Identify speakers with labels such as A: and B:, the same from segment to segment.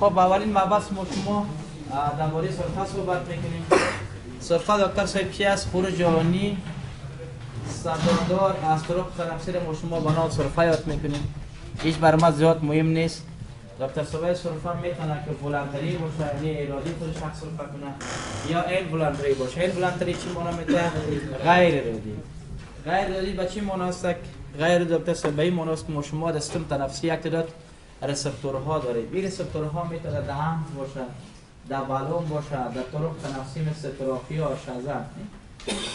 A: خب اولین مبحث ما شما درباره سرفه صحبت میکنیم. سرفه دکتر صاحب چی است؟ خروج جهانی صدادار از طرق تنفسی ما شما به نام سرفه یاد میکنیم. هیچ بر ما زیاد مهم نیست. دکتر صاحب سرفه میتونه که بلندتری باشه، یعنی ارادی خودش حق سرفه کنه، یا این بلندتری باشه. این بلندتری چی معنا میده؟ غیر ارادی. غیر ارادی به چی معنا است؟ غیر دکتر صاحب به این معنا است که ما شما در سیستم تنفسی یک تعداد رسپتورها داریم. این رسپتورها میتونه در انف باشه، در بالون باشه، در طرق تنفسی مثل تراخیا و شزن،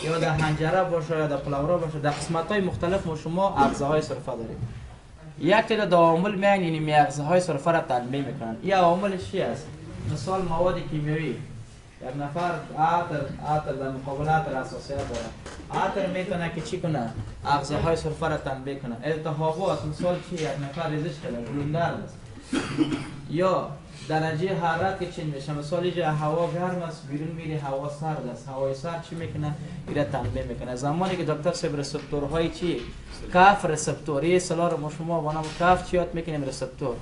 A: یا در حنجره باشه، یا در پلورا باشه. در قسمت‌های مختلف ما شما اغذاهای سرفه داریم. یک تعداد عوامل میان این اغذاهای سرفه را تنبیه میکنن. این عواملش چی است؟ مثال مواد کیمیایی. یک نفر آتر در مقابل آتر اساسیت داره. آتر میتونه که چی کنه؟ اغذاهای سرفه را تنبیه کنه. التهابات مثال چی؟ یک نفر ریزش کرده، بلوندر است. یا درجه حرارت که چین میشه، مثال اینجا هوا گرم است، بیرون میری هوا سرد است. هوای سرد چی میکنه؟ ایره تنبیه میکنه. زمانی که دکتر صاحب رسپتورهای چی؟ کاف رسپتوری سلار ما شما با نام کاف چی یاد میکنیم؟ رسپتور.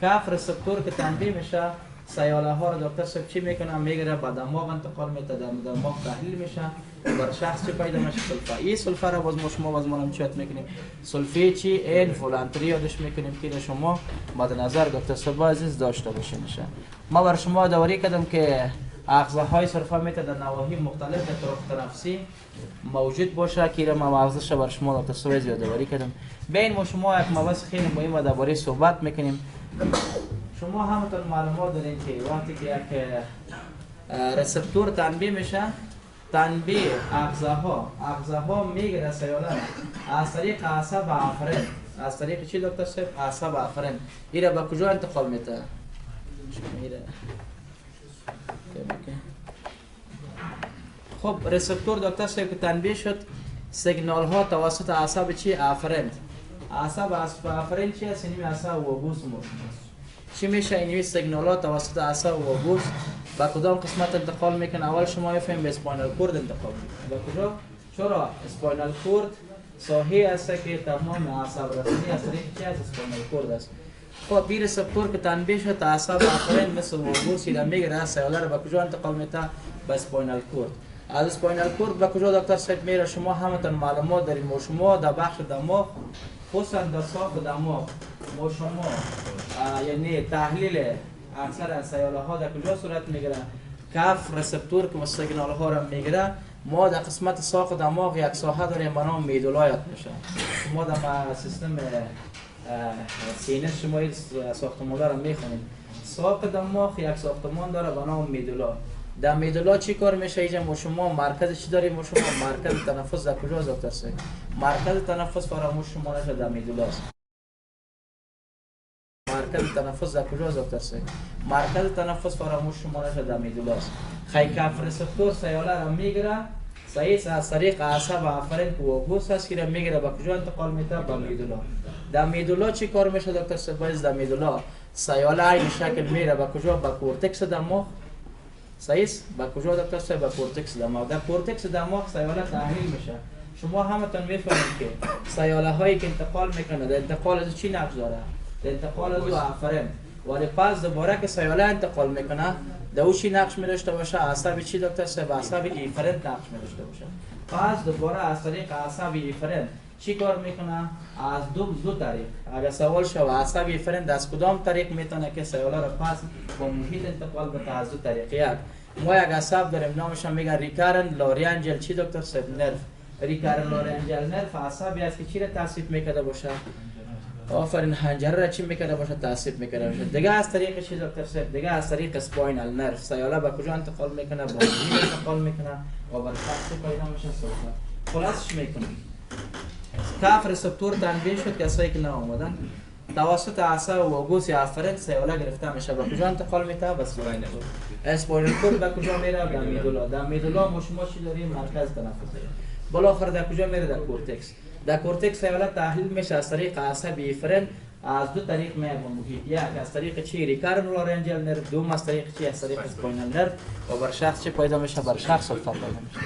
A: کاف رسپتور که تنبیه میشه، سیاله ها رو دکتر صاحب چی میکنه؟ میگیره به دماغ انتقال میده، دماغ تحلیل میشه، بر شخص چی پیدا میشه؟ سلفه. این سلفه رو باز ما شما باز ما چی یاد میکنیم؟ سلفه چی؟ این ولانتری یادش میکنیم که شما مد نظر دکتر صاحب عزیز داشته باشین. ما بر شما دوری کردم که اغذاهای سرفه میتونه در نواحی مختلف در طرق تنفسی موجود باشه که ما مغزش بر شما دکتر صاحب عزیز یادآوری کردم. بین ما شما یک مبحث خیلی مهم درباره صحبت میکنیم. شما همتون معلومات دارین که وقتی که یک رسپتور تنبیه میشه، تنبیه اغذاها میگیره سیاله از طریق عصب آفرین. از طریق چی دکتر صاحب؟ عصب آفرین. ایره به کجا انتقال میده؟ خب رسپتور دکتر صاحب که تنبیه شد، سیگنال ها توسط عصب چی؟ آفرین. عصب آفرین چی است؟ اینمی عصب وابوس چی میشه؟ اینمی سیگنال ها توسط عصب وابوس با کدام قسمت انتقال میکنه؟ اول شما میفهمید به اسپاینال کورد انتقال میکنه. با کجا؟ چرا؟ اسپاینال کورد ساحه است که تمام اعصاب رسمی از طریق چی است؟ اسپاینال کورد است. خب این رسپتور که تنبیه شد، اعصاب آفرین مثل وابوس را میگیره، سیاله را به کجا انتقال میده؟ به اسپاینال کورد. از اسپاینال کورد به کجا دکتر صاحب میره؟ شما همتون معلومات دارین. ما شما در بخش دماغ، خصوصا در ساق دماغ، ما شما یعنی تحلیل اکثر سیاله ها در کجا صورت میگیره؟ کاف رسپتور که سیگنال ها را میگیره. ما در قسمت ساق دماغ یک ساحه داریم به نام میدولا یاد میشه. ما در سیستم سینه شما این ساختمان را میخونید. ساق دماغ یک ساختمان داره به نام میدولا. در میدولا چی کار میشه؟ اینجا ما شما مرکز چی داریم؟ ما شما مرکز تنفس در کجاست دکتر صاحب؟ مرکز تنفس فراموش شما نشه در میدولا است. مرکز تنفس در کجاست دکتر صاحب؟ مرکز تنفس فراموش شما نشه در میدولا است. کاف رسپتور سیاله را میگیره، صحیح از طریق عصب آفرین که وابوس است که میگیره به کجا انتقال میده؟ به میدولا. در میدولا چی کار میشه دکتر صاحب؟ در میدولا سیاله این شکل میره به کجا؟ به کورتکس دماغ. صحیح به کجا دکتر صاحب؟ به کورتکس دماغ. در کورتکس دماغ سیاله تحلیل میشه. شما همتون میفهمید که سیاله هایی که انتقال میکنه در انتقال از چی نقش داره؟ در انتقال از آفرین. ولی پس دوباره که سیاله انتقال میکنه در او چی نقش می‌داشته باشه؟ عصب چی دکتر صاحب؟ عصب افرنت نقش می‌داشته باشه. پس دوباره از طریق عصب افرنت چی کار میکنه؟ از دو طریق. اگر سوال شد عصب افرنت از کدام طریق میتونه که سیاله را پس با محیط انتقال بده؟ از دو طریق. یک ما یک عصب داریم نامش میگن ریکارنت لارینجل چی دکتر صاحب؟ نرو. ریکارنت لارینجل نرو عصبی است که چی را تعصیب میکرده باشه؟ آفرین حنجره را چی میکرده باشه؟ تعصیب میکرده باشه. دیگه از طریق چی دکتر صاحب؟ دیگه از طریق اسپاینال نرو سیاله به کجا انتقال میکنه؟ با محیط انتقال میکنه و بر شخص پیدا میشه سلفه. خلاصش میکنیم. کاف رسپتور تنبیه شد، کسایی که نآمدن توسط عصب وابوس یا آفرین سیاله گرفته میشه. به کجا انتقال میده؟ به اسپاینال کورد. اسپاینال کورد به کجا میره؟ به میدولا. در میدولا ما شما چی داریم؟ مرکز تنفس. بالاخره در کجا میره؟ در کورتکس. در کورتکس سیاله تحلیل میشه از طریق عصب افرین. از دو طریق میاد به محیط. یک از طریق چی؟ ریکارنت لارینجل نرو. دوم از طریق چی؟ از طریق اسپاینال نرو و بر شخص چی پیدا میشه؟ بر شخص سلفه پیدا میشه.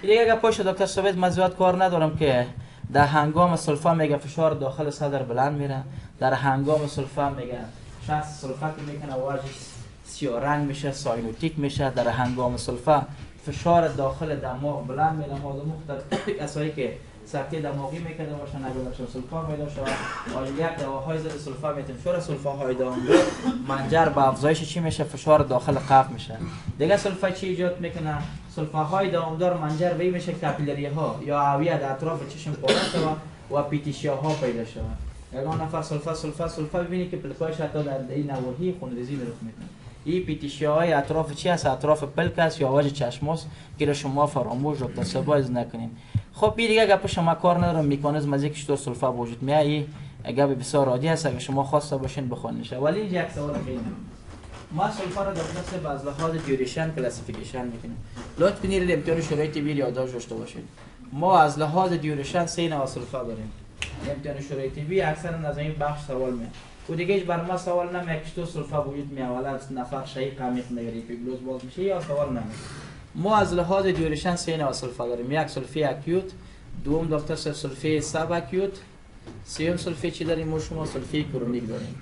A: دیگه اگه پوش دکتر صاحب من زیاد کار ندارم که در هنگام سلفه میگه فشار داخل صدر بلند میره. در هنگام سلفه میگه شخص سلفه که میکنه واژش سیاه رنگ میشه، ساینوتیک میشه. در هنگام سلفه فشار داخل دماغ بلند میره، مختلف کسایی که سکته دماغی میکنه باشن اگر باشن سلفه پیدا شود یک دواهای ضد سلفه میتون شور سلفه های دامدار منجر به افزایش چی میشه؟ فشار داخل قلب میشه. دیگه سلفه چی ایجاد میکنه؟ سلفه های دامدار منجر به این میشه کاپیلری ها یا اوعیه در اطراف چشم پاره شود و پیتیشیا ها پیدا شود. اگر نفر سلفه ببینید که پلکایش حتی در این نواحی خونریزی رخ میکنه. این پیتیشیا های اطراف چی است؟ اطراف پلک است یا وجه چشم است که شما فراموش رو تصبایز نکنین. خب بی دیگه گپ شما کار ندارم، میکانیزم از یک چطور سلفه وجود میاد. گپ بسیار عادی است، اگه شما خواسته باشین بخونیش. ولی اینجا یک سوال خیلی ما سلفه را در از لحاظ دیوریشن کلاسیفیکیشن میکنیم. لطف کنید امتحان شرایط بی یادداشت داشته باشید. ما از لحاظ دیوریشن 3 نوع سلفه داریم. امتحان شرایط بی اکثرا از این بخش سوال میاد. و دیگه هیچ بر ما سوال نمیاد که چطور سلفه وجود میاد، ولی نفر شیء عمیق نگری پیگلوز باز میشه یا سوال نمیاد. ما از لحاظ دیوریشن 3 نوع سلفه داریم. یک سلفه اکیوت، دوم دکتر سلفه ساب اکیوت، سوم سلفه چی داریم؟ ما شما سلفه کرونیک داریم.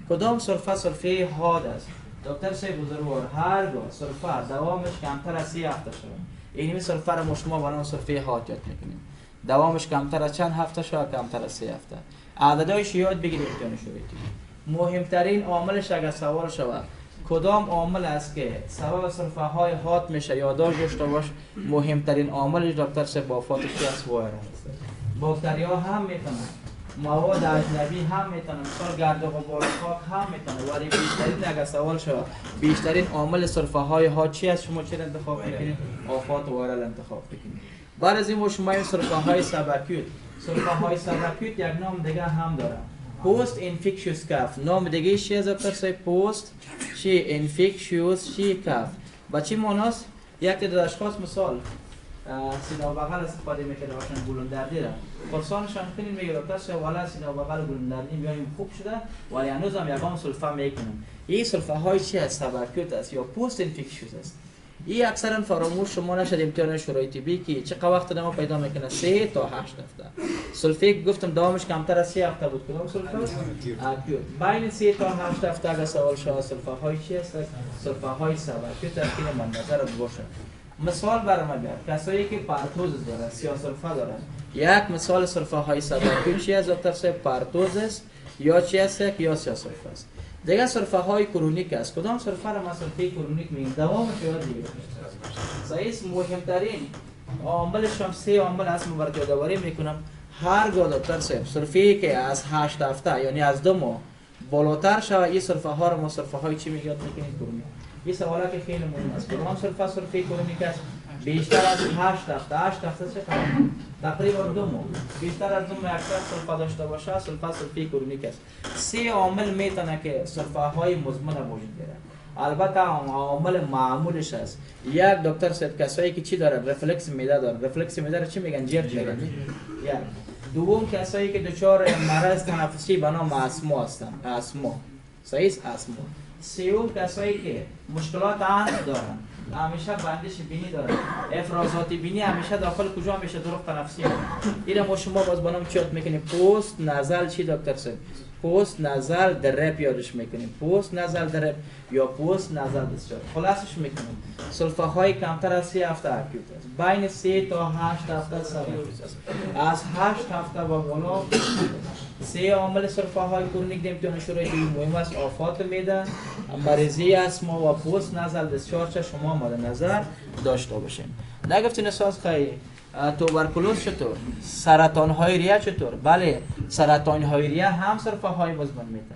A: کدام سلفه حاد است؟ دکتر صاحب بزرگوار هرگاه سلفه دوامش کمتر از 3 هفته شود، اینمی سلفه را ما شما با نام سلفه حاد یاد میکنیم. دوامش کمتر از چند هفته شود؟ کمتر از 3 هفته. عددهایش یاد بگیرید امتحان شرایطی. مهمترین عاملش اگر سوال شود کدام عامل است که سبب سلفه های حاد میشه یادداشت داشته باش. مهمترین عاملش دکتر صاحب وفات کی است؟ وایرس است. باکتریا هم میتونن، مواد اجنبی هم میتونن، مثال گرد و غبار خاک هم میتونن. ولی بیشترین اگر سوال شود بیشترین عامل سلفه های حاد چی است؟ شما چه انتخاب میکنید؟ آفات وایرال انتخاب میکنید. بعد از این شما این سلفه های ساباکیوت، سلفه های ساباکیوت یک نام دیگه هم داره، پست انفیکشوس کف. نام دیگه چی است دکتر صاحب؟ پست چی انفیکشوس چی کف. با چی معناست؟ یک تعداد اشخاص مثال سینه و بغل استفاده میکنه باشن گلوندردی را پرسانشان کنین میگه دکتر صاحب والا سینه و بغل گلوندردی میایم خوب شده ولی هنوز هم یگان سلفه میکنم. این سلفه های چی است؟ ساباکیوت است یا پست انفیکشوس است. این اکثرا فراموش شما نشد امتحان شرایطی بی که چه وقت دما پیدا میکنه؟ 3 تا 8 هفته. سلفه گفتم دوامش کمتر از 3 هفته بود. کدام سلفه؟ اکیوت. بین 3 تا 8 هفته اگه سوال شد سلفه های چی است؟ سلفه های ساباکیوت است که من نظر باشه. مثال برام بیار کسایی که پارتوز دارن، سیاسلفه دارن. یک مثال سلفه های ساباکیوت چی است دکتر صاحب؟ پارتوز است یا چی است؟ یا سیاسلفه است. دیگه سلفه های کرونیک است. کدام سلفه را ما سلفه کرونیک میگیم؟ دوامش یاد بگیرید. صحیح. مهمترین عاملش هم 3 عامل است من برات یادآوری میکنم. هرگاه دکتر صاحب سلفه که از 8 هفته یعنی از 2 ماه بالاتر شود این سلفه ها را ما سلفه های چی میگیم میکنیم؟ کرونیک. این سوالا که خیلی مهم است. کدام سلفه کرونیک است؟ بیشتر از 8 هفته. 8 هفته چه تقریبا 2 ماه. بیشتر از 2 ماه اکثر سلفه داشته باشه سلفه کرونیک است. 3 عامل میتونه که سلفه های مزمن وجود بیاره. البته عامل معمولش است. یک دکتر صاحب کسایی که چی دارن؟ رفلکس معده دارن. رفلکس معده رو چی میگن؟ جرد میگن. یک. دوم کسایی که دچار مرض تنفسی به نام آسما هستن. آسما. صحیح است؟ آسما. سوم کسایی که مشکلات عند دارن، همیشه بندش بینی دارن، افرازات بینی همیشه داخل کجا میشه؟ دروغ تنفسی. اینا ما شما باز با نام چی یاد میکنیم؟ پست نزل چی دکتر صاحب؟ پست نزل درپ یادش میکنیم. پست نزل درپ یا پست نزل دیسچارج. خلاصش میکنیم سلفه های کمتر از 3 هفته اکیوت است. بین 3 تا 8 هفته ساباکیوت است. از 8 هفته و بالا 3 عامل سلفه های کرونیک در امتحان شرایطی مهم است. آفات معده، مریضی آسما و پست نزل دیسچارج شما مد نظر داشته باشین. نگفتین اساس خیلی توبرکلوز چطور؟ سرطان های ریه چطور؟ بله سرطان های ریه هم سلفه های مزمن میتن.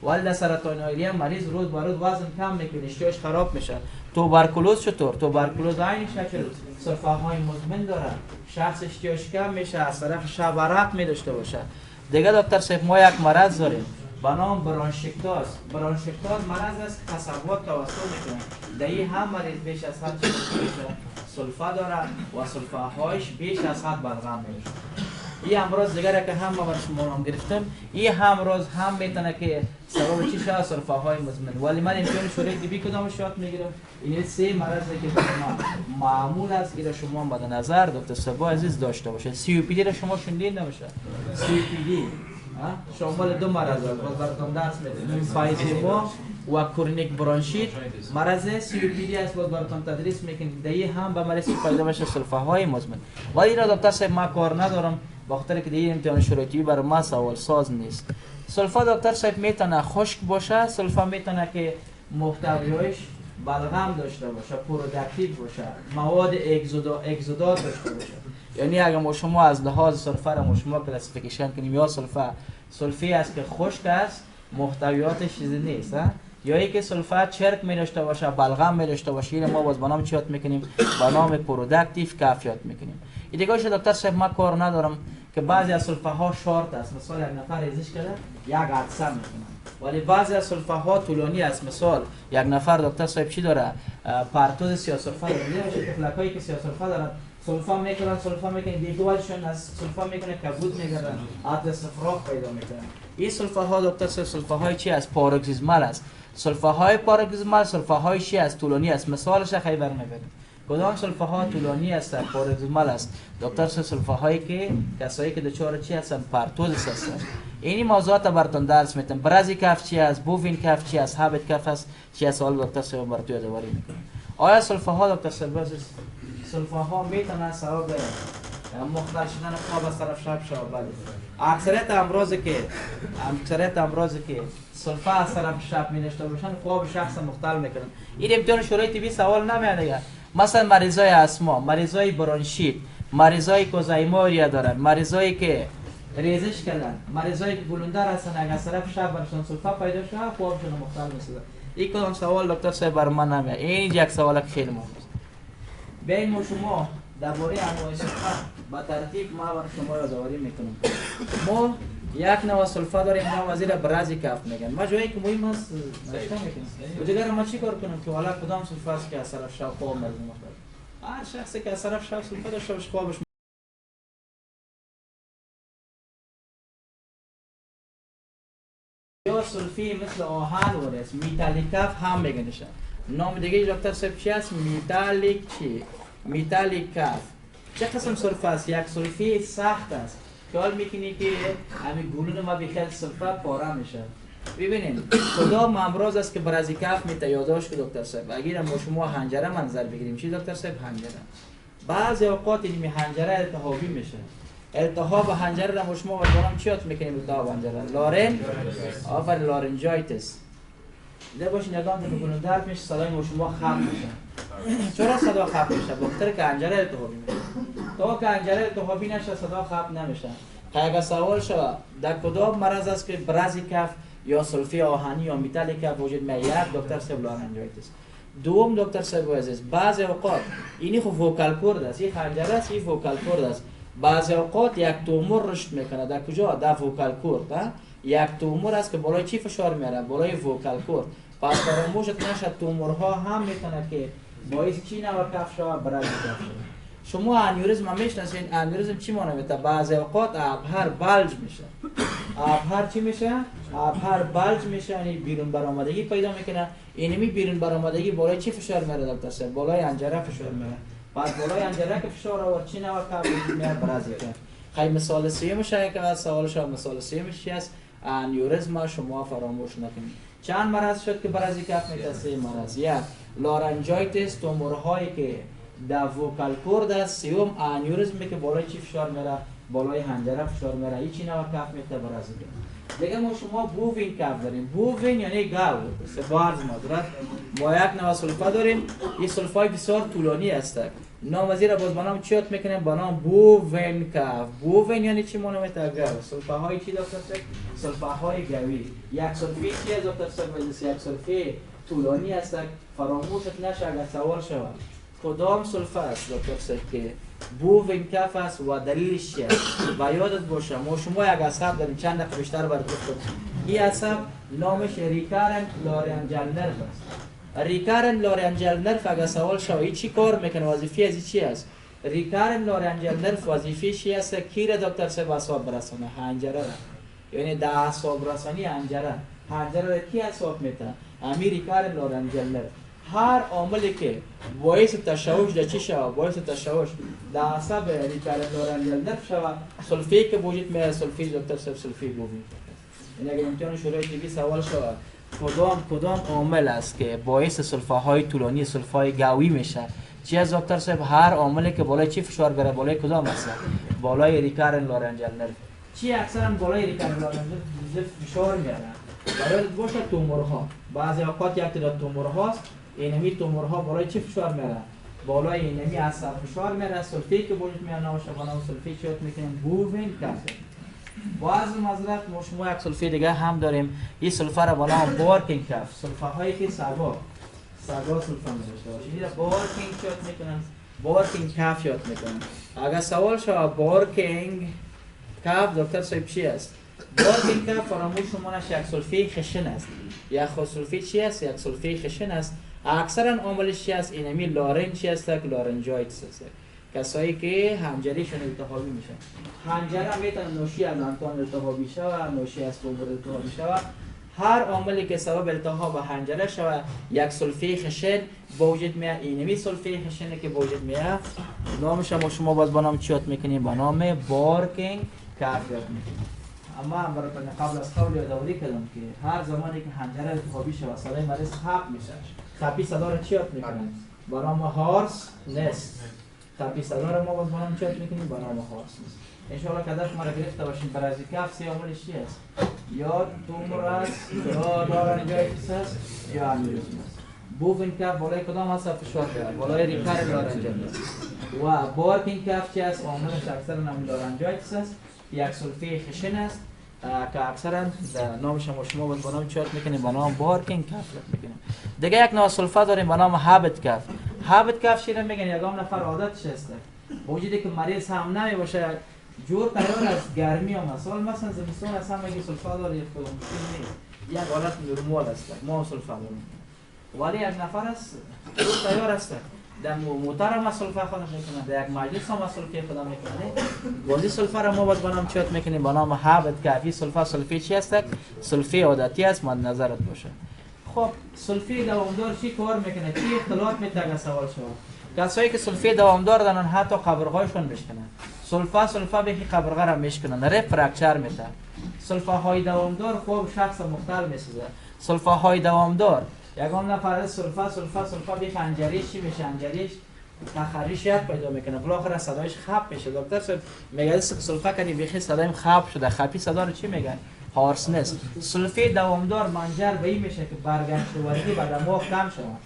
A: ولی سرطان های ریه مریض روز به روز وزن کم میکنه، اشتهاش خراب میشه. توبرکلوز چطور؟ توبرکلوز عین شکل سلفه های مزمن داره. شخص اشتهاش کم میشه، از طرف شب عرق میداشته باشه. دیگه دکتر صاحب ما یک مرض داریم به نام برانشیکتاز. برانشیکتاز مرض است تصوات توسط میکنه. دایی هم مریض بیش از حد سلفه داره و سلفه هایش بیش از حد بلغم میشه. این امراض دیگه که هم ما برای شما هم گرفتم، این امراض هم میتونه که سبب چی شه؟ سلفه های مزمن. ولی من امتحان شرایطی بی کدامش یاد میگیرم؟ این 3 مرضی که معمول است که شما مد نظر دکتر صاحب عزیز داشته باشه. سی او پی دی را شما شنیدین نمیشه؟ سی او پی دی شامل دو مرض باز براتون درس میدم، امفایزیما و کرونیک برانشیت. مرض COPD است باز براتون تدریس میکنیم. دیگه هم به مریض فایده بشه سلفه های مزمن. ولی را دکتر صاحب ما کار ندارم بخاطر که دیگه امتحان شروطی برای ما سوال ساز نیست. سلفه دکتر صاحب میتونه خشک باشه، سلفه میتونه که محتویش بلغم داشته باشه، پروداکتیو باشه، مواد اگزودات داشته باشه. یعنی اگر ما شما از لحاظ سلفه را ما شما کلاسیفیکیشن کنیم یا سلفی است که خشک است، محتویاتش چیزی نیست، یا اینکه سلفه چرک می داشته باشه، بلغم می داشته باشه، این ما باز به نام چی یاد میکنیم؟ به نام پروداکتیو کیفیت میکنیم. این دیگه دکتر صاحب ما کار ندارم که بعضی از سلفه ها شارت است، مثلا یک نفر ریزش کرده یک عدسه میکنه، ولی بعضی از سلفه ها طولانی است. مثال یک نفر دکتر صاحب چی داره؟ پرتوز سیاه‌سرفه داره. دیدی تفلکایی که سیاه‌سرفه دارن سلفه میکنن دیگوالشون از سلفه میکنه کبود میگردن، عدد استفراغ پیدا میکنن. این سلفه ها دکتر صاحب سلفه های چی است؟ پاروکسیزمال است. سلفه های پاروکسیزمال سلفه های چی است؟ طولانی است. مثالش خیلی برمی‌بریم. کدام سلفه ها طولانی است پاروکسیزمال است؟ دکتر صاحب سلفه هایی که کسایی که دچار چی هستن؟ پرتوز هستن. این موضوعات براتون درس میدم. برازی کف چی است؟ بووین کف چی است؟ هابت کف است چی است؟ سوال دکتر صاحب براتون یادآوری میکنم. آیا سلفه ها دکتر صاحب سلفه ها میتونه سبب مختل شدن خواب از طرف شب شود؟ بله. اکثریت امراضی که سلفه از طرف شب می نشته باشن خواب شخص مختل میکنن. این امتحان شروعی طبی سوال نمیاد. مثلا مریضای اسما، مریضای برانشیت، مریضای که زایماریا دارن، مریضایی که ریزش کردن، مریضایی که گلوندر هستن، اگر از طرف شب برشون سلفه پیدا شده خوابشون مختل میشه. این کدام سوال دکتر صاحب بر من نمیاد. این یک سوال خیلی مهم است. بیاین ما شما درباره انواع سلفه با ترتیب ما برای شما یادآوری میکنم. ما یک نوع سلفه داریم نام از زیر برازی کف میگن. ما جایی که مهم است نشته میکنیم. و دیگر ما چی کار کنیم که حالا کدام سلفه است که از طرف شب خواب مریض مختل؟ هر شخصی که از طرف شب سلفه داشته باشه خوابش یا سلفی مثل آهن و است میتالیک کف هم میگنش. نام دیگه دکتر صاحب چی است؟ میتالیک کف. چه قسم سلفه است؟ یک سلفی سخت است. خیال میکنی که همین گلون ما بخیل سلفه پاره میشه. ببینید کدام امراض است که برازی کف میته یادداشت که دکتر صاحب اگر ما شما حنجره منظر بگیریم چی دکتر صاحب؟ حنجره. بعضی اوقات این حنجره التهابی میشه. التهاب حنجره را ما شما برام چی یاد میکنیم؟ التهاب حنجره لارنجایتس. ده باش نگاه به گلون درد میشه، صدای ما شما خم میشه. چرا صدا خم میشه؟ بخاطر که حنجره التهابی میشه. تا که حنجره التهابی نشه صدا خم نمیشه. اگه سوال شد در کدام مرض است که برازی کف یا سلفی آهنی یا میتالیک کف وجود میاد؟ دکتر صاحب لارنجایتس. دوم دکتر صاحب عزیز بعضی اوقات اینی خو فوکال کورد است، این حنجره است، این فوکال کورد است. بعضی اوقات یک تومور رشد میکنه. در کجا؟ در فوکال کورد. یک تومور است که بالای چی فشار میاره؟ بالای فوکال کورد. پس فراموشت نشه تومورها هم میتونه که باعث چی نوع کف شود؟ برازی کف شود. شما انیوریزم هم میشناسین. انیوریزم چی معنی میده؟ بعضی اوقات ابهر بلج میشه. ابهر چی میشه؟ ابهر بلج میشه، یعنی بیرون برآمدگی پیدا میکنه. اینمی بیرون برآمدگی بالای چی فشار میاره دکتر صاحب؟ بالای حنجره فشار میاره. بعد بالای حنجره که فشار آورد چی نوع کف میاد؟ برازی کف. خیلی مثال سیمش که از سوالش مثال سیمش چی است؟ انیوریزم شما فراموش نکنید. چند مرض شد که برازی کف میته؟ سه مرض. یک لارنجایتس، تومورهایی که در وکال کورد است. سوم انیوریزمی که بالای چی فشار میره؟ بالای حنجره فشار میره. این چی نوع کف میته؟ برازی کف. دیگه ما شما بووین کف داریم. بووین یعنی گاو، بارز مادرت. ما یک نوع سلفه داریم. این سلفه بسیار طولانی است. نام از این باز با نام چی یاد میکنیم؟ با نام بووین کف. بووین یعنی چی معنی میته؟ گاو. سلفه های چی دکتر صاحب؟ سلفه های گاوی. یک سلفی چی است دکتر صاحب؟ یک سلفی طولانی است. فراموشت نشه اگر سوال شود کدام سلفه است دکتر صاحب که بووین کف است و دلیلش چیه؟ و یادت باشه ما شما یک عصب داریم چند دقیقه بیشتر برات گفتم. این عصب نامش ریکارنت لارنجال نرو است. ریکارنت لارنجال نرو اگر سوال شود چی کار میکنه؟ وظیفه از چی است؟ ریکارنت لارنجال نرو وظیفه چی است؟ کی را دکتر صاحب اعصاب برسانه؟ حنجره را. یعنی در اعصاب رسانی حنجره. حنجره را کی اعصاب میته؟ امیر ریکارنت لارنجال نرو. هر عاملی که باعث تشوش در چی شود، باعث تشوش در عصب ریکارد لورنجل شود، سلفی که وجود میاد، سلفی دکتر صاحب سلفی گفتیم. این اگر امتحان شورای دیگه سوال شود کدام عامل است که باعث سلفاهای طولانی سلفای گاوی میشه؟ چی از دکتر صاحب؟ هر عاملی که بالای چی فشار بره، بالای کدام است؟ بالای ریکارد لورنجل نرو. چی اکثرا بالای ریکارد لورنجل فشار میاره؟ برای باشه تومورها، بعضی اوقات یک تعداد تومورهاست، اینمی تومورها بالای چی فشار میاره؟ بالای اینمی عصب فشار میاره. سلفی که وجود میاد نباشه، بنا سلفی چی میکنیم؟ بووین کافه. باز معذرت شما یک سلفی دیگه هم داریم، این سلفا را بالا بارکینگ کف، سلفا هایی که سگا سلفا نوشته باشه، این را بارکینگ یاد میکنن، بارکینگ کف یاد میکنن. اگر سوال شود بارکینگ کف دکتر صاحب چی است؟ بارکینگ کف فراموش شما نشه، یک سلفی خشن است. یک سلفی چی است؟ یک سلفی خشن است. اکثرا عاملش چی است؟ اینمی لارنج است که لارنجایتس است. کسایی که حنجرهشون التهابی میشن، حنجره میتونه نوشی از انتان التهابی شود، نوشی از تومور التهابی شود. هر عاملی که سبب التهاب حنجره شود، یک سلفی خشن با وجود میاد. اینمی سلفی خشنی که با وجود میاد نامش ما شما باز با نام چی یاد میکنیم؟ با نام بارکینگ کف یاد میکنیم. اما برای قبل از قول یادآوری کردم که هر زمانی که حنجره التهابی شود صدای مریض خپ میشه. خپی صدا رو چی یاد میکنن؟ با نام هارس نست. خپی صدا رو ما باز با نام چی یاد میکنیم؟ با نام هارس نست. انشاءالله که هدف ما را گرفته باشیم. برای از کف سه عاملش چی است؟ یا تومور است، یا لارنجایتیس است، یا انوریزم است. بووین کف بالای کدام هست فشار میاره؟ بالای ریکارد لارنجل است. و بارکینگ کف چی است؟ عاملش اکثرا هم لارنجایتیس است. یک سلفی خشن است که اکثرا نامش شما با نام چی یاد میکنیم؟ با نام بارکینگ کف یاد میکنیم. دیگه یک نوع سلفا داریم با نام هابت کف. هابت کف چی رو میگن؟ یگام نفر عادتش است. وجودی که مریض هم نمی باشه جور قرار از گرمی و مثلا زمستون اصلا میگه سلفا داره یک کدوم نیست، یک حالت نرمال است، ما سلفا داریم. ولی یک نفر است جور قرار است در موتر هم سلفا خودش میکنه، در یک مجلس هم سلفا خودش میکنه. بازی سلفا را ما باز با نام چی یاد میکنیم؟ با نام هابت کافی. سلفا سلفی چی است؟ سلفی عادتی است، مد نظرت باشه. خب سلفی دوامدار چی کار میکنه؟ چی اختلاط میتونه سوال شود؟ کسایی که سلفی دوامدار دارن حتی قبرهایشون میشکنن. سلفا به قبرغه را میشکنن، ره فرکچر میده. سلفاهای دوامدار خوب شخص مختل میسازه. سلفاهای دوامدار یگان نفر سلفا به خنجریش چی میشه؟ خنجریش تخریش یاد پیدا میکنه، بالاخره صدایش خپ میشه. دکتر صاحب میگه سلفا کنی بخی صدایم خپ شده. خپی صدا رو چی میگن؟ هارس نیست. سلفی دوامدار منجر به این میشه که برگشت وریدی به دماغ کم شود.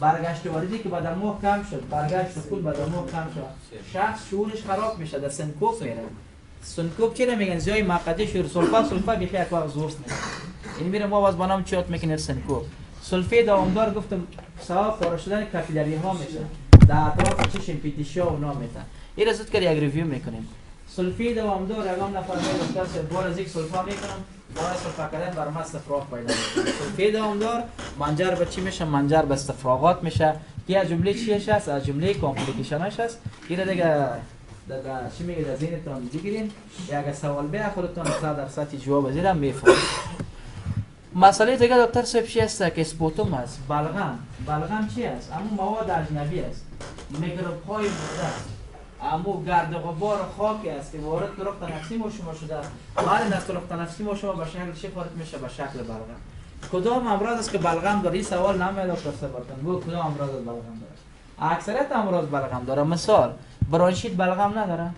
A: برگشت واردی که به دماغ کم شد، برگشت خود به دماغ کم شد، شخص شعورش خراب میشه، در سنکوپ میره. سنکوپ چی میگن؟ زیای مقطعی شور. سلفا بیخی یک وقت زورست نیست. این میره ما باز با نام چی یاد میکنیم؟ سنکوپ. سلفی دوامدار گفتم سبب فارغ شدن کاپیلاری ها میشه، در اطراف چشم پیتیشا و اونا میتن. این رو زود کردی یک ریویو میکنیم. سلفی دوامدار اگام نفر میگه بار از یک سلفا میکنم، بار سلفا کردن بر ما استفراغ پیدا میشه. سلفی دوامدار منجر به چی میشه؟ منجر به استفراغات میشه. که از جمله چیش هست؟ از جمله کامپلیکیشناش هست. این دیگه چی میگه در ذهنتون بگیرین، اگه سوال به خودتون 100% جواب بزیرم میفهمید. مسئله دیگه دکتر صاحب چی است؟ که اسپوتوم است. بلغم چی است؟ اما مواد اجنبی است، میکروب های مرده است، اما گرد غبار خاکی است که وارد طرق تنفسی ما شما شده. بعد از طرق تنفسی ما شما به شکل چی خارج میشه؟ به شکل بلغم. کدام امراض است که بلغم داره؟ این سوال نمیاد دکتر صاحب. بگو کدام امراض بلغم داره؟ اکثریت امراض بلغم داره. مثال برانشیت بلغم نداره.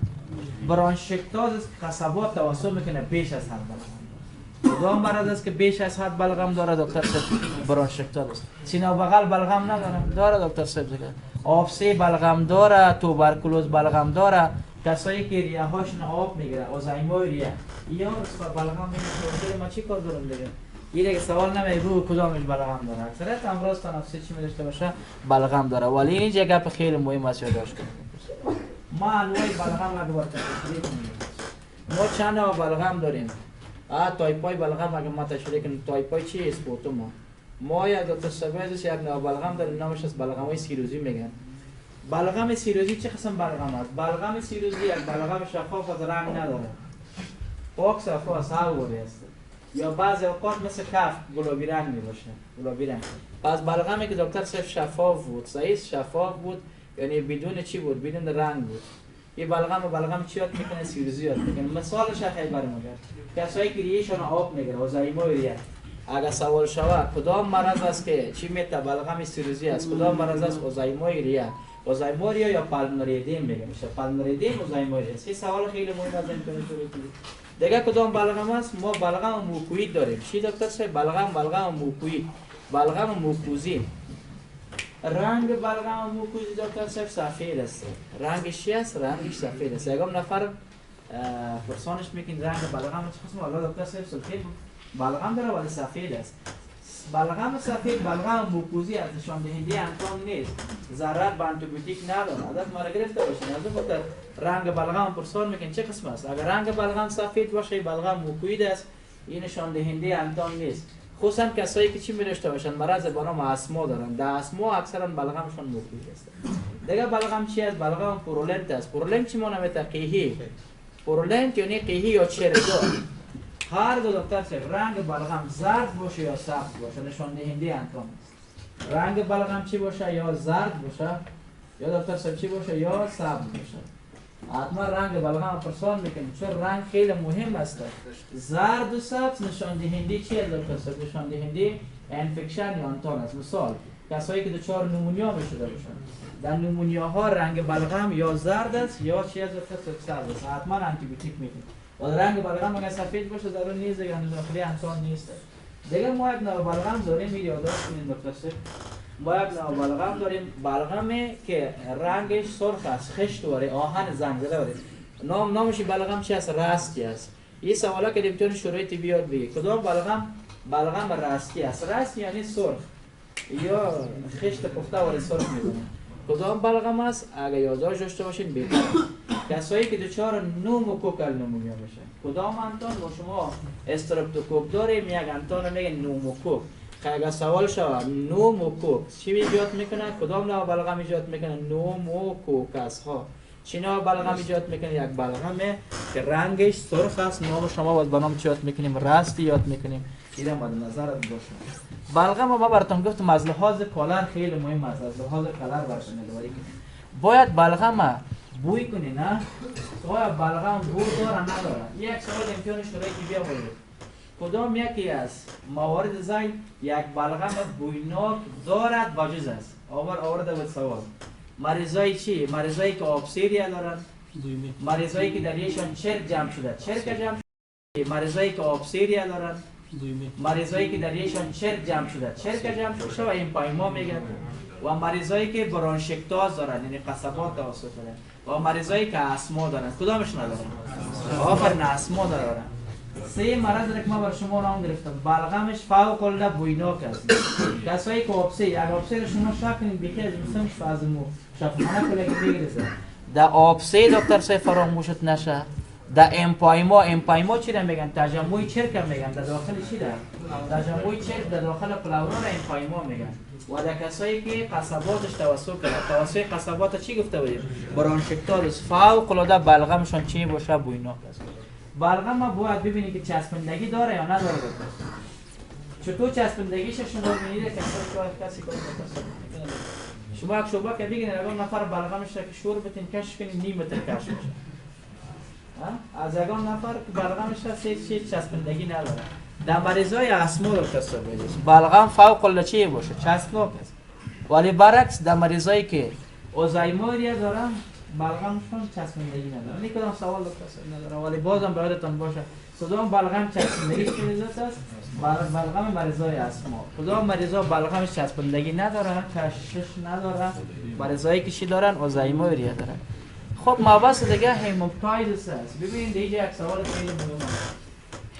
A: برانشیکتاز است که قصبات توسط میکنه بیش از حد بلغم. کدام مرض است که بیش از حد بلغم داره دکتر صاحب؟ برانشیکتاز است. سینه و بغل بلغم نداره؟ داره دکتر صاحب. آفسه بلغم داره، توبرکولوز بلغم داره. کسایی که ریه هاشون آب میگیره، آزایمای ریه، یا بلغم میگیره. ما چی کار دارم دیگه؟ این دیگه سوال نمیگه کدامش بلغم داره. اکثریت امراض تنفسی چی می‌داشته باشه؟ بلغم داره. ولی این جگه گپ خیلی مهم است یادداشت کنید. ما انواع بلغم را دوباره تشریح کنیم. ما چند نوع بلغم داریم. تایپای بلغم اگه ما تشریح کنیم، تایپای چی است؟ اسپوتوم. ما یک دو تا سبز یک نوع بلغم داریم، نامش از بلغمای سیروزی میگن. بلغم سیروزی چه قسم بلغم است؟ بلغم سیروزی یک بلغم شفاف از رنگ نداره. پاک صفا سالوری است. یا بعضی اوقات مثل کف گلابی رنگ می باشه، گلابی رنگ. پس بلغمی که دکتر صرف شفاف بود، صحیح شفاف بود، یعنی بدون چی بود؟ بدون رنگ بود. یه بلغم چی یاد میکنه؟ سیروزی یاد میکنه. مثالش خیلی برمیگرد. کسایی که ریهشون آب میگیره، اوزایمای ریه. اگر سوال شود کدام مرض است که چی میته؟ بلغم سیروزی است. کدام مرض است؟ اوزایمای ریه. اوزایمای ریه یا پالمونری ادیم میگه میشه. پالمونری ادیم اوزایمای ریه. این سوال خیلی مهم از امتحان شروع کنید. دیگه کدام بلغم است؟ ما بلغم موکوئید داریم. چی دکتر صاحب؟ بلغم موکوئید. بلغم موکوزی. رنگ بلغم موکوزی دکتر صاحب سفید است. رنگش چی است؟ رنگش سفید است. یکم نفر پرسانش میکنید رنگ بلغم چه قسمه؟ والله دکتر صاحب سفید بلغم داره ولی سفید است. بلغم سفید بلغم موکوزی از نشان دهنده امکان نیست. ضرر به آنتیبیوتیک نداره. عادت ما را گرفته باشین. از خاطر رنگ بلغم پرسان میکنید چه قسم است؟ اگر رنگ بلغم سفید باشه بلغم موکوئید است. این نشان دهنده امکان نیست. خصوصا کسایی که چی می‌داشته باشن مرض به نام آسما دارن. در آسما اکثرا بلغمشون موکوئید است. دیگه بلغم چی است؟ بلغم پورولنت است. پورولنت چی معنی می‌ته؟ قیحی. پورولنت یعنی قیحی یا چره‌دار. هر دو دکتر صاحب رنگ بلغم زرد باشه یا سبز باشه نشان دهنده امکان است. رنگ بلغم چی باشه؟ یا زرد باشه یا دکتر صاحب چی باشه؟ یا سبز باشه. حتما رنگ بلغم پرسان میکنیم چون رنگ خیلی مهم است. زرد و سبز نشان دهنده چی است دکتر صاحب؟ نشان دهنده انفکشن یا آنتان است. مثال کسایی که دچار نمونیا میشده باشن در نمونیا ها رنگ بلغم یا زرد است یا چی است دکتر صاحب؟ سبز است. حتما آنتی بیوتیک میدیم. و رنگ بلغم اگر سفید باشه ضرور نیست دیگه داخلی انسان نیست. دیگه ما یک نوع بلغم داریم یادداشت کنید دکتر صاحب. ما یک نوع بلغم داریم بلغمی که رنگش سرخ است، خشت داره، آهن زنگزده داره. نامش بلغم چی است؟ راستی است. این سوالا که دکتر شروع طبی یاد بگه کدام بلغم راستی است. راستی یعنی سرخ یا خشت پخته ولی سرخ می‌کنه. کدام بلغم است؟ اگه یادداشت داشته باشین بهتره. کسایی که دچار نوموکوکل نمونیا بشن کدام انتان؟ با شما استرپتوکوک داریم یک انتان میگه نوموکوک. اگر سوال شود نوموکوک چی ایجاد میکنه؟ کدام نوع بلغم ایجاد میکنه؟ نوموکوکس ها. چی نوع بلغم ایجاد میکنه؟ یک بلغمه که رنگش سرخ است. نام شما باید به نام چی یاد میکنیم؟ راستی یاد میکنیم. اینم مد نظرت باشه. بلغم ما براتون گفتم از لحاظ کالر خیلی مهم است. از لحاظ کالر براتون ادواری کنیم. باید بلغم بوی کنی نه؟ آیا بلغم بو داره نداره؟ یک سوال امتحان شروعی که بیا بایید. کدام یکی از موارد زیل یک بلغم بویناک دارد و جز است؟ آورده بود سوال. مریضایی چی؟ مریضایی که آبسیریا دارن، مریضایی که در یشان چرک جمع شده، چرک جمع شده، مریضایی که آبسیریا دارن، مریضایی که در یشان چرک جمع شده، چرک جمع شده و این پایما میگن، و مریضایی که برونشکتاز دارن یعنی قصبات توسط دارن، و مریضایی که آسما دارن. کدامش ندارن؟ آفرین آسما دارن. سه مرض را که ما بر شما نام گرفتم بلغمش فوق العاده بویناک است. کسایی که آبسه را شما شک کنید بیخی از مثلا فازمو شفاخانه کلی که بگیرید در آبسه دکتر صاحب فراموشت نشه. در امپایما چی را میگن؟ تجمع چرک میگن. در داخل چی در؟ تجمع چرک در داخل پلاورا را امپایما میگن. و در کسایی که قصباتش توسط کرد توسط قصبات چی گفته بودیم؟ برونشکتاز فوق العاده بلغمشون چی باشه؟ بویناک است. بلغم ما باید ببینید که چسبندگی داره یا نداره. چطور چسبندگیش شما می‌بینید که کسی کار می‌کنه. شما یک شوبه که بگین اگر نفر بلغمش را که شور بتین کش کنین نیم متر کش میشه. از اگر نفر که بلغمش را هیچ چسبندگی نداره. در مریضای آسما رو تصور کنید. بلغم فوق العاده چی باشه؟ چسبناک است. ولی برعکس در مریضایی که اوزایموریا دارن بلغمشون چسبندگی نداره. این کدام سوال نداره ولی بازم برایتان باشه. کدام بلغم چسبندگی فلزات است؟ بلغم مریضای آسما. کدام مریضا بلغمش چسبندگی نداره، کشش نداره، مریضایی که چی دارن؟ اوزایموریا دارن. خب مبحث دیگه هیموپتایزس است. ببینید اینجا یک سوال خیلی مهم است.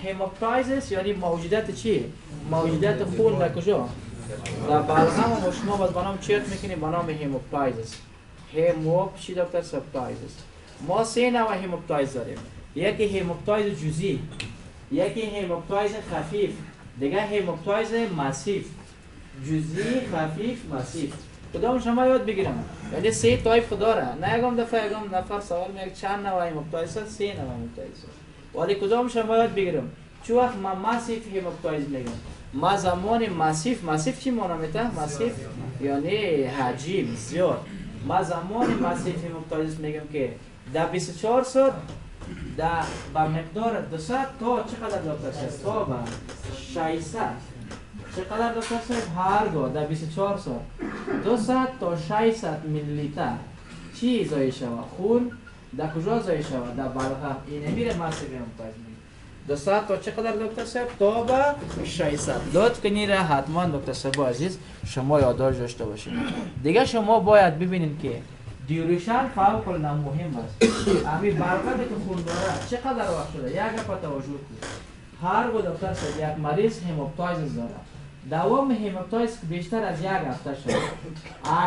A: هیموپتایزس یعنی موجودیت چی؟ موجودیت خون در کجا؟ در بلغم و شما باز بنام چیت میکنیم به نام هیموپتایزس. چی دکتر سبتایزس. ما سه نوع هیموپتایز داریم. یکی هیموپتایز جزئی، یکی هیموپتایز خفیف، دیگه هیموپتایز ماسیف. جزئی، خفیف، ماسیف. کدام شما یاد بگیرم. یعنی سه تایپ داره. نه یکم دفعه یکم نفر سوال میگه چند نوع هیموپتایز است؟ سه نوع هیموپتایز. ولی کدام شما یاد بگیرم. چه وقت ما ماسیف هموپتایز میگم، ما زمان ماسیف چی معنی میده؟ ماسیف یعنی حجم زیاد. ما زمان ماسیف هموپتایز میگم که در 24 ساعت در با مقدار 200 تا چقدر دکتر صاحب؟ تا با 600 چقدر دکتر صاحب؟ هرگاه در 24 ساعت 200 تا 600 میلی لیتر چی زایی شود؟ خون در کجا زایی شود؟ در بلغم. این میره ماسیف هموپتایز میگم 200 تا چقدر دکتر صاحب؟ تا با 600. لطف کنید حتما دکتر صاحب عزیز شما یادداشت داشته باشید. دیگه شما باید ببینید که دیوریشن فوق العاده مهم است. همین بلغمی که خون داره چقدر وقت شده؟ یک گپ توجه کنید. هر دکتر صاحب یک مریض هموپتایز داره. دوام هموپتایز بیشتر از یک هفته شده.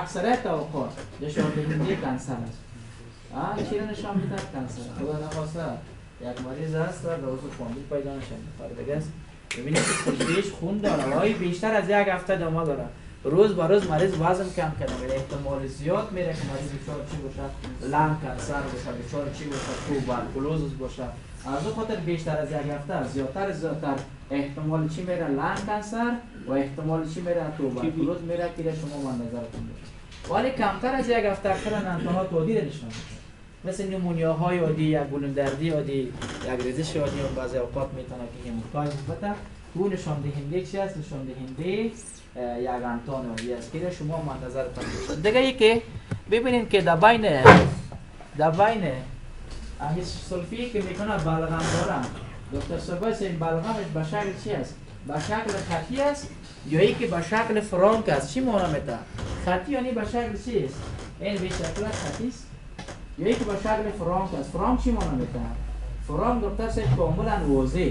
A: اکثریت اوقات نشان دهنده کانسر است. چی نشان میده؟ کانسر. خدا نخواسته یک مریض هست و روز فامیل پیدا نشه. فرق است. ببینید که خودش خون داره. وای بیشتر از یک هفته دما داره. روز به روز مریض وزن کم کنه میره، احتمال زیاد میره که مریض دچار چی باشه؟ لنگ کانسر باشه، دچار چی باشه؟ توبرکلوز باشه. از اون خاطر بیشتر از یک هفته زیادتر احتمال چی میره؟ لنگ کانسر و احتمال چی میره؟ توبرکلوز میره که شما من نظرتون باشه. ولی کمتر از یک هفته اکثر انتانات عادی نشون میده. مثل نمونیاهای عادی، یک گلوندردی عادی، یک ریزش عادی و بعضی اوقات میتونه که هموپتایز بده. او نشان دهنده چی است؟ نشان دهنده یک انتان عادی است که شما منتظرتان باشید. دیگه ای که ببینید که در بین همین سلفی که میکنه بلغم دارن دکتر صاحب این بلغمش به شکل چی است؟ به شکل خطی است یا ای که به شکل فرانک است؟ چی معنی میده؟ خطی یعنی به شکل چی است؟ این به شکل خطی است یا ای که به شکل فرانک است؟ فرانک چی معنی میده؟ فرانک دکتر صاحب کاملا واضح،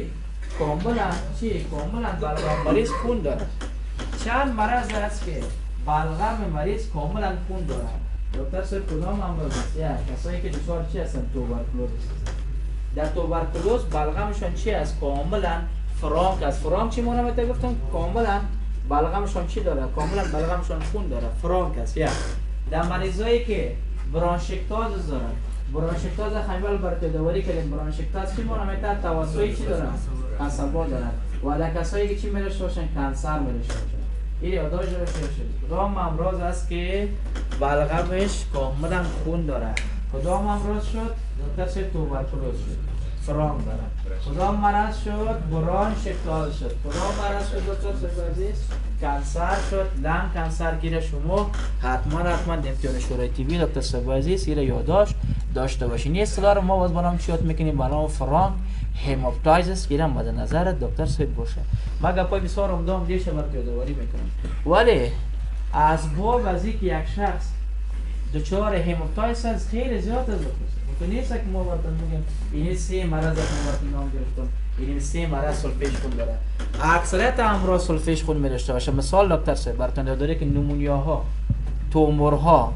A: کاملا چی؟ کاملا بلغم مریض خون داره. چند مرض است که بلغم مریض کاملا خون داره؟ دکتر صاحب کدام امراض است؟ کسایی که دچار چی هستن؟ توبرکلوز است. در توبرکلوز بلغمشون چی است؟ کاملا فرانک است. فرانک چی معنی میده؟ گفتم کاملا بلغمشون چی داره؟ کاملا بلغمشون خون داره، فرانک است. در مریضایی که برانشکتاز دارن، برانشکتاز خمیل برای دواری کردیم. برانشکتاز چی معنی میده؟ توسعی چی دارن؟ عصبا دارن. و در کسایی که چی میرشته باشن؟ کانسر میرشته باشن. این یادداشت داشته باشید. کدام امراض است که بلغمش کاملا خون داره؟ کدام امراض شد؟ دکتر صاحب توبرکلوز شد، فرانک داره. کدام مرض شد؟ برانشکتاز شد. کدام مرض شد دکتر صاحب عزیز؟ کانسر شد، لنگ کانسر. گیره شما حتما امتحان شورای طبی دکتر صاحب عزیز این یادداشت داشته باشین. این اصطلاح رو ما باز برام چیات میکنیم به نام فرانک هموپتایزس. گیرم مد نظر دکتر صاحب باشه. ما گپای بسیار عمده دیشه برات یادآوری میکنم. ولی اسباب از اینکه یک شخص دچار هموپتایزس است خیلی زیاد است. تو نیست که ما براتون میگیم این سه مرض که ما براتون نام گرفتم، این سه مرض سلفیش خون داره. اکثریت امراض سلفیش خون میرشته باشه. مثال دکتر صاحب براتون یادآوری که نمونیاها، تومورها،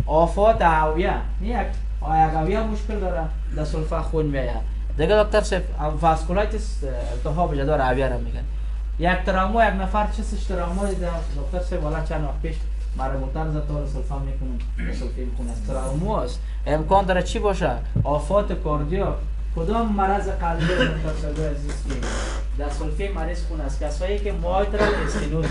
A: آفات اوعیه، یک اوعیه مشکل داره در سلفا خون میآید. دیگه دکتر صاحب واسکولایتیس التهاب جدار اوعیه را میگن. یک تراما، یک نفر چسش تراما دیده دکتر صاحب والا چند وقت پیش مرا مطالعه زدار سلفا میکنم، سلفی میکنه تراما است. امکان داره چی باشه؟ آفات کاردیاک. کدام مرض قلبی دکتر صاحب عزیز که در سلفی مریض خون است؟ کسایی که مایترال استینوز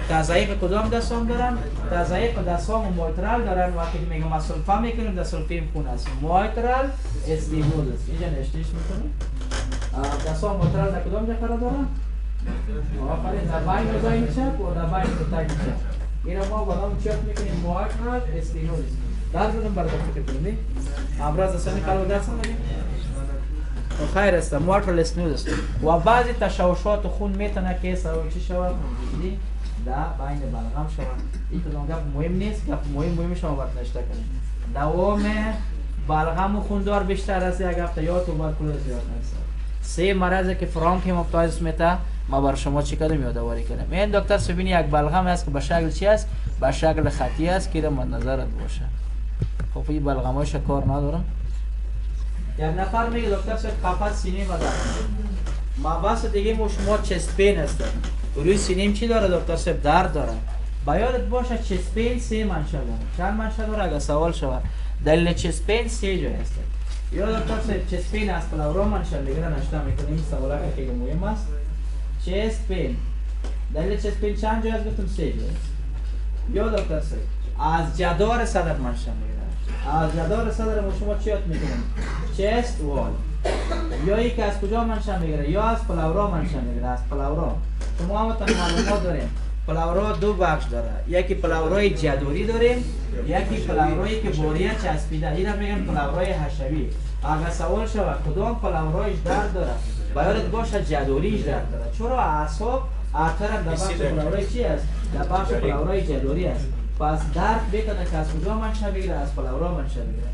A: تضعیف کدام دستام دارن؟ تضعیف دستام و مایترال دارن. وقتی میگم از سلفا میکنیم در سلفی خون است مایترال استینوز است. اینجا نشتیش میکنیم دستام مایترال در کدام جا قرار دارن؟ آفرین در بین زاین چپ و در بین تاگ چپ. اینا ما با نام چپ میکنیم مایترال استینوز. در بودم برای فکر کنیم امراض اصلی قلب درس میدیم و خیر است مایترال استینوز است. و بعضی تشوشات خون میتونه که سبب چی شود؟ در بین بلغم شود. این کدام گپ مهم نیست. گپ مهم شما باید نشته کنید. دوام بلغم و خوندار بیشتر از یک هفته یا توبرکلوز زیاد نیست. سه مرضی که فرانک هموپتایزس میته ما بر شما چی کردم یادآوری کردم. این دکتر سبینی یک بلغم است که به شکل چی است؟ به شکل خطی است که من نظرت باشه. خب این بلغمایش کار ندارم. یک نفر میگه دکتر صاحب قفس سینه ما داره. ما بس دیگه ما شما چست پین است. روی سینیم چی داره دکتر صاحب؟ درد داره. باید باشه چست پین سه منشأ داره. چند منشأ داره؟ اگه سوال شود دلیل چست پین سه جای است. یا دکتر صاحب چست پین از پلاورا منشأ میگیره نشته میکنه. این سوالا که خیلی مهم است. چست پین دلیل چست پین چند جای از گفتم 3 جای. یا دکتر صاحب از جدار صدر منشأ میگیره. از جدار صدر ما شما چی یاد میکنیم؟ چست وال. یا یک از کجا منشأ میگیره؟ یا از پلاورا منشأ میگیره. از پلاورا شما هم معلومات داریم. پلاورا دو بخش داره. یکی پلاورای جدوری داریم، یکی پلاورایی که بوریه چسبیده. اینا میگن پلاورای حشوی. اگر سوال شود کدام پلاورایش درد داره؟ باید باشه جدوریش درد داره. چرا اعصاب اکثرا در بخش پلاورای چی است؟ در بخش پلاورای جدوری است. پس درد میتونه که از کجا منشأ بگیره؟ از پلاورا منشأ بگیره.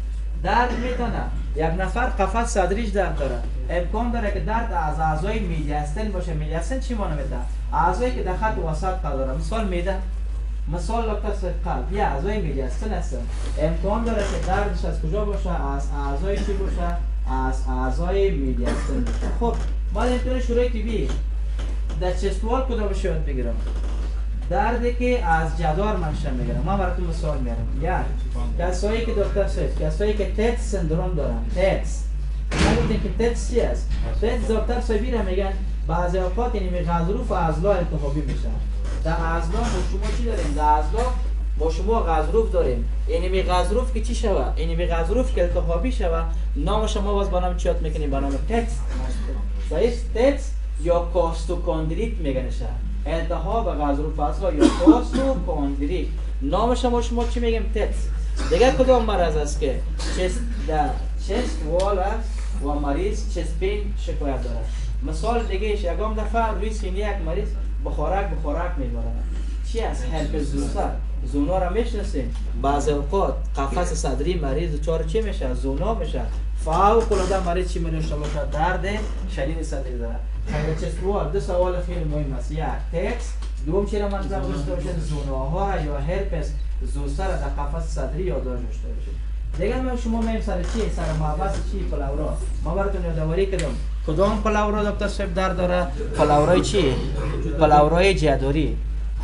A: درد میتونه یک نفر قفس صدریش درد داره، امکان داره که درد از اعضای میدیاستن باشه. میدیاستن چی معنی میده؟ اعضایی که در خط وسط قرار داره. مثال میده، مثال دکتر صاحب قلب یا اعضای میدیاستن هستن. امکان داره که دردش از کجا باشه؟ از اعضای چی باشه؟ از اعضای میدیاستن باشه. خب ما اینطور شروع طبی در چستوال کدام باشه یاد بگیرم؟ دردی که از جدار منشأ میگیره. ما براتون مثال میارم. یا کسایی که دکتر صاحب کسایی که تتس سندروم دارن، تتس نگفتین که تتس چی است؟ تتس دکتر صاحبی را میگن بعضی اوقات این غضروف و عضلا التهابی میشن. در عضلا ما شما چی داریم؟ در عضلا ما شما غضروف داریم. اینمی غضروف که چی شوه؟ اینمی غضروف که التهابی شوه نام شما باز با نام چی یاد میکنیم؟ با نام تتس. صحیح؟ تتس یا کاستوکاندریت میگنش. التهاب غضروف عضلا یا کاستوکاندریت. نام شما چی میگیم؟ تتس. دیگه کدام مرض است که چست وال است و مریض چست پین شکایت داره؟ مثال دیگه ایش یکم دفعه روی سینه یک مریض بخارک میبره. چی است؟ هرپس زوستر. زونا را میشناسیم. بعضی اوقات قفس صدری مریض دچار چی میشه؟ زونا میشه. فوق العاده مریض چی میشه باشه؟ درد شدید صدری داره. خیلی چست وال دو سوال خیلی مهم است. یک تکس، دوم چرا منظور داشته باشه؟ زوناها یا هرپس زوستر در قفس صدری یادداشت داشته باشه. دیگه ما شما مییم سر چی؟ سر مبحث چی؟ پلاورا. ما براتون یادآوری کردم کدام پلاورا دکتر صاحب درد داره؟ پلاورای چی؟ پلاورای جدوری.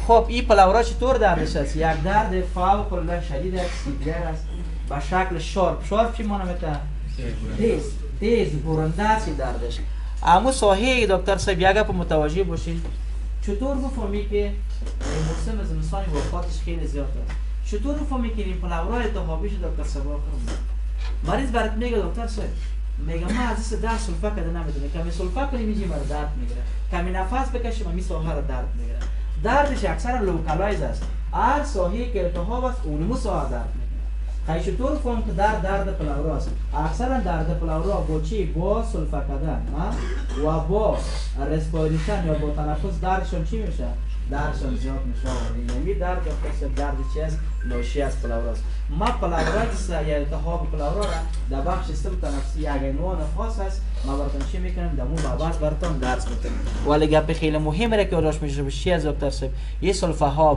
A: خب این پلاورا چطور دردش است؟ یک درد فوق العاده شدید است، سیویر است، به شکل شارپ چی معنی میده؟ تیز برنده است دردش. اما صحیح دکتر صاحب یک گپ متوجه باشین. چطور بفهمی که این موسم زمستان وفاتش خیلی زیاد است؟ چطور بفهمی که این پلاورا التهابی شده دکتر صاحب؟ مریض برات میگه دکتر صاحب میگم ما از این درد سلفا کده نمیتونه، کمی سلفا کنی میجی مرا درد میگیره، کمی نفس بکشیم می ساحه را درد میگیره. دردش اکثرا لوکالایز است. هر ساحه که التهاب است اونمو ساحه درد میگیره. خیلی چطور فهم که درد پلاورا است؟ اکثرا درد پلاورا با چی؟ با سلفا کدن و با رسپیریشن یا با تنفس دردشون چی میشه؟ دردشون زیاد میشه. یعنی درد درد چی است؟ ناشی از پلاورا است. ما پلاورا یا التهاب پلاورا را در بخش سیستم تنفسی یک عنوان خاص است. ما براتون چی میکنیم؟ در مون باباش براتون درس میکنیم. ولی گپ خیلی مهمه که یادداشت میشه به چی از دکتر صاحب؟ این سلفا ها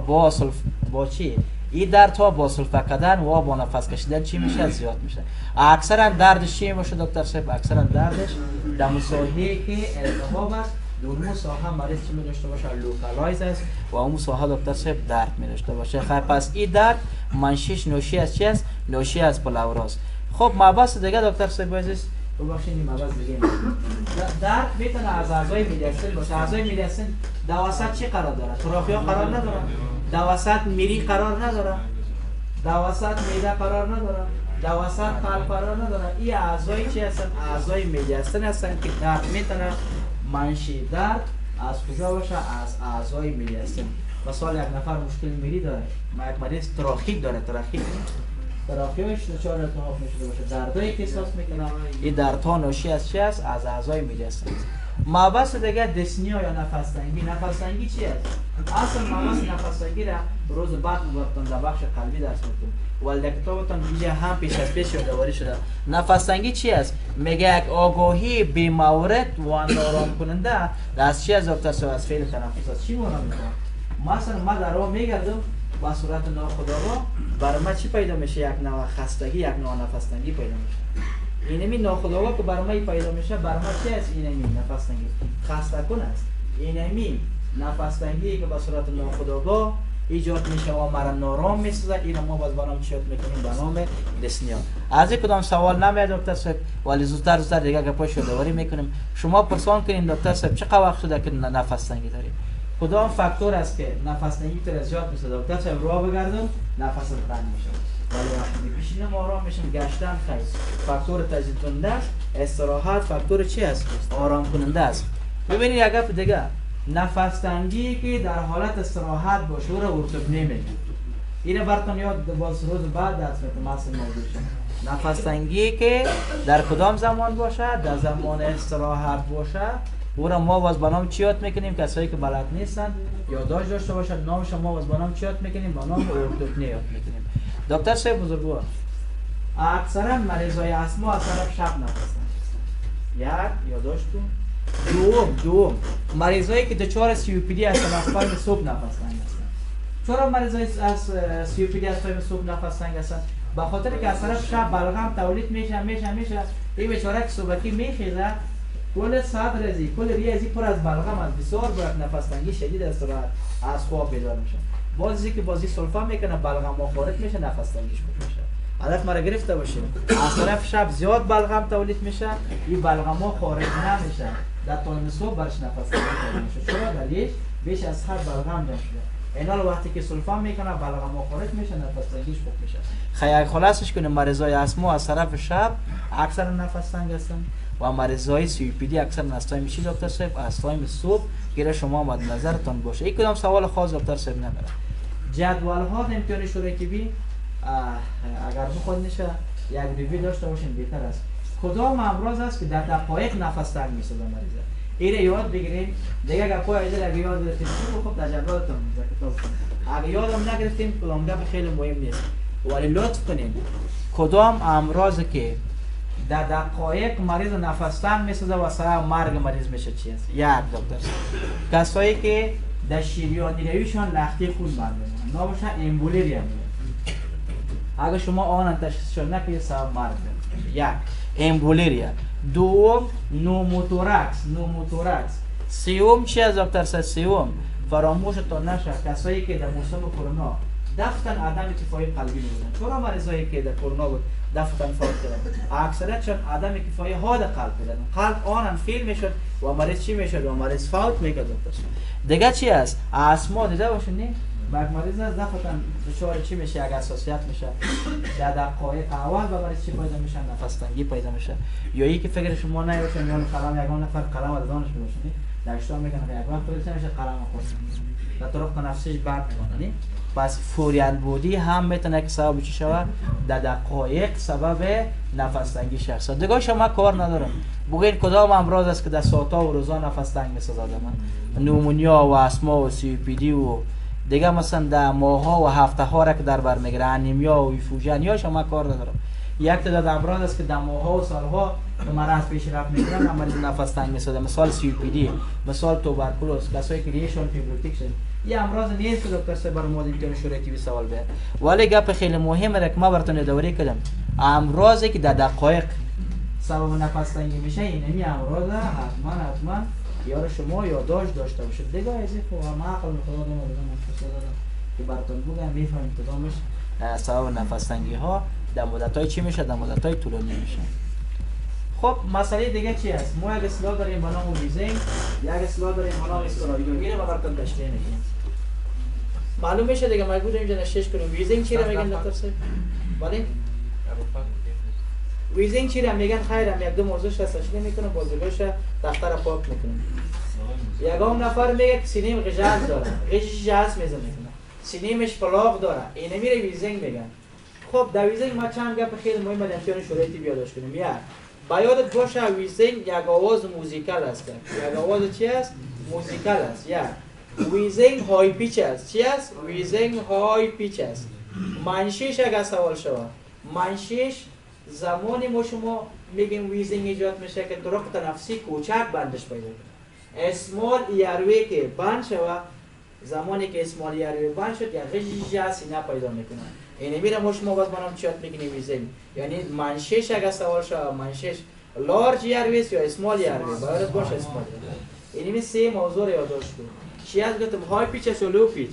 A: با چی؟ این درد ها با سلفا کردن و با نفس کشیدن چی میشه؟ زیاد میشه. اکثرا دردش چی میشه دکتر صاحب؟ اکثرا دردش در مساحه که التهاب است دورمو ساحه مریض چی می داشته باشه؟ لوکالایز است و اون ساحه دکتر صاحب درد می داشته باشه. خب پس این درد منشیش ناشی از چی است؟ ناشی از پلاورا است. خب مبحث دیگه دکتر صاحب عزیز ببخشید این مبحث دیگه درد میتونه از اعضای میدیاستن باشه. اعضای میدیاستن در وسط چی قرار داره؟ تراخیا قرار نداره، در وسط میری قرار نداره، در وسط معده قرار نداره، در وسط قلب قرار نداره. این اعضای چی هستن؟ اعضای میدیاستن هستن که درد میتونه منشی درد از کجا باشه؟ از اعضای میدیاستن. مثال یک نفر مشکل میری داره، یک مریض تراخیک داره، تراخیش دچار التهاب میشه باشه، دردایی که احساس میکنه این دردها ناشی از چی است؟ از اعضای میدیاستن. مبحث دیگه دیسنیا یا نفس تنگی. نفس تنگی چی است؟ اصل مبحث نفس تنگی را روز بعد براتون در بخش قلبی درس میکنم. ولی کتابتون اینجا هم پیش از پیش یادآوری شده. نفس تنگی چی است؟ میگه یک آگاهی بی مورد و نارام کننده از چی از دکتر صاحب؟ از فعل تنفس است. چی معنی میکنه؟ مثلا ما در راه میگردم با صورت ناخودآگاه برای ما چی پیدا میشه؟ یک نوع خستگی، یک نوع نفس تنگی پیدا میشه. اینمی ناخودآگاه که برای ما پیدا میشه، برای ما چی است؟ اینمی نفس تنگی خسته کن است. اینمی نفس تنگی که با صورت ناخودآگاه ایجاد میشه و مرا نارام میسازه. این ما باز برنامه چی یاد میکنیم؟ برنامه دسنیا. از این کدام سوال نمیاد دکتر صاحب، ولی زودتر دیگه گپاش یادآوری میکنیم. شما پرسان کنین دکتر صاحب چقدر وقت شده که نفس تنگی دارید؟ کدام فاکتور است که نفس تنگی تو زیاد میشه؟ دکتر صاحب راه بگردم نفس تنگ میشه. ولی وقتی بشینم آرام میشم گشتن خیلی فاکتور تجدید کننده است. استراحت فاکتور چی است؟ آرام کننده است. ببینید یک گپ دیگه، نفس تنگی که در حالت استراحت باشه او را ارتوپنی میگن. اینو براتون یاد باز روز بعد درس میدم مثلا موضوع شد. نفس تنگی که در کدام زمان باشه؟ در زمان استراحت باشه. او را ما باز با نام چی یاد میکنیم؟ کسایی که بلد نیستن یادداشت داشته باشن نامش ما باز با نام چی یاد میکنیم؟ با نام ارتوپنی یاد میکنیم. دکتر صاحب بزرگوار، اکثرا مریضای استما از طرف شب نفس یک یادداشت کن. دوم مریضایی که دچار COPD هستن از تایم صبح نفس تنگ هستن. چرا مریضای از COPD از تایم صبح نفس تنگ هستن؟ به خاطر که از طرف شب بلغم تولید میشه این بیچاره که صبحی میخیزه کل صدر کل ریزی پر از بلغم از بسیار باید نفس تنگی شدید از خواب بیدار میشه. بازی که بازی سلفا میکنه بلغم خارج میشه نفس تنگیش خوب میشه. هدف مرا گرفته باشیم. از طرف شب زیاد بلغم تولید میشه این بلغم خارج نمیشه. در تایم صبح برش نفس تنگی میشه. چرا؟ دلیلش بیش از حد بلغم جمع شده. اینال وقتی که سلفا میکنه بلغم خارج میشه نفس تنگیش خوب میشه. خیلی خلاصش کنیم مریضای استما از طرف شب اکثر نفس تنگ هستن و مریضای COPD اکثر از تایم چی دکتر صاحب؟ از تایم صبح که شما مد نظرتان باشه. این کدام سوال خاص دکتر صاحب نداره. جدول ها امتحان شرکتی اگر بخواد نشه یک بیبی داشته باشین بهتر است. کدام امراض است که در دقایق نفس تنگ میسازه مریض؟ اینو یاد بگیریم دیگه. اگر پای اجل اگه یاد گرفتیم خب در جدولتون کتاب اگه یادم نگرفتیم کدام گپ خیلی مهم نیست. ولی لطف کنین کدام امراض که در دقایق مریض نفس تنگ میسازه و سر مرگ مریض میشه چی است؟ یک دکتر کسایی که در شریان رویشان لختی خون بند نامش امبولیریا میگن. اگه شما آن تشخیص نکنید سبب مرگ یک امبولیریا. دوم نوموتورکس. سوم چی از دکتر صاحب؟ سوم فراموشتان نشه کسایی که در موسم کرونا دفتن عدم کفایی قلبی میبودن. چرا مریضایی که در کرونا بود دفتن فوت کردن؟ اکثرا چون عدم کفایی حاد قلب بودن. قلب آنم فیل میشد و مریض چی میشد؟ و مریض فوت میکرد. دیگه چی است؟ استما دیده باشین نه؟ بعد مریض از دفتن دچار چی میشه؟ اگر حساسیت میشه در دقایق اول و مریض چی پیدا میشه؟ نفس تنگی پیدا میشه. یا اینکه فکر شما نیاشه میان قلم یگان نفر قلم از دانش میشه در اشتباه میگن یک وقت خودش نمیشه قلم خورد در طرف نفسش بد کنه. پس فوریان بودی هم میتونه که سبب چی شود؟ در دقایق سبب نفس تنگی شخص. دیگه شما کار ندارم بگین کدام امراض است که در ساعت‌ها و روزا نفس تنگ میسازه من؟ نومونیا و استما و COPD و دیگه مثلا در ماه‌ها و هفته‌ها را که در بر میگیره انیمیا و ایفوژن یا شما کار ندارم. یک تعداد امراض است که در ماه‌ها و سال‌ها که مرض پیشرفت می‌کنن مریض نفس تنگ می‌سازه. مثال COPD، مثال توبرکولوز، کسایی که ریشون فیبروتیک شدن. این امراض نیست که دکتر صاحب برای ما امتحان شرکتی سوال بیاد. ولی گپ خیلی مهمه که ما براتون یادآوری کردم. امراضی که در دقایق سبب نفس تنگی میشه اینمی امراض حتما یار شما یادداشت داشته باشید. دیگه از این خب ما عقل خدا دادم که براتون بگم میفهمید کدامش سبب نفس تنگی ها در مدت‌های چی میشه؟ در مدت‌های طولانی میشه. خب مسئله دیگه چی است؟ ما یک اصطلاح داریم به نام ویزینگ، یک اصطلاح داریم به نام استرایگو. اینو براتون تشریح می‌کنم. معلوم میشه دیگه مجبور اینجا نشش کنیم. ویزینگ چی رو میگن دکتر صاحب؟ بله؟ ویزینگ چی رو میگن؟ خیرم یک دو موضوعش تشریح میکنم بازگاهش دفتر پاک میکنم. یگام نفر میگه سینیم غژاز داره. غژش جاز میزنه. سینیمش فلاق داره. اینو میره ویزینگ میگن. خب در ویزینگ ما چند گپ خیلی مهم در امتحان شرایطی بیاداش کنیم. یک با یادت باشه ویزینگ یک آواز موزیکال است. یک آواز چی است؟ موزیکال است. یک ویزینگ های پیچ است. چی است؟ ویزینگ های پیچ است. منشیش اگر سوال شود منشیش زمانی ما شما میگیم ویزینگ ایجاد میشه که طرق تنفسی کوچک بندش پیدا کنه. اسمال ایروی که بند شود زمانی که اسمال ایروی بند شد یا غژ سینه پیدا میکنه. اینه میره ما شما باز منم چیات میگیم ویزینگ یعنی منشیش اگر سوال شود منشیش لارج ایروی یا اسمال ایروی باید باشه اسمال. اینی سه موضوع رو یادداشت کن. چی از گفتم های پیچ است یا لو پیچ؟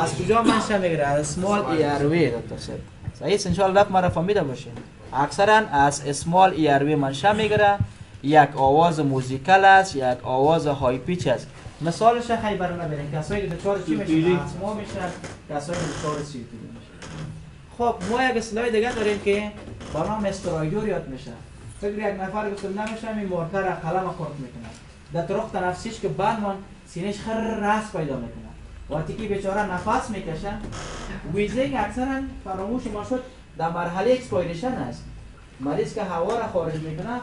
A: از کجا منشأ میگیره؟ از اسمال ایروی دکتر صاحب. صحیح ان شاء الله مرا فهمیده باشین. اکثرا از اسمال ایروی منشأ میگیره. یک آواز موزیکال است، یک آواز های پیچ است. مثالش خیلی برام ببینید کسایی که دچار چی میشن؟ اسما میشن، کسایی که دچار سیوتی میشن. خب ما یک اصطلاح دیگه داریم که با نام استرویدور یاد میشه. فکر یک نفر گفتم نمیشه می مورتر قلم خورد میکنه. در طرق تنفسیش که بعدمان سینه‌اش خر راس پیدا میکنه. وقتی که بیچاره نفس میکشه ویزینگ اکثرا فراموش ما شد در مرحله اکسپایریشن است. مریض که هوا را خارج میکنه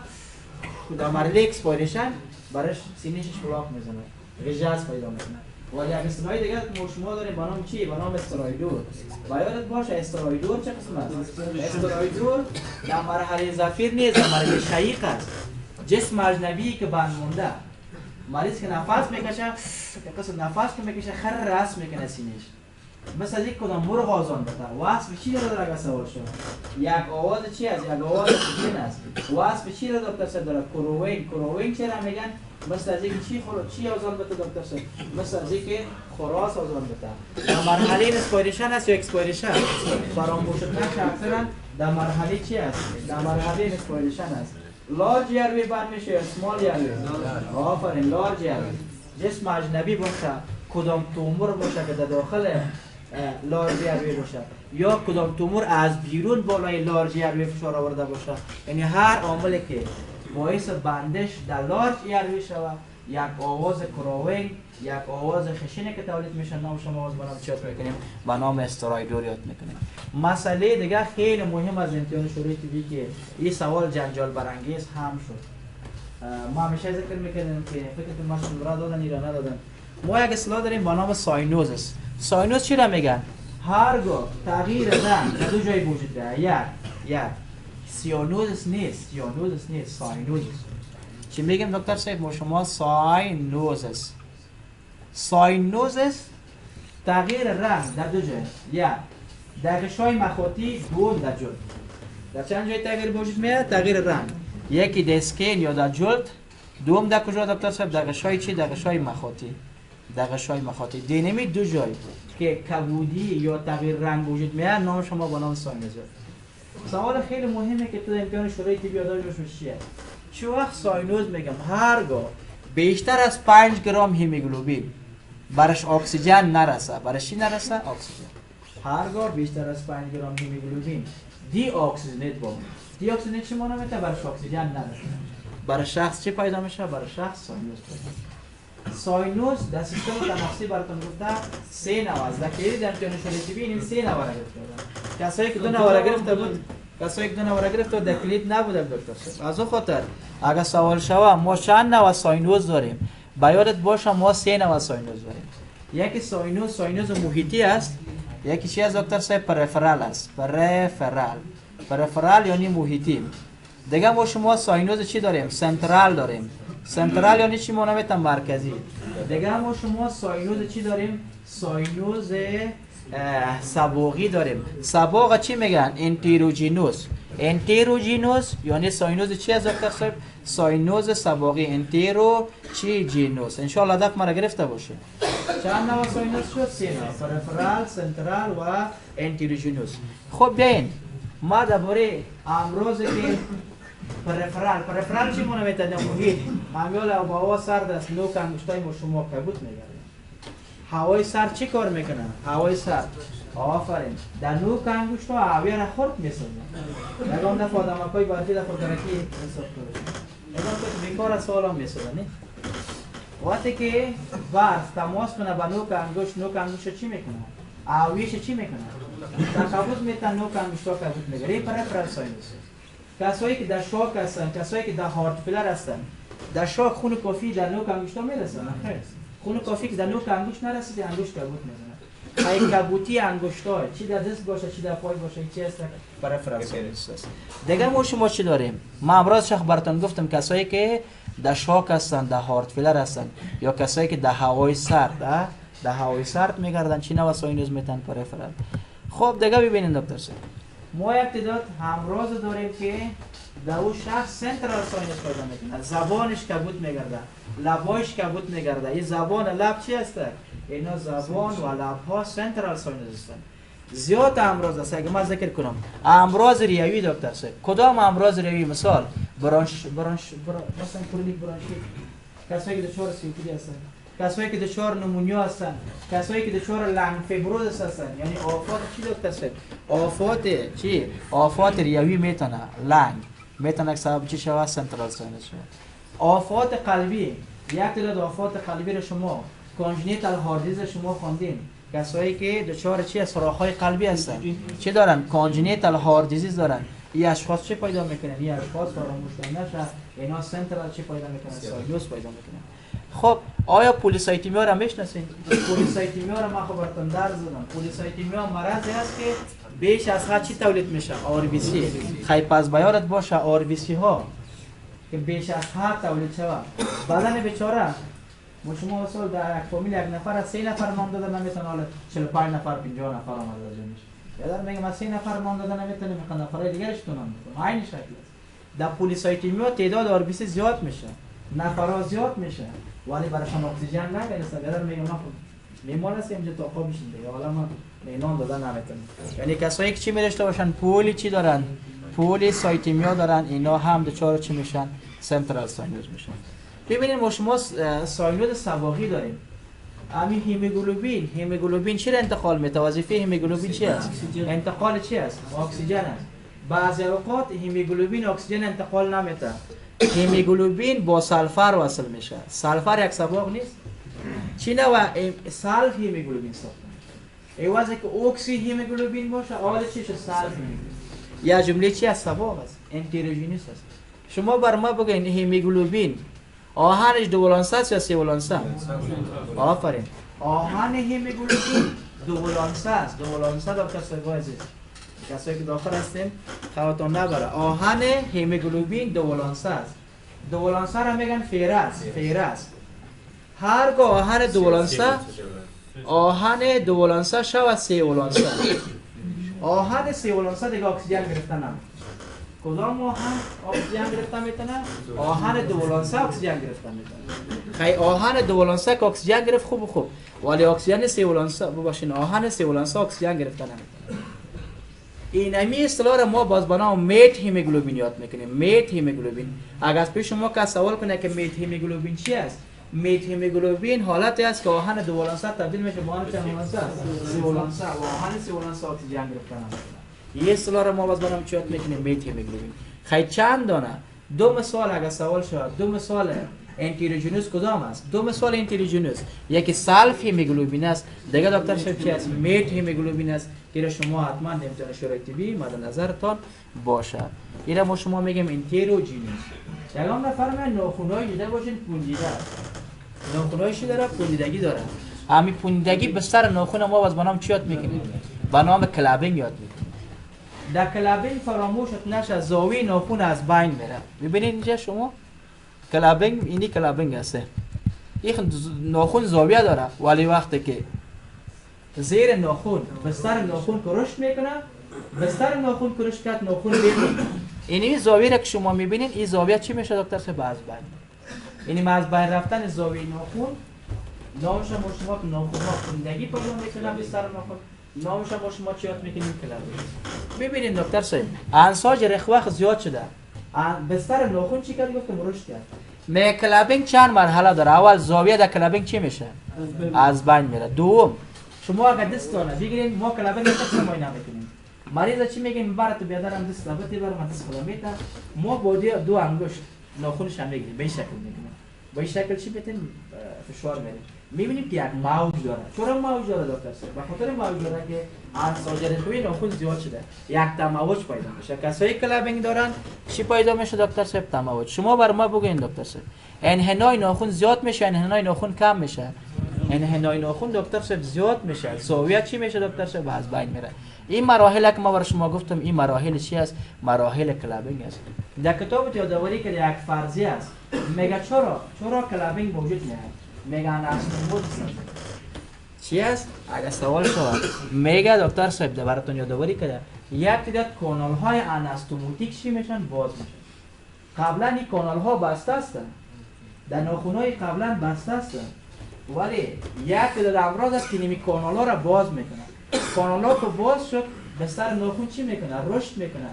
A: در مرحله اکسپایریشن برش سینه‌ش شلاق میزنه. غژاز پیدا میکنه. و یک اصطلاح دیگه ما شما داریم به نام چی؟ به نام استرویدور. و یادت باشه استرویدور چه قسم است؟ استرویدور در مرحله زفیر نیست، در مرحله شهیق است. جسم اجنبی که بند مونده. مریض که نفس میکشه، قسم نفس که میکشه خر راست میکنه سینه‌اش. مثل از یک کدام مرغ آزان بده. واسه چی داره اگه سوال شد؟ یک آواز چی است؟ یک آواز چین است. واسه چی داره دکتر صاحب داره؟ کروین چرا میگن؟ مثل از اینکه چی آزان بده دکتر صاحب؟ مثل از اینکه خراس آزان بده. در مرحله اسپایریشن است یا اکسپایریشن؟ فراموش نشه اکثرا در مرحله چی است؟ در مرحله اسپایریشن است. لارج ایروی بند میشه یا اسمال ایروی؟ آفرین لارج ایروی. جسم اجنبی باشه، کدام تومور باشه که در داخل لارج ایروی باشه یا کدام تومور از بیرون بالای لارج ایروی فشار آورده باشه، یعنی هر عاملی که باعث بندش در لارج ایروی شود، یک آواز کراوینگ، یک آواز خشنی که تولید میشه، نام شما آواز برام چیت میکنیم با نام استرویدور یاد میکنیم. مسئله دیگه خیلی مهم از امتحان شروعی طبی که این سوال جنجال برانگیز هم شد. ما همیشه ذکر میکنیم که فکرتون ما شماره دادن یا ندادن. ما یک اصطلاح داریم با نام ساینوز. ساینوز چی را میگن؟ هرگاه تغییر رنگ در دو جای وجود داره. یک سیانوز نیست، ساینوز. چی میگیم دکتر صاحب؟ ما شما ساینوز تغییر رنگ در دو جای. یک در غشای مخاطی، دوم در جلد. در چند جای تغییر وجود میاد؟ تغییر رنگ. یکی در اسکین یا در جلد، دوم در کجا دکتر صاحب؟ در غشای چی؟ در غشای مخاطی. در غشای مخاطی. دینامیک دو جای که کبودی یا تغییر رنگ وجود میاد نام شما با نام ساینوز. سوال خیلی مهمه که تو امتحان شروعی طبی یادداشت بشه چیه؟ چه وقت ساینوز میگم هرگاه بیشتر از 5 گرم هیموگلوبین برش اکسیژن نرسه. برش چی نرسه؟ اکسیژن. هرگاه بیشتر از 5 گرم هیموگلوبین دی اکسیژنیت بود. دی اکسیژنیت چی معنی میده؟ برش اکسیژن نرسه. برای شخص چی پیدا میشه؟ برای شخص ساینوز پیدا. ساینوز در سیستم تنفسی براتون گفته 3 نوع است. در کلی در امتحان شروعی طبی این 3 نوع را گرفته. کسایی که 2 نوع را گرفته بود، کسایی که 2 نوع را گرفته در کلیت نبودن دکتر صاحب. از اون خاطر اگه سوال شوه ما چند نوع ساینوز داریم؟ یادت باشه ما 3 نوع ساینوز داریم. یکی ساینوز محیطی است. یکی چی از دکتر صاحب؟ پرفرال است. پرفرال یعنی محیطی. دیگه ما شما ساینوز چی داریم؟ سنترال داریم. سنترال یعنی چی معنی میده؟ مرکزی. دیگه ما شما ساینوز چی داریم؟ ساینوز سباقی داریم. سباق چی میگن؟ انتروجینوس یعنی ساینوز چی از دکتر صاحب؟ ساینوز سباقی. انترو چی جینوس. ان شاء الله هدف ما را گرفته باشه. چند نوع ساینوز شد؟ 3 نوع. پرفرال، سنترال و انتروجینوس. خب بیاین ما درباره امراض که پرفرال چی معنی میده؟ محیط. امیال او هوا سرد است، نوک انگشتای ما شما کبوت میگردن. هوای سرد چی کار میکنه؟ هوای سرد آفرین در نوک انگشتا هوای را خرد میسازه. یگان دفعه آدمکای برفی در خود درکی حساب کنه. یگان که بیکار از سوال هم میسازه نه؟ وقتی که برف تماس کنه با نوک انگشت چی میکنه؟ هوایش چی میکنه؟ در کبوت میتن نوک انگشتا کبوت میگیره. این پرفرال ساینوز. کسایی که در شاک هستن، کسایی که در هارت فیلر هستن، در شاک خون کافی در نوک انگشتا میرسه؟ نه. خون کافی که در نوک انگشت نرسیده انگشت کبوت میزنه. ای کبوتی انگشتا چی در دست باشه چی در پای باشه چی است؟ پرفرال ساینوز است. دیگه ما شما چی داریم؟ ما امراض شخ براتون گفتم کسایی که در شاک هستن، در هارت فیلر هستن یا کسایی که در هوای سرد میگردن چی نوع ساینوز میتن؟ پرفرال. خب دیگه ببینید دکتر صاحب ما یک تعداد امراض داریم که در اون شخص سنترال ساینوز پیدا میکنه. زبانش کبوت میگرده. لبایش کبود میگرده. این زبان لب چی هست؟ اینا زبان و لب ها سنترال ساینس هستند. زیاد امراض است. اگه من ذکر کنم امراض ریوی دکتر صاحب، کدام امراض ریوی؟ مثال مثلا کرونیک برانشیت، کسایی که دچار سی‌پی هستن، کسایی که دچار نمونیا هستن، کسایی که دچار لنگ فیبروز هستن. یعنی آفات چی دکتر صاحب؟ آفات چی؟ آفات ریوی میتونه لنگ میتونه سبب چی شود؟ سنترال ساینس شود. آفات قلبی، یک تعداد آفات قلبی رو شما کانژنیتال هارت دیزیز شما خواندین. کسایی که دچار چی سوراخ‌های قلبی هستن چی دارن؟ کانژنیتال هارت دیزیز دارن. این اشخاص چه پیدا میکنن؟ این اشخاص فراموش نشه اینا سنترال چه پیدا میکنن؟ ساینوس پیدا میکنن. خب آیا پولیسایتیمیا رو میشناسین؟ پولیسایتیمیا رو من خبرتون در زدم. پولیسایتیمیا مرضی است که بیش از حد چی تولید میشه؟ RBC. خیلی پس بیارت باشه RBC ها که بیش از حد تولید شود. بدن بیچاره شما مثلا در یک فامیل یک نفر از 3 نفر نام داده نمیتونه، حالا 45 نفر 50 نفر آمده از جمعش. یادم میگم از 3 نفر نام داده نمیتونه، میخواد نفرای دیگرش تو نام بده. همین شکل است. در پولیسایتیمیا تعداد RBC زیاد میشه، نفرها زیاد میشه، ولی برایشان اکسیژن نمیرسه. یادم میگم من میمون هستم اینجا تا خواب بشین دیگه، حالا من نام داده نمیتونه. یعنی کسایی که چی میرشته باشن پولی چی دارن؟ پولیسایتیمیا دارن، اینا هم دچار چی میشن؟ سنترال ساینوز میشن. ببینید ما شما ساینود سواقی داریم. همین هیموگلوبین چی را انتقال میده؟ وظیفه هیموگلوبین چی است؟ انتقال چی است؟ اکسیژن است. بعضی اوقات هیموگلوبین اکسیژن انتقال نمیده. هیموگلوبین با سلفر وصل میشه. سلفر یک سواق نیست. چی نه و سلف هیموگلوبین ساختن. ایوازه که اکسی هیموگلوبین باشه، اول چیش سلف هیموگلوبین. یا جمله چی از سواق است؟ انتروژینوس است. شما بر ما بگین هیموگلوبین آهنش دو ولانسه است یا سه ولانسه؟ آفرین. آهن هیموگلوبین دو ولانسه است. دو ولانسه دکتر صاحب عزیز، کسایی که داخل هستین خواتون نبره. آهن هیموگلوبین دو ولانسه است. دو ولانسه را میگن فیرس. هرگاه آهن دو ولانسه شود سه ولانسه. آهن سه ولانسه دیگه اکسیژن گرفتن نمیتونه. کدام آهن اکسیژن گرفتن میتونه؟ آهن دو ولانسه اکسیژن گرفتن میتونه. خیلی آهن دو ولانسه که اکسیژن گرفت خوب، ولی اکسیژن سه ولانسه بباشین آهن سه ولانسه اکسیژن گرفتن نمیتونه. اینمی اصطلاح ما باز به نام میت هیموگلوبین یاد میکنیم. میت هیموگلوبین. اگر از پیش شما که سوال کنه که میت هیموگلوبین چی است؟ میت هیموگلوبین حالتی است که آهن دو ولانسه تبدیل میشه به آهن چند ولانسه؟ سه ولانسه. و آهن سه ولانسه اکسیژن گرفتن نمیتونه. یه اصطلاح را ما باز به نام چی یاد میکنیم؟ میت هیموگلوبین. خیلی چند دانه دو مثال اگر سوال شد، دو مثال انتروژینوس کدام است؟ دو مثال انتروژینوس، یکی سلف هیموگلوبین است، دیگه دکتر شب چی است؟ میت هیموگلوبین است که شما حتما نمیتونه شرایطی مد نظرتان باشه. اینا ما شما میگیم انتروژینوس. یگان نفرمای ناخونای دیده باشین پوندیده است. ناخونایش داره پوندیدگی داره. همین پوندیدگی به سر ناخون ما باز به نام چی یاد میکنیم؟ به نام کلابینگ یاد میکنیم. در کلابینگ فراموشت نشه زاویه ناخون از بین میره. میبینید اینجا شما کلابینگ، اینی کلابینگ هسته. این ناخون زاویه داره، ولی وقتی که زیر ناخون بستر ناخون کرشت میکنه، بستر ناخون کرشت کرد ناخون بیرون. اینی زاویه را که شما میبینید این زاویه چی میشه دکتر صاحب؟ از بین. اینی از بین رفتن زاویه ناخون نامش ما شما که ناخون ها پوندگی پیدا میکنه بستر ناخون، نامش با شما چی یاد میکنیم؟ کلابینگ. ببینید دکتر صاحب انساج رخوخ زیاد شده، بستر ناخون چی کرد؟ گفتم رشد کرد. کلابینگ چند مرحله داره. اول زاویه در کلابینگ چی میشه؟ از بین میره. دوم شما اگر دستانه بگیرید ما کلابینگ تقسیم نمیکنیم. مریض چی میگه؟ میبره تو بیادرم دست لبتی برم دست خدا میتن، ما با دو انگشت ناخونش هم میگیریم به این شکل میگیریم. با این شکل چی بتیم؟ فشار میریم. میبینیم که یک موج داره. چرا موج داره دکتر صاحب؟ به خاطر موج داره که انساج رخوی ناخون زیاد شده، یک تموج پیدا میشه. کسایی کلابینگ دارن چی پیدا میشه دکتر صاحب؟ تموج. شما بر ما بگین دکتر صاحب انحنای ناخون زیاد میشه، انحنای ناخون کم میشه؟ انحنای ناخون دکتر صاحب زیاد میشه، زاویه چی میشه دکتر صاحب؟ از بین میره. این مراحل که ما بر شما گفتم این مراحل چی است؟ مراحل کلابینگ است. در کتاب یادآوری که یک فرضیه است میگه چرا کلابینگ وجود میاد؟ میگه اناستوموز چی است؟ اگه سوال شد میگه دکتر صاحب براتون یادآوری کرده یک تعداد کانال های اناستوموتیک چی میشن؟ باز میشن. قبلا این کانال ها بسته هستن، در ناخونای قبلا بسته است، ولی یک تعداد امراض است که نمی کانالا را باز میکنه. کانالا که باز شد بستر ناخون چی میکنه؟ رشد میکنه.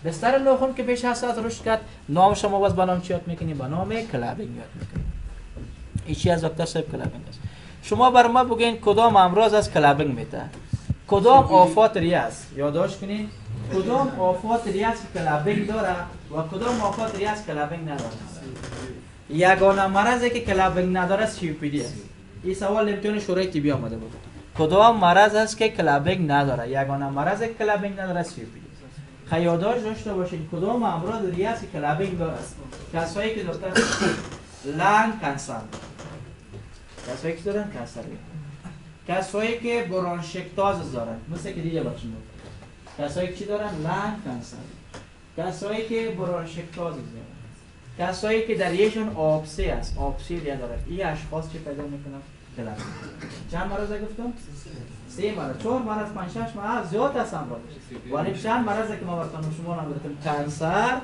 A: بستر ناخون که بیش از رشد کرد، نام شما باز به نام چی یاد میکنی؟ به نام کلابینگ یاد میکنی. این چی از دکتر صاحب کلابینگ است. شما بر ما بگین کدام امراض از کلابینگ میته؟ کدام آفات ریه است؟ یادداشت کنین. کدام آفات ریه است که کلابینگ داره و کدام آفات ریه است کلابینگ نداره؟ یگانه مرضی که کلابینگ نداره COPD است. این سوال امتحان شورای طبی آمده بود. کدام مرض است که کلابینگ نداره؟ یگانه مرضی که کلابینگ نداره COPD. یادداشت داشته باشین کدام امراض ریه است که کلابینگ داره؟ کسایی که دکتر لنگ کانسر، کسایی که دارن کانسر، کسایی که برونشکتاز دارن مثل که دیگه بچه‌ها، کسایی که چی دارن؟ لنگ کانسر، کسایی که برونشکتاز دارن، کسایی که در یهشون آبسی است، آبسی ریه داره. این اشخاص چی پیدا میکنن؟ کلابینگ. چند مرض گفتم؟ 3 مرض، 4 مرض، 5 6 مرض زیاد است امراض. ولی چند مرضی که ما براتون شما نگفتم؟ کانسر،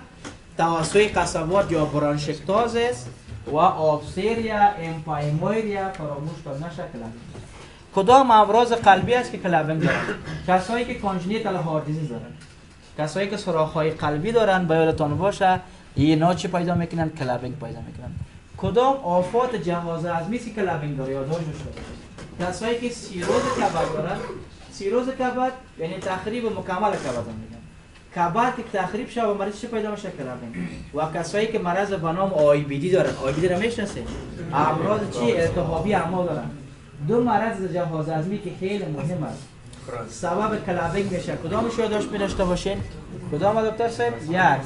A: توسط قصبات یا برونشکتاز است و آبسیریا، امپایمویریا، فراموش کن نشه کلابینگ. کدام امراض قلبی است که کلابینگ دارن؟ کسایی که کانژنیتال هارت دیزیز دارن، کسایی که سوراخ‌های قلبی دارن، یادتون باشه اینا چی پیدا میکنن؟ کلابینگ پیدا میکنن. کدام آفات جهاز هضمی که کلابینگ داره؟ یادداشت داشته. کسایی که سیروز کبد دارن، سیروز کبد یعنی تخریب مکمل کبد میگن. کبد که تخریب شه و مریض چی پیدا میشه؟ کلابینگ. و کسایی که مرض به نام IBD دارن، IBD رو میشناسید؟ امراض چی؟ التهابی اعمال دارن. دو مرض جهاز هضمی که خیلی مهم است، سبب کلابینگ میشه. کدامش یادداشت داشته باشین؟ کدام دکتر صاحب؟ یک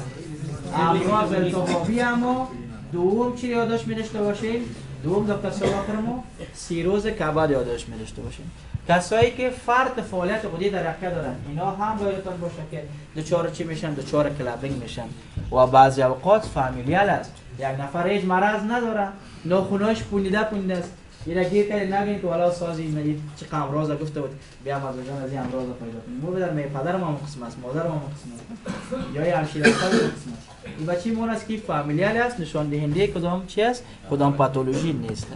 A: امراض التهابی اما دوم چی یادداشت داشته باشین؟ دوم دکتر صاحب کرمو سیروز کبد یادداشت داشته باشین. کسایی که فرط فعالیت غدی درقه دارن، اینا هم باید باشه که دچار چی میشن؟ دچار کلابینگ میشن. و بعضی اوقات فامیلیال است، یک نفر هیچ مرض نداره، ناخوناش پولیده است، اینا گیر کرد نگین که والا سازی این چه امراض گفته بود بیا مازجان از این امراض پیدا کنیم. مو بدر می پدر ما قسم است، مادر ما قسم است، یا همشیره قسم است. این بچی مون است که فامیلیال است، نشان دهنده کدام چی است، کدام پاتولوژی نیست.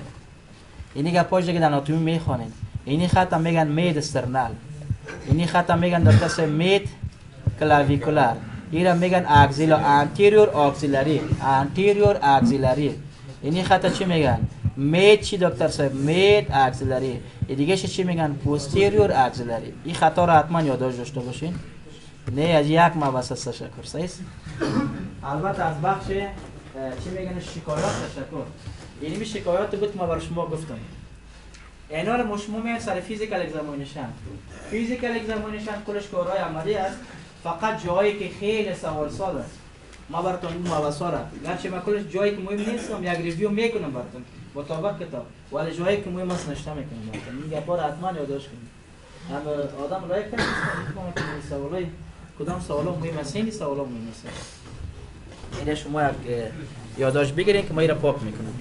A: اینی که پاش دیگه آناتومی میخوانید. اینی خط هم میگن مید استرنال، اینی خط هم میگن دکتر مید کلاویکولار، اینا میگن اکسیلا انتریور اکسیلاری، انتریور اکسیلاری. اینی خط چی میگن؟ مید چی دکتر صاحب؟ مید اکسیلاری. دیگه چی میگن؟ پوستریور اکسیلاری. این خطا رو حتما یادداشت داشته باشین. نه از یک مبحث تشکر. صحیح است؟ البته از بخش چی میگن شکایات تشکر. اینی شکایات بود که ما برای شما گفتم. اینا رو شما میاد سر فیزیکال اگزامینیشن. فیزیکال اگزامینیشن کلش کارهای عملی است، فقط جایی که خیلی سوال ساز است. ما براتون این مبحثا را گرچه من کلش جایی که مهم نیستم یک ریویو میکنم براتون مطابق کتاب، ولی جایی که مهم است نشته میکنم براتون. این گپا را حتما یادداشت کنید. هم آدم لایک کنید که سوالای کدام سوالا مهم است، این سوالا مهم است. این شما یک یادداشت بگیرید که ما را پاک میکنم.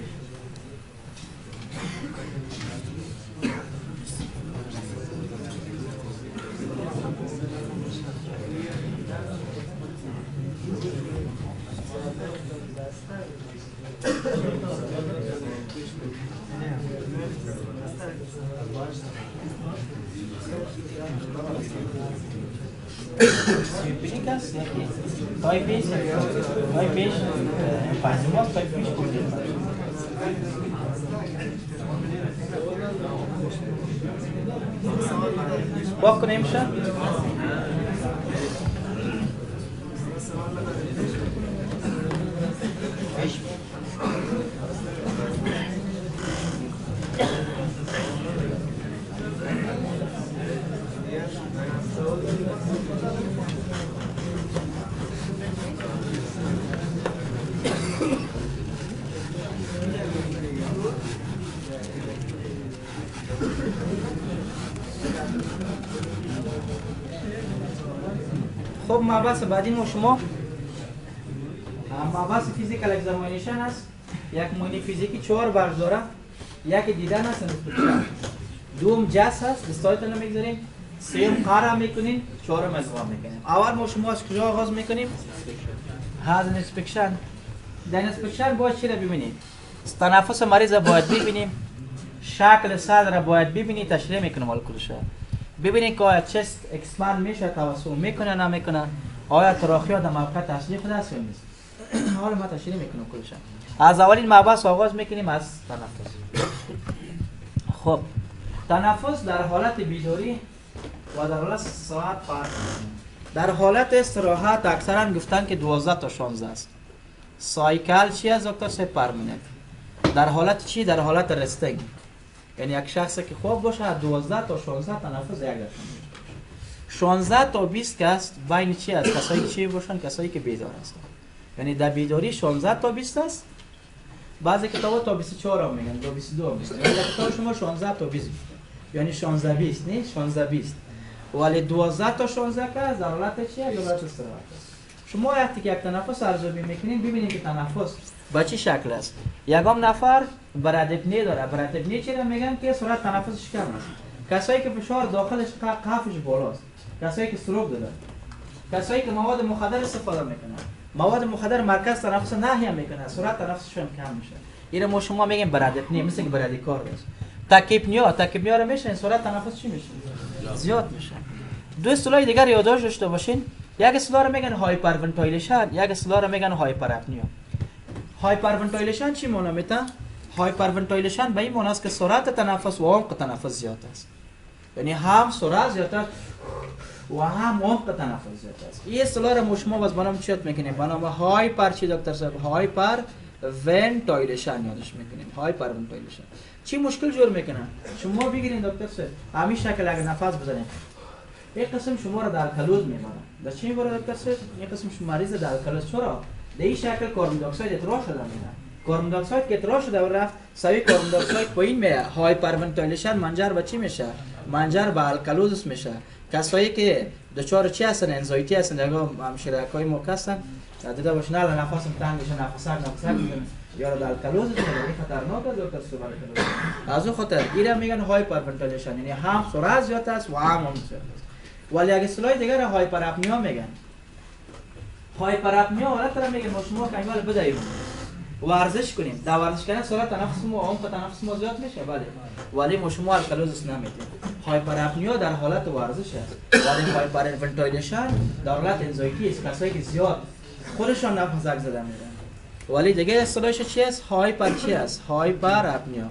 A: Qual que nem chama? خب مبحث بعدی ما شما مبحث فیزیکال اگزامینیشن است. یک مونی فیزیکی 4 بخش داره. یک دیدن است، دوم جس هست، استایتون رو میگذاریم، سوم قرار میکنیم، چهارم ازغام میکنیم. اول ما شما از کجا آغاز میکنیم؟ هاز انسپکشن. در انسپکشن باید چی رو ببینید؟ تنفس مریض باید ببینیم، شکل صدر را باید ببینی، تشریح میکنم حال کلش. ببینید که آیا چست اکسپاند میشه، توسع میکنه نمیکنه، آیا تراخیا در موقع اصلی خود است یا نیست. حالا ما تشریح میکنم کلش. از اولین مبحث آغاز میکنیم از تنفس. خب تنفس در حالت بیداری و در حالت استراحت فرق میکنه. در حالت استراحت اکثرا گفتن که 12 تا 16 است. سایکل چی از دکتر سه پرمننت. در حالت چی؟ در حالت رستنگ. یعنی یک شخصی که خواب باشه 12 تا 16 تنفس یک دقیقه. 16 تا 20 است بین چی است؟ کسایی که چی باشن؟ کسایی که بیدار هستند. یعنی در بیداری 16 تا 20 است. بعضی کتابا تا 24 هم میگن، تا 22 هم میگن. یعنی کتاب شما 16 تا 20 یعنی 16 20 نه 16 20. ولی 12 تا 16 که از در حالت چی است؟ در حالت استراحت است. شما وقتی که یک تنفس ارزیابی میکنین ببینید که تنفس با چه شکل است. یگام نفر برادپنی داره. برادپنی چی را میگن که سرعت تنفسش کم است. کسایی که فشار داخلش قفش بالاست، کسایی که استروک دارن، کسایی که مواد مخدر استفاده میکنن. مواد مخدر مرکز تنفس ناحیه میکنه، سرعت تنفسشون کم میشه. این ما شما میگیم برادپنی، مثل که برادیکار است. تاکیپنیا رو میشه، سرعت تنفس چی میشه؟ زیاد میشه. دو اصطلاح دیگر یادداشت داشته باشین. یک اصطلاح رو میگن هایپرونتیلیشن، یک اصطلاح رو میگن هایپراپنیا. هایپرونتیلیشن چی معنی میده؟ هایپرونتیلیشن به این معنی است که سرعت تنفس و عمق تنفس زیاد است. یعنی هم سرعت زیاد است و هم عمق تنفس زیاد است. این اصطلاح رو شما باز بنام چی یاد میکنیم؟ بنام هایپر چی دکتر صاحب؟ هایپر ونتیلیشن یادش میکنیم. هایپرونتیلیشن چی مشکل جور میکنه؟ شما بگیرین دکتر صاحب همین شکل اگه نفس بزنید یک قسم شما را در کلوز میبره. در چی میبره دکتر صاحب؟ یک قسم شما مریض در کلوز. چرا؟ در این شکل کاربن دی اکساید اطراح شده میره. کاربن دی اکساید که اطراح شده و رفت سوی کاربن دی اکساید پایین میاد. هایپرونتیلیشن منجر به چی میشه؟ منجر به الکالوزیس میشه. کسایی که دچار چی هستن؟ انزایتی هستن، اگه همشیرکای ما هستن دیده باشین الان نفسم تنگ میشه، نفسک میزنه یا در الکالوزیس میشه. این خطرناک است دکتر صاحب. از اون خاطر اینا میگن هایپرونتیلیشن، یعنی هم سرعت زیاد است و هم عمق زیاد است. ولی اگه اصطلاح دیگر هایپراپنیا میگن. هایپراپنیا حالت را میگه ما شما کنگال بدهیم ورزش کنیم، در ورزش کردن سرعت تنفس ما و عمق تنفس ما زیاد میشه، بله، ولی ما شما الکالوزیس نمیدیم. هایپراپنیا در حالت ورزش است، ولی هایپرونتیلیشن در حالت انزایتی است. کسایی که زیاد خودشان نفس زده میدن. ولی دیگه اصطلاحش چی است؟ هایپر چی است؟ هایپراپنیا.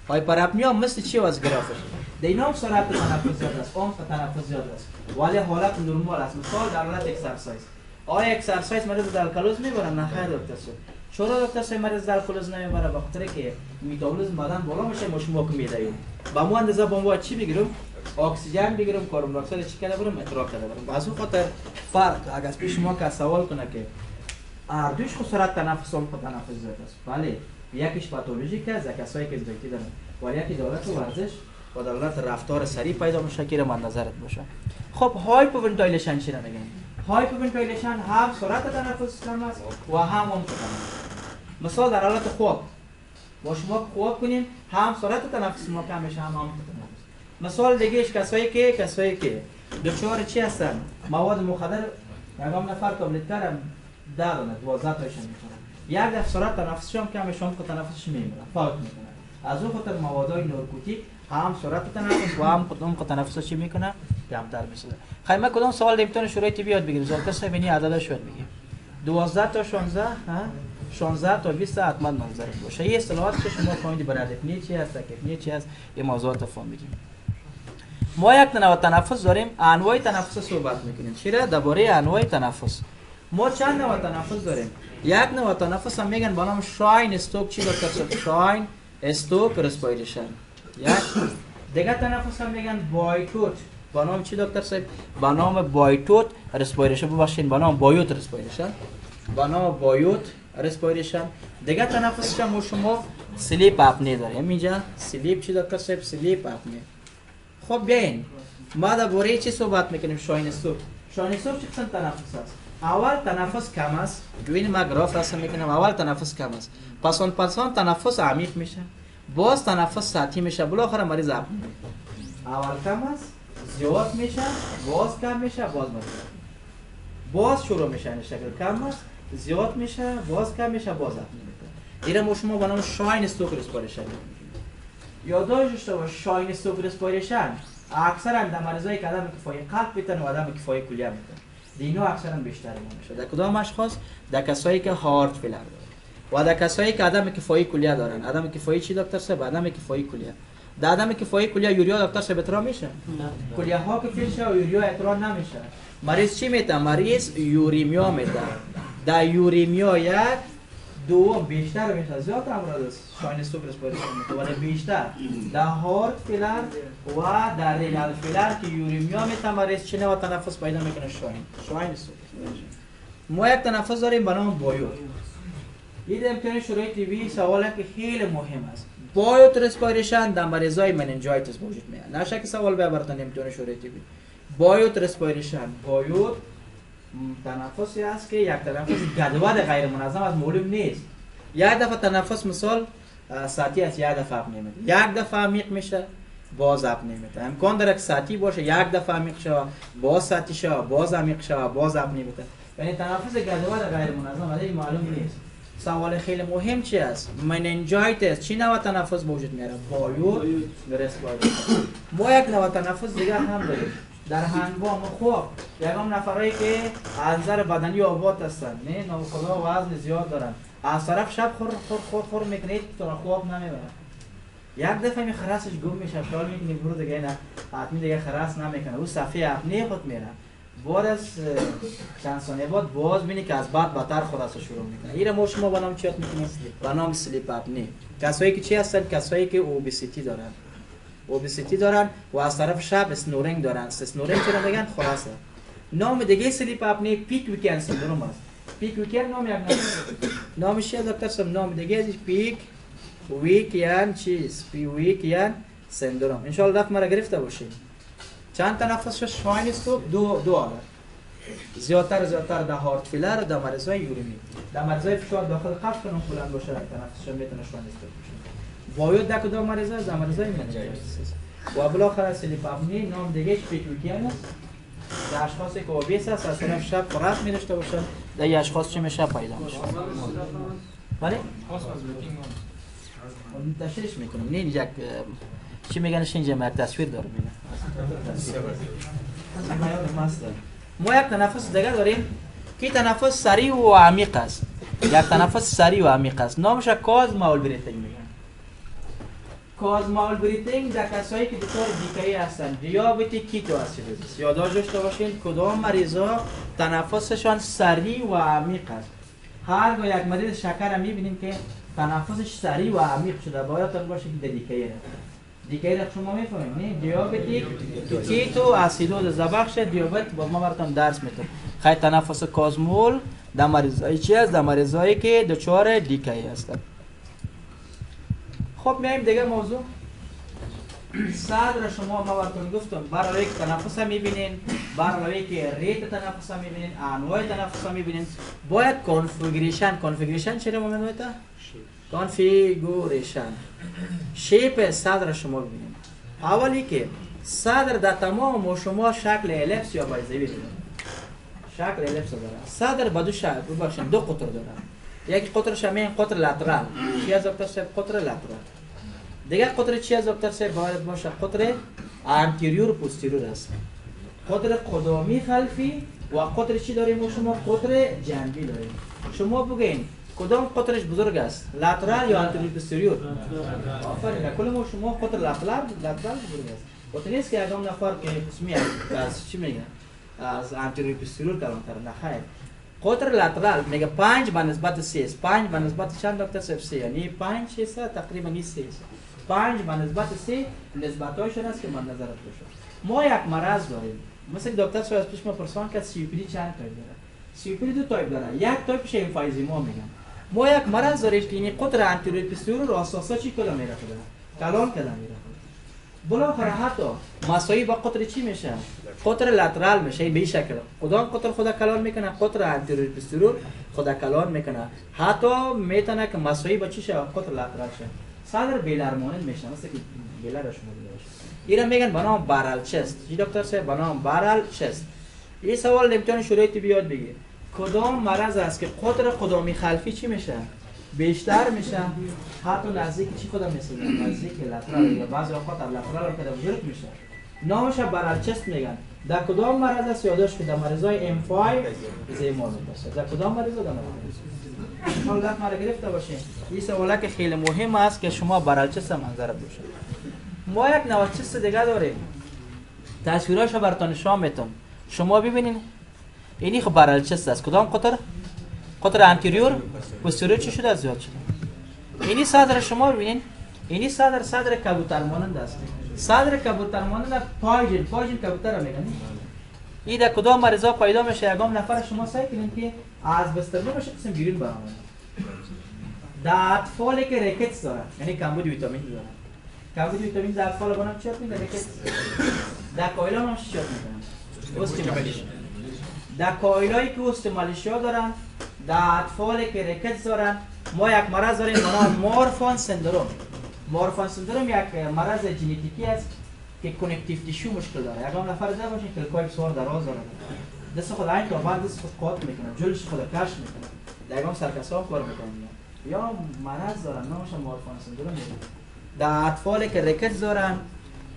A: هایپراپنیا مثل چی از گرافش؟ دینا سرعت تنفس زیاد است، عمق تنفس زیاد است، ولی حالت نرمال است. مثال در حالت اکسرسایز. آیا اکسرسایز مریض در الکالوز میبره؟ نه خیر دکتر صاحب. چرا دکتر صاحب مریض در الکالوز نمیبره؟ به خاطر که متابولیسم بدن بالا میشه، ما شما که میدهیم. با مو اندازه با مو چی بگیرم؟ اکسیژن بگیرم، کاربن دی اکساید چی کنه برم اطراح کنه برم. از اون خاطر فرق اگر پیش شما که سوال کنه که اردوش خود سرعت تنفس عمق تنفس زیاد است. بله، یکیش پاتولوژیک است، کسایی که انزایتی دارن، ولی یکی دولت ورزش و دولت رفتار سریع پیدا میشه که من نظرت باشه. خب هایپرونتیلیشن چی میگن؟ هایپرونتیلیشن هم سرعت تنفس کم است و هم عمق تنفس. مثال در حالت خواب با شما خواب کنیم هم سرعت تنفس ما کم میشه هم عمق تنفس. مثال دیگهش کسایی که دچار چی هستن؟ مواد مخدر، یگام نفر تابلت کردن 12 تایشون میخورن، یک دفعه سرعت تنفسشون کم میشه، عمق تنفسش میمیره، فوت میکنه. از اون خاطر موادهای نارکوتیک هم سرعت تنفس و هم عمق تنفس چی میکنه؟ کمتر میشه. خیلی ما کدوم سوال امتحان شروعی بیاد بگیریم زاکر صاحب اینی عددش شد میگیم 12 تا 16 16 تا 20 حتما منظرت باشه. این اصطلاحات که شما فهمیدید برادپنی چی است، تکیپنی چی است، این موضوعات فهمیدیم. ما یک نوع تنفس داریم، انواع تنفس صحبت میکنیم. چرا؟ درباره انواع تنفس. ما چند نوع تنفس داریم. یک نوع تنفس هم میگن با نام شاین استوک چی دکتر صاحب؟ شاین استوک ریسپیریشن. یک دیگه تنفس هم میگن بایتوت با نام چی دکتر صاحب؟ با نام بایتوت ریسپیریشن. ببخشید با نام بایوت ریسپیریشن. با نام بایوت ریسپیریشن. دیگه تنفسش هم شما سلیپ اپنی داریم. اینجا سلیپ چی دکتر صاحب؟ سلیپ اپنی. خب بیاین ما درباره چی صحبت میکنیم؟ شاین استوک. شاین استوک چه قسم تنفس است؟ اول تنفس کم است. ببینید ما گراف رسم میکنم. اول تنفس کم است، پس اون تنفس عمیق میشه، باز تنفس سطحی میشه، بالاخره مریض اپ میشه. اول کم است، زیاد میشه، باز کم میشه، باز مریض باز شروع میشه. این شکل کم است، زیاد میشه، باز کم میشه، باز اپ میشه. اینا ما شما با نام شاین استوک ریسپیریشن یادداشت داشته باش. شاین استوک ریسپیریشن اکثرا در مریضایی که عدم کفایی قلب میتن و عدم کفایی کلیه میتن. دینا اکثرا بیشتر میشه در کدام اشخاص؟ در کسایی که هارت فیلر دارن و در کسایی که عدم کفایی کلیه دارن. عدم کفایی چی دکتر صاحب؟ عدم کفایی کلیه. در عدم کفایی کلیه یوریا دکتر صاحب اطراح میشه؟ نه. کلیه ها که فیل شه و یوریا اطراح نمیشه. مریض چی میته؟ مریض یوریمیا میته. در یوریمیا یک دوم بیشتر میشه، زیاد امراض است شاین استوک ریسپیریشن میته ولی بیشتر در هارت فیلر و در رینال فیلر که یوریمیا میته مریض چینه و تنفس پیدا میکنه شاین استوک ریسپیریشن. ما یک تنفس داریم به نام بایوت. این امتحان شروع تیوی سوالی که خیلی مهم است. بایوت ریسپیریشن در مریضای مننجایتس وجود میاد. نشه که سوال ببرتن امتحان شروع تیوی. بایوت ریسپیریشن، بایوت تنفسی است که یک تنفس گدود غیر منظم از معلوم نیست. یک دفعه تنفس مثال ساعتی است، یک دفعه اپ نمیده. یک دفعه عمیق میشه، باز اپ نمیده. امکان داره که ساعتی باشه، یک دفعه عمیق شه، باز ساعتی شه، باز عمیق شه، باز اپ نمیده. یعنی تنفس گدود غیر منظم ولی معلوم نیست. سوال خیلی مهم چی است؟ مننجایتس چی نوع تنفس وجود میاره؟ بایوت ریسپیریشن. ما یک نوع تنفس دیگه هم داریم. در هنگام خواب یکم نفرایی که از نظر بدنی آباد هستن، نه نوخدا وزن زیاد دارن، از طرف شب خور میکنید تو خواب نمیبره. یک دفعه می خراسش گم میشه، خیال میکنی برو دیگه نه حتمی دیگه خراس نمیکنه، او صفحه اپنی خود میره. بعد از چند ثانیه بعد باز بینی که از بعد بدتر خودش شروع میکنه. اینا ما شما با نام چی میکنیم؟ با نام اسلیپ اپنی. کسایی که چی هستن؟ کسایی که اوبیسیتی دارن. اوبیسیتی دارن و از طرف شب اسنورینگ دارن. اسنورینگ چرا میگن؟ خلاصه. نام دیگه اسلیپ اپنی پیک ویکند سندروم است. پیک ویکند نام یک نامش چیه دکتر صاحب؟ نام دیگه ازش پیک ویکند چیز؟ پیک ویکند سندروم. ان شاء الله رقم را گرفته باشید. چند تنفس شاین استوک؟ دو حالت. زیادتر در هارت فیلر و در مریضای یوریمی. در مریضای فشار داخل قلب کنون بلند باشه تنفسشون میتونه شاین استوک بشه. بایوت در کدام مریض است؟ در مریضای مننجایتس. و بالاخره اسلیپ اپنی نام دیگه پیک ویکند است. در اشخاصی که اوبیس است از طرف شب قرص می‌داشته باشن، در این اشخاص چی میشه؟ پیدا میشه. ولی تشریح میکنم. نه یک چی میگن اینجا یک تصویر داره میگن. ما یک تنفس دیگه داریم که تنفس سریع و عمیق است. یک تنفس سریع و عمیق است. نامش کازمال بریتینگ میگن. کازمال بریتینگ در کسایی که دچار دیکایی هستن، دیابت کیتواسیدوزیس. یادداشت داشته باشین کدام مریضا تنفسشان سریع و عمیق است. هرگاه یک مریض شکر هم میبینیم که تنفسش سریع و عمیق شده، باید تا باشه که دیکایی است. دیگه را شما میفهمید نه دیابتیک کیتو اسیدوز زبخش دیابت با ما براتون درس میتون. خیلی تنفس کازمول در مریضای چی است؟ در مریضایی که دچار دیکایی هستند. خب میایم دیگه موضوع صدر شما ما براتون گفتم برای که تنفس میبینین، برای که ریت تنفس میبینین، انواع تنفس میبینین، باید کنفیگریشن چی رو ما میگیم؟ کانفیگوریشن شیپ صدر شما ببینید. اولی که صدر در تمام شما شکل الیپس یا بایزوی داره. شکل الیپس داره. صدر با دو شکل ببخشید دو قطر داره. یک قطرش همین قطر لاترال. چی از دکتر صاحب؟ قطر لاترال. دیگه قطر چی از دکتر صاحب؟ باید باشه قطر انتریور پوستیرور است. قطر قدامی خلفی و قطر چی داریم شما؟ قطر جانبی داریم. شما بگین کدام قطرش بزرگ است؟ لاترال یا انتریور پوستیریور؟ آفرین. کل ما شما قطر لاترال بزرگ است. قطر نیست که اگه نفر که قسمی از چی میگن؟ از انتریور پوستیریور کلانتر نخیر. قطر لاترال میگه 5 به نسبت 3 است. 5 به نسبت چند دکتر صاحب 3 یعنی 5 6 تقریبا این 3 است. 5 به نسبت 3 نسبتایشون است که من نظرت باشه. ما یک مرض داریم. مثلا دکتر صاحب پیش ما پرسان کرد سی او پی دی چند تایپ داره؟ سی او پی دی دو تایپ داره. یک تایپش امفایزیما میگن. ما یک مرض داریم که این قطر انتریور پوستیریور رو اساسا چی کلا میره کلان کلا میره. بالاخره حتی مساوی با قطر چی میشه؟ قطر لاترال میشه به این شکل. کدام قطر خدا کلان میکنه؟ قطر انتریور پوستیریور خدا کلان میکنه. حتی میتونه که مساوی با چی شه؟ قطر لاترال شه. صدر بیلر مانند میشه، مثل که بیلر شما دیده باشه. اینا میگن به نام بارل چست. چی دکتر صاحب؟ به نام بارل چست. این سوال امتحان شروعی بیاد بگه کدام مرض است که قطر قدامی خلفی چی میشه؟ بیشتر میشه، حتی نزدیک چی خودم میسازن، نزدیک لترال یا بعضی اوقات لترال که بزرگ میشه، نامش برال چست میگن. در کدام مرض است یادداشت کنید؟ در مرضای M5 زیمال باشه. در کدام مرض در مرض شما دست مرا گرفته باشه. این سواله که خیلی مهم است که شما برال چست منظر باشه. ما یک نوع چست دیگه داریم، تصویرش رو براتون نشون میدم. شما ببینین اینی خب برال چست است. کدام قطر انتریور پوستریور چی شده؟ زیاد شده. اینی صدر شما ببینین، اینی صدر کبوتر مانند است. صدر کبوتر مانند پایجن کبوتر میگن. این در کدام مریضا پیدا میشه؟ یکم نفر شما سعی کنین که از بستر نمیشه قسم بیرون برآمد. در اطفالی که ریکتس دارن، یعنی کمبود ویتامین دارن. کمبود ویتامین در اطفال بانم چیات میگن؟ ریکتس. در کایلا هم چیات میگن؟ اوستیمالیشیا. در کایلایی که اوستیمالیشیا دارن، در اطفالی که ریکتس دارن، ما یک مرض داریم به نام مورفان سندروم. مورفان سندروم یک مرض ژنتیکی است که کنکتیو تیشو مشکل داره. یکم نفر زده باشین که کلکای بسیار دراز داره. دست خود این تا بعد دست خود قاط میکنه، جلوش خود کش میکنه. یکم سرکساف کار میکنه. یا مرض دارن نامش مورفان سندروم میگن. در اطفالی که ریکتس دارن،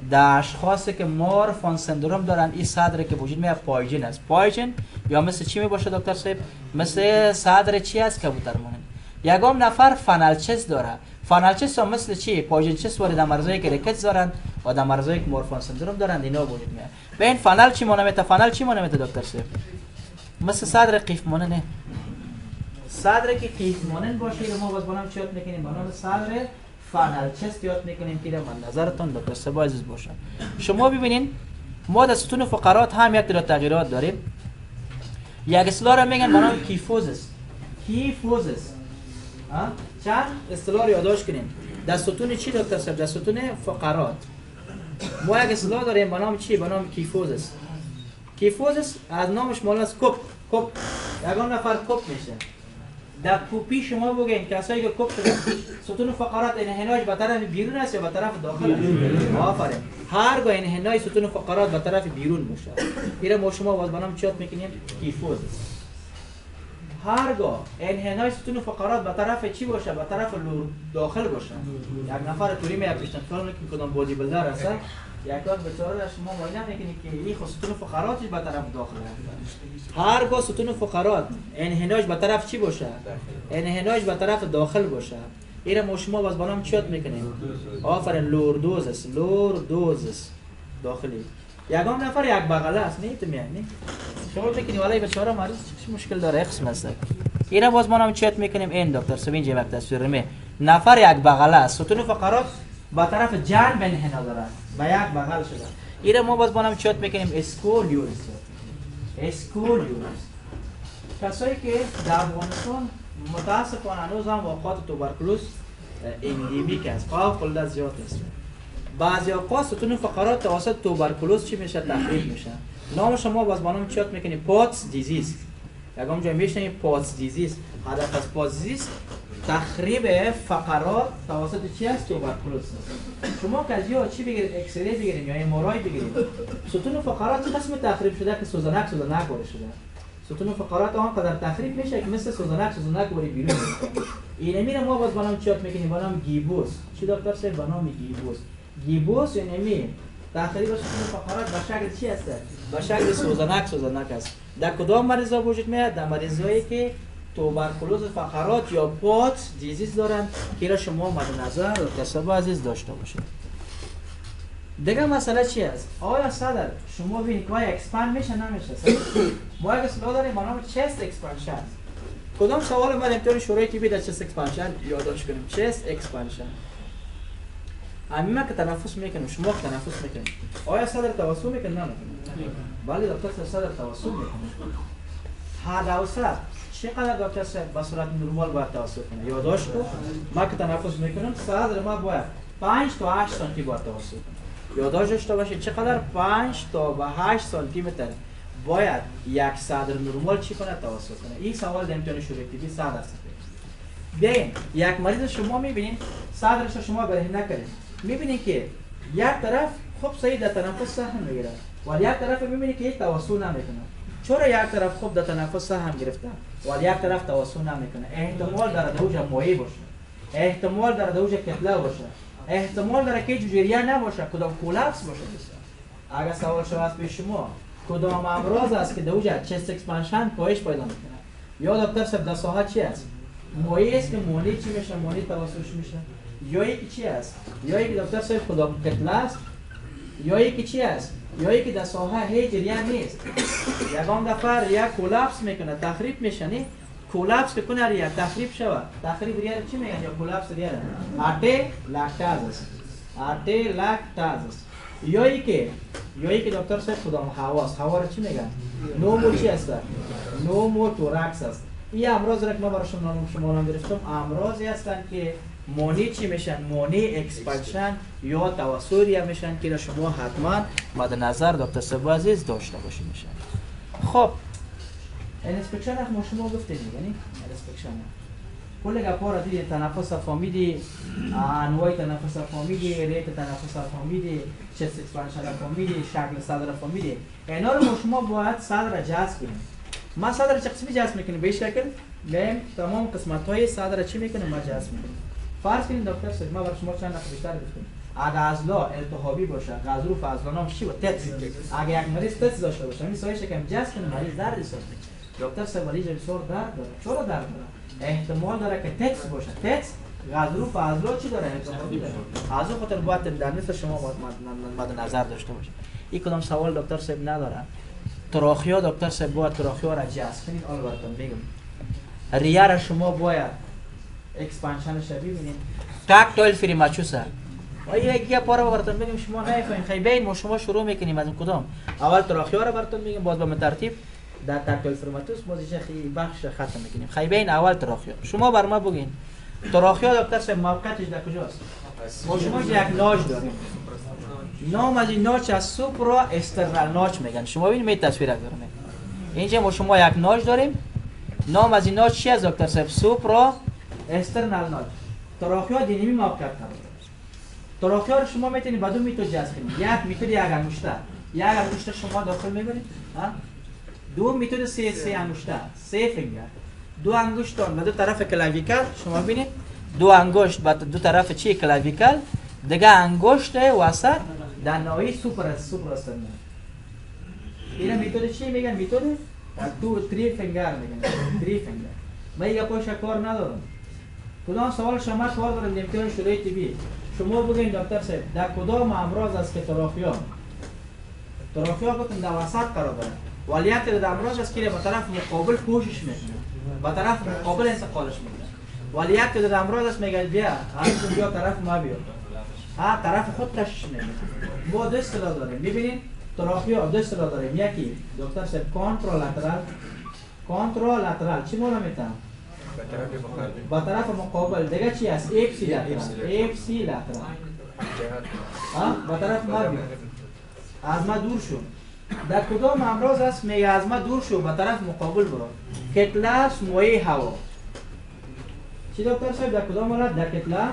A: در اشخاصی که مورفان سندروم دارن، این صدر که وجود میاد پایجن است. پایجن یا مثل چی میباشه دکتر صاحب؟ مثل صدر چی است؟ کبوتر مانند. یکم نفر فنل چست داره. فنل چست هم مثل چی؟ پایجن چست وارد در مرزایی که ریکتس دارن و در مرزایی که مورفان سندروم دارن اینا وجود میاد. به این فنل چی مانند؟ فنل چی مانند دکتر صاحب؟ مثل صدر قیف مانند. صدر که قیف مانند باشه ما باز بنام چیات میکنیم؟ بنام صدر فنل چست یاد میکنیم که من نظرتون دکتر صاحب عزیز باشه. شما ببینین ما در ستون فقرات هم یک دو تغییرات داریم. یک اصطلاح را میگن بنام کیفوزس. کیفوزس. چند اصطلاح رو یادداشت کنیم. در ستون چی دکتر صاحب؟ در ستون فقرات. ما یک اصطلاح داریم به نام چی؟ به نام کیفوزس. کیفوزس از نامش مال است کپ. یگان نفر کپ میشه. در کوپی شما بگین کسایی که کپ شدن ستون فقرات انحناش به طرف بیرون است یا به طرف داخل است؟ آفرین. هرگاه انحنای ستون فقرات به طرف بیرون باشه میره ما شما باز به نام چیات میکنیم؟ کیفوزس. هرگاه انحنای ستون فقرات به طرف چی باشه؟ به طرف داخل باشه. یک نفر توری میاد پیشتن فلان که کدام بودی بلدر هست یک وقت بیچاره شما معاینه میکنید که این خود ستون فقراتش به طرف داخل رفته. هرگاه ستون فقرات انحناش به طرف چی باشه؟ انحناش به طرف داخل باشه این ما شما باز بنام چیات میکنیم؟ آفرین لوردوزس. لوردوزس داخلی. یگام نفر یک بغله است نه تو میانی شما فکر کنید والله بیچاره مریض چه مشکل داره قسم است. اینا باز ما هم چیات میکنیم؟ این دکتر صاحب اینجا یک تصویر می نفر یک بغله است ستون فقرات با طرف جنب انحنا دارن با یک بغل شده. اینا ما باز ما هم چیات میکنیم؟ اسکولیوز. اسکولیوز. کسایی که در افغانستان متاسفانه هنوز هم واقعات توبرکلوز اندیمیک است، فوق العاده زیاد است. بعضی اوقات ستون فقرات توسط توبرکلوز چی میشه؟ تخریب میشه. نام شما باز با نام چیات میکنیم؟ پاتس دیزیز. یکم جا میشنیم پاتس دیزیز. هدف از پاتس دیزیز تخریب فقرات توسط چی است؟ توبرکلوز. شما که از یا چی بگیرید؟ ایکس ری بگیرید یا ام آر آی بگیرید. ستون فقرات چه قسم تخریب شده که سوزنک وارد شده. ستون فقرات آنقدر تخریب میشه که مثل سوزنک وارد بیرون میشه. اینه میره ما باز با نام چیات میکنیم؟ با نام گیبوس. چی دکتر صاحب؟ با نام گیبوس. گیبوس یعنی می تخریب ستون فقرات به شکل چی است؟ به شکل سوزنک است. در کدام مریضا وجود میاد؟ در مریضایی که توبرکلوز فقرات یا پات دیزیز دارن که را شما مد نظر و تصویر عزیز داشته باشید. دیگه مسئله چی است؟ آیا صدر شما ببینید که اکسپاند میشه نمیشه؟ ما یک اصطلاح داریم به نام چست اکسپانشن. کدام سوال ما امتحان شروعی که در چست اکسپانشن یادداشت کنیم؟ چست اکسپانشن. همین که تنفس میکنیم شما که تنفس میکنید آیا صدر توسط میکنه نه؟ بله دکتر صدر توسط میکنه. حد اوسط چقدر دکتر صاحب به صورت نرمال باید توسط کنه؟ یادداشت کن. ما که تنفس میکنم صدر ما باید 5 تا 8 سانتی باید توسط کنه. یادداشت داشته باشید چقدر 5 تا به 8 سانتی متر باید یک صدر نرمال چی کنه؟ توسط کنه. این سوال در امتحان شروعی طبی 100 است. بیاین یک مریض شما میبینین صدرش شما برهنه نکنید. میبینید که یک طرف خب صحیح در تنفس سهم میگیره ولی یک طرف میبینید که یک توسط نمیکنه. چرا یک طرف خوب در تنفس سهم گرفته ولی یک طرف توسط نمیکنه؟ احتمال داره دوجا مایع باشه، احتمال داره دوجا کتله باشه، احتمال داره که جریان نباشه، کدام کلاپس باشه. اگر سوال شود پیش شما کدام امراض است که دوجا چست اکسپانشن پایش پیدا میکنه؟ یا دکتر صاحب در ساحه چی است؟ مایع است که مونی چی میشه؟ مونی توسطش میشه. یا یکی چی است؟ یا یکی دکتر صاحب کدام کتله است؟ یا یکی چی است؟ یا یکی در ساحه هیچ جریان نیست. یگان دفعه یا کلاپس میکنه، تخریب میشه. نه کلاپس که کنه ریا تخریب شود. تخریب ریا چی میگن؟ یا کلاپس ریا آته لاکتاز است. آته لاکتاز است. یا یکی دکتر صاحب کدام حواس؟ هوا رو چی میگن؟ نومو چی است؟ نومو توراکس است. این امراض را که ما برای شما نام گرفتم امراضی هستند که مونی چی میشن؟ مونی اکسپانشن یا توسط میشن که شما حتما مد نظر دکتر صاحب عزیز داشته باشید میشن. خب انسپکشن ما شما گفتید یعنی انسپکشن کل گپا را دیدید، تنفس فهمیدی، انواع تنفس فهمیدی، ریت تنفس فهمیدی، چست اکسپانشن فهمیدی، شکل صدر فهمیدی. اینا رو شما باید صدر جذب کنید. ما صدر چه قسمی جذب میکنیم؟ به شکل بهم تمام قسمت های صدر چی میکنیم؟ ما جذب میکنیم. فرض کنید دکتر صاحب ما برای شما چند نقطه بیشتر گفتیم. اگه عضلا التهابی باشه، غضروف عضلا نام چی بود؟ تتس. اگه یک مریض تتس داشته باشه، این سایه شکم جذب کنه مریض درد احساس میکنه. دکتر صاحب ولی بسیار درد داره. چرا درد داره؟ احتمال داره که تتس باشه. تتس غضروف عضلا چی داره؟ التهابی داره. از اون خاطر باید در مثل شما مد نظر داشته باشه. این کدام سوال دکتر صاحب نداره. تراخیا دکتر صاحب باید تراخیا را جذب کنید. حالا براتون میگم. ریا را شما باید اکسپانشنش ببینید. تاکتایل فریماچوسا. یک پاره براتون میگم شما نمیفهمید. خیلی بین ما شما شروع میکنیم از کدام؟ اول تراخیا را براتون میگم، بعد به ترتیب در تاکتایل فریماتوس بازیش خیلی بخش ختم میکنیم. خیلی بین اول تراخیا. شما بر ما بگین. تراخیا دکتر صاحب موقعیتش در کجاست؟ ما شما یک ناج داریم. نام از این ناچ از سوپرا استرنال ناچ میگن. شما ببینید می تصویر دارم. اینجا ما شما یک ناچ داریم. نام از این ناچ چی است دکتر صاحب؟ سوپرا استرنال ناچ. تراخیا دینمی موقعیت داره. تراخیا رو شما میتونید با دو میتود جذب کنید. یک میتود یک انگشتر. یک انگشتر شما داخل میبرید. دو میتود سه انگشتر. سه فینگر. دو انگشتان به دو طرف کلاویکل شما ببینید. دو انگشت به دو طرف چی کلاویکل. دیگه انگشت وسط در نهایی سوپر استرنال. اینا میتود چی میگن؟ میتود دو تری فینگر میگن. تری فینگر. من یک پاش کار ندارم. کدام سوال شما سوال دارم امتحان شروعی طبی. شما بگین دکتر صاحب در کدام امراض است که تراخیا گفتم در وسط قرار داره. ولیت در امراض است که به طرف مقابل پوشش میکنه. به طرف مقابل انتقالش میکنه. ولیت در امراض است میگه بیا همون بیا طرف ما بیا. طرف خود کشش میکنه. ما دو اصطلاح داریم. ببینید تراخیا دو اصطلاح داریم. یکی دکتر صاحب کنترولاترال چی مولا میتونم؟ با طرف مقابل دیگه چی است؟ اپسی لاترال. با طرف ما بیا. از ما دور شو. در کدام امراض است میگه از ما دور شو با طرف مقابل برو. کتلاس موی هوا. چی دکتر صاحب در کدام حالت؟ در کتلا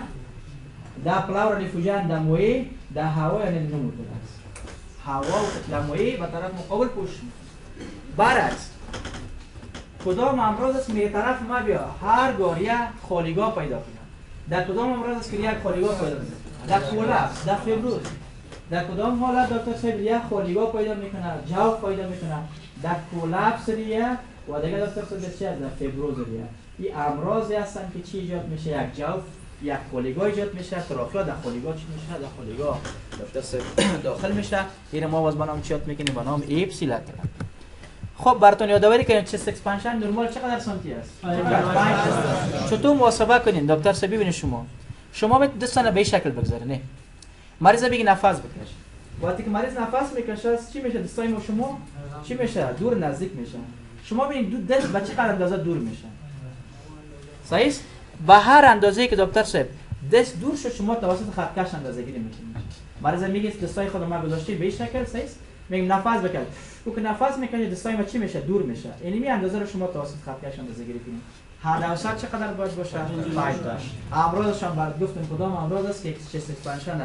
A: در پلاور ریفوژن در موی در هوا یعنی نمود است. هوا و کتلا موی با طرف مقابل پوش. برعکس کدام امراض است میگه طرف ما بیا هر گار یک خالیگاه پیدا کنه. در کدام امراض است که یک خالیگاه پیدا میکنه؟ در کلاپس، در فیبروز. در کدام حالت دکتر صاحب یک خالیگاه پیدا میکنه، جوف پیدا میکنه؟ در کلاپس ریه و دیگه دکتر صاحب چی است؟ در فیبروز ریه. این امراضی هستن که چی ایجاد میشه؟ یک جوف، یک خالیگاه ایجاد میشه. تراخیا در خالیگاه چی میشه؟ در خالیگاه دکتر صاحب داخل میشه. این ما باز به نام چی یاد میکنیم؟ به نام اپسی لاترال. خب براتون یادآوری کنیم چست اکسپانشن نرمال چقدر سانتی است؟ 5 چطور محاسبه کنین دکتر صاحب؟ ببینید شما به دستانه به شکل بگذارید. نه مریض بگی نفس بکش. وقتی که مریض نفس میکشه چی میشه؟ دستای ما شما چی میشه؟ دور نزدیک میشه. شما ببینید دو دست به چقدر اندازه دور میشه. صحیح است؟ به هر اندازه‌ای که دکتر صاحب دست دور شد شما توسط خط کش اندازه‌گیری میکنید. مریض میگه دستای خود ما گذاشتی به شکل. صحیح است؟ میگم نفس بکش. او که نفس میکنه دستای ما چی میشه؟ دور میشه. یعنی می اندازه رو شما توسط خط کش اندازه‌گیری کنید. هر اوسط چقدر باید باشه؟ 5 تا. امراضش هم برات گفتم کدام امراض است که چست اکسپانشن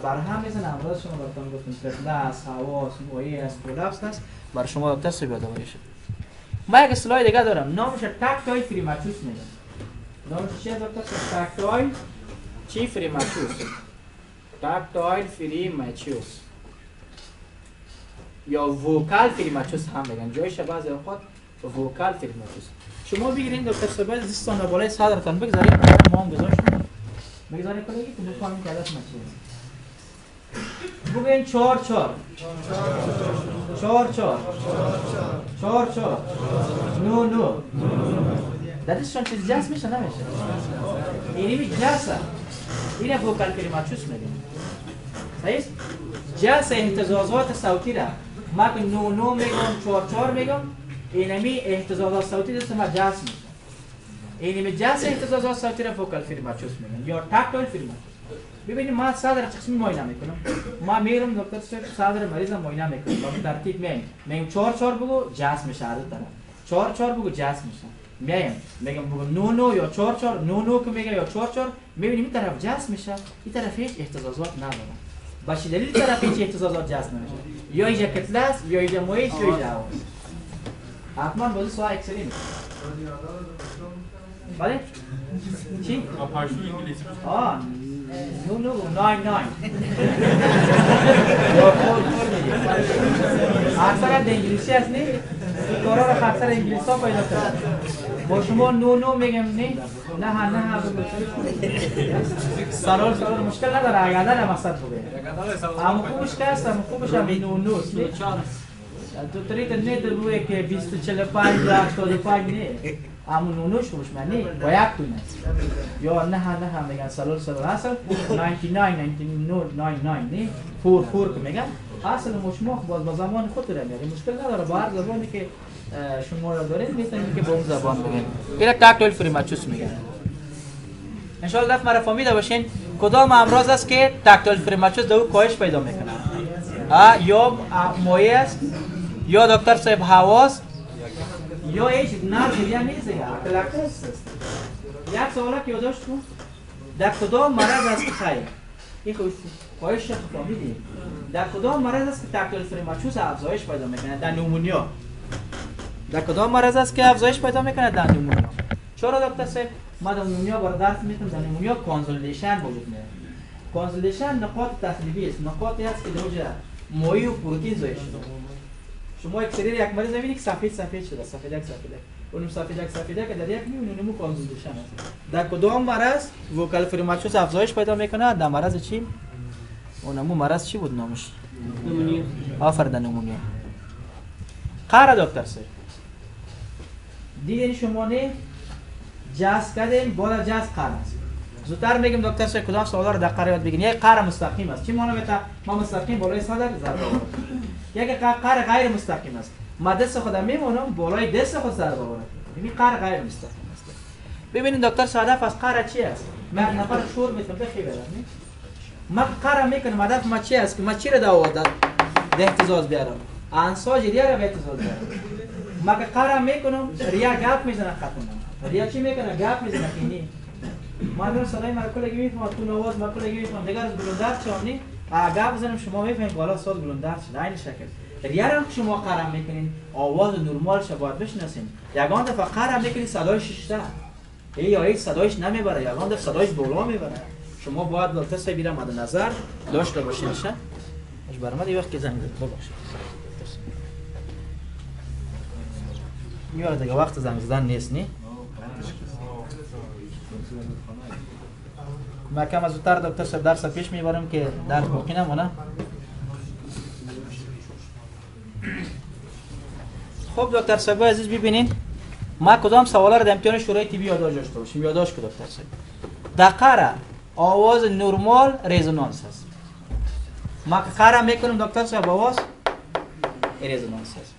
A: برهم میزنه. امراض شما براتون گفتیم فتنه است، هواس، مویی است، کلاپس است. برای شما دکتر صاحب یادآوری شد. ما یک اصطلاح دیگه دارم، نامش تاکتایل فریماتوس میگن. نامش چیه دکتر صاحب؟ تاکتایل چی فریماتوس؟ تاکتایل فریماتوس یا ووکال فریماتوس هم میگن. جایش بعضی اوقات ووکال فریماتوس. شما بگیرین دکتر صاحب دستان رو بالای صدرتان بگذارید، ما هم گذاشتیم. بگذارید کلیگی که بفهمیم که عدد ما چیه. بگوین 4 4 4 4 4 4 9 9. دستشون چیز جاس میشه نمیشه؟ اینی می جاسه. اینه ووکال فریماتوس میگن. صحیح؟ جاس اهتزازات صوتی را ما که 9 9 میگم 4 4 میگم، اینمی اهتزازات صوتی دست ما جاس میشه. اینمی جاس اهتزازات صوتی را ووکال فریماتوس میگن یا تاکتایل فریماتوس. ببینید ما صدر تقسیم معاینه میکنم. ما میرم دکتر صاحب صدر مریضم معاینه میکنم. با ترتیب میگم 4 4 بگو جاس میشه هر طرف. 4 4 بگو جاس میشه. میگم بگو 9 9 یا 4 4 9 9 که میگه یا 4 4 میبینیم این طرف جاس میشه، این طرف هیچ اهتزازات نداره. با چه دلیل طرف هیچ اهتزازات جاس نمیشه؟ یا اینجا کتله است یا اینجا مویش یا اینجا هواست. حتما بازی سوال اکسری میشه. بله؟ چی؟
B: پارشی انگلیسی.
A: No, 9 اکثر انگلیسی هست نی؟ دورا را اکثر انگلیسی ها پیدا کرد. با شما 9 میگم نی؟ نه سرال مشکل نداره، اگر نه مقصد بگه. اما خوبش که هست، اما خوبش هم 9 تو تریت نه در روی که 245 یا 85 نه. اما 9 شوش من نه با یک تونه یا نه میگن سلول اصل 99 نه 4 که میگن اصل مشماخ با زمان خود رو میگه، مشکل نداره با هر زبانی که شما رو دارید میتونید که با اون زبان بگین. اینا تاکتایل فریماتوس میگن. ان شاء الله مرا فهمیده باشین کدام امراض است که تاکتایل فریماتوس دو کاهش پیدا میکنه. یا مویه است یا دکتر صاحب هواس یا هیچ نرد یا نیست یا اکلاکس است. یک سوالا که یادداشت کن در کدام مرض است که خیر این کاهش فهمیدیم در کدام مرض است که تاکتایل فریماتوس افزایش پیدا میکنه؟ در نومونیا. در کدام مرض است که افزایش پیدا میکنه؟ در نومونیا. چرا دکتر صاحب؟ ما در نومونیا برای درس میتونم در نومونیا کانسولیشن وجود میاره. کانسولیشن نقاط تخریبی است، نقاطی است که در مایع و پروتئین زایش شده. شما یک سری یک مریض میبینید که سفید شده، سفیدک اونم سفیدک که در یک میبینید اونم کانسولیشن است. در کدام مرض ووکال فریماتوس افزایش پیدا میکنه؟ در مرض چی؟ اونم مرض چی بود نامش؟ نومونیا. آفرین نومونیا. قرار دکتر صاحب دیدین شما نه جاس کردین بالا جاس قرار است. زودتر میگم دکتر صاحب کدام سوالا رو دقیق یاد بگیرین. یک قرار مستقیم است. چی معنی میشه؟ ما مستقیم بالای صدر ضربه یک قرار غیر مستقیم است. ما دست خودم میمونم بالای دست خود ضربه بارم. این قرار غیر مستقیم است. ببینید دکتر صاحب هدف از قرار چی است؟ من نفر شور میتونم بخیر بدم. ما قرار میکنم هدف ما چی است که ما چی رو دعوت اهتزاز بیارم؟ انساج ریا رو به اهتزاز بیارم. ما که قرار میکنم ریا گپ میزنه ختم. ریا چی میکنه؟ گپ میزنه اینی. ما میرم صدای مرکولگی میفهمم تو نواز مرکولگی میفهمم دیگر از بلندر چامنی اگر بزنم شما میفهمید بالا صد بلندر شد این شکل. ریا رو شما قرار میکنین آواز نرمال ش باید بشناسین. یگان دفعه قرار میکنین صدایش شیشته یا هیچ صدایش نمیبره، یگان دفعه صدایش بالا میبره. شما باید دکتر صاحب را مد نظر داشته باشین. شه اش برام دی وقت که زنگ زد ببخشید میاره دیگه وقت زنگ زدن نیست نی. ما کم از زودتر دکتر صاحب درس پیش میبرم که درس باقی نمونه. خب دکتر صاحب عزیز ببینید ما کدام سوالا رو در امتحان شورای طبی یادداشت داشته باشیم. یادداشت که دکتر صاحب دقیقاً آواز نرمال رزونانس است. ما که قرار میکنم دکتر صاحب آواز رزونانس است.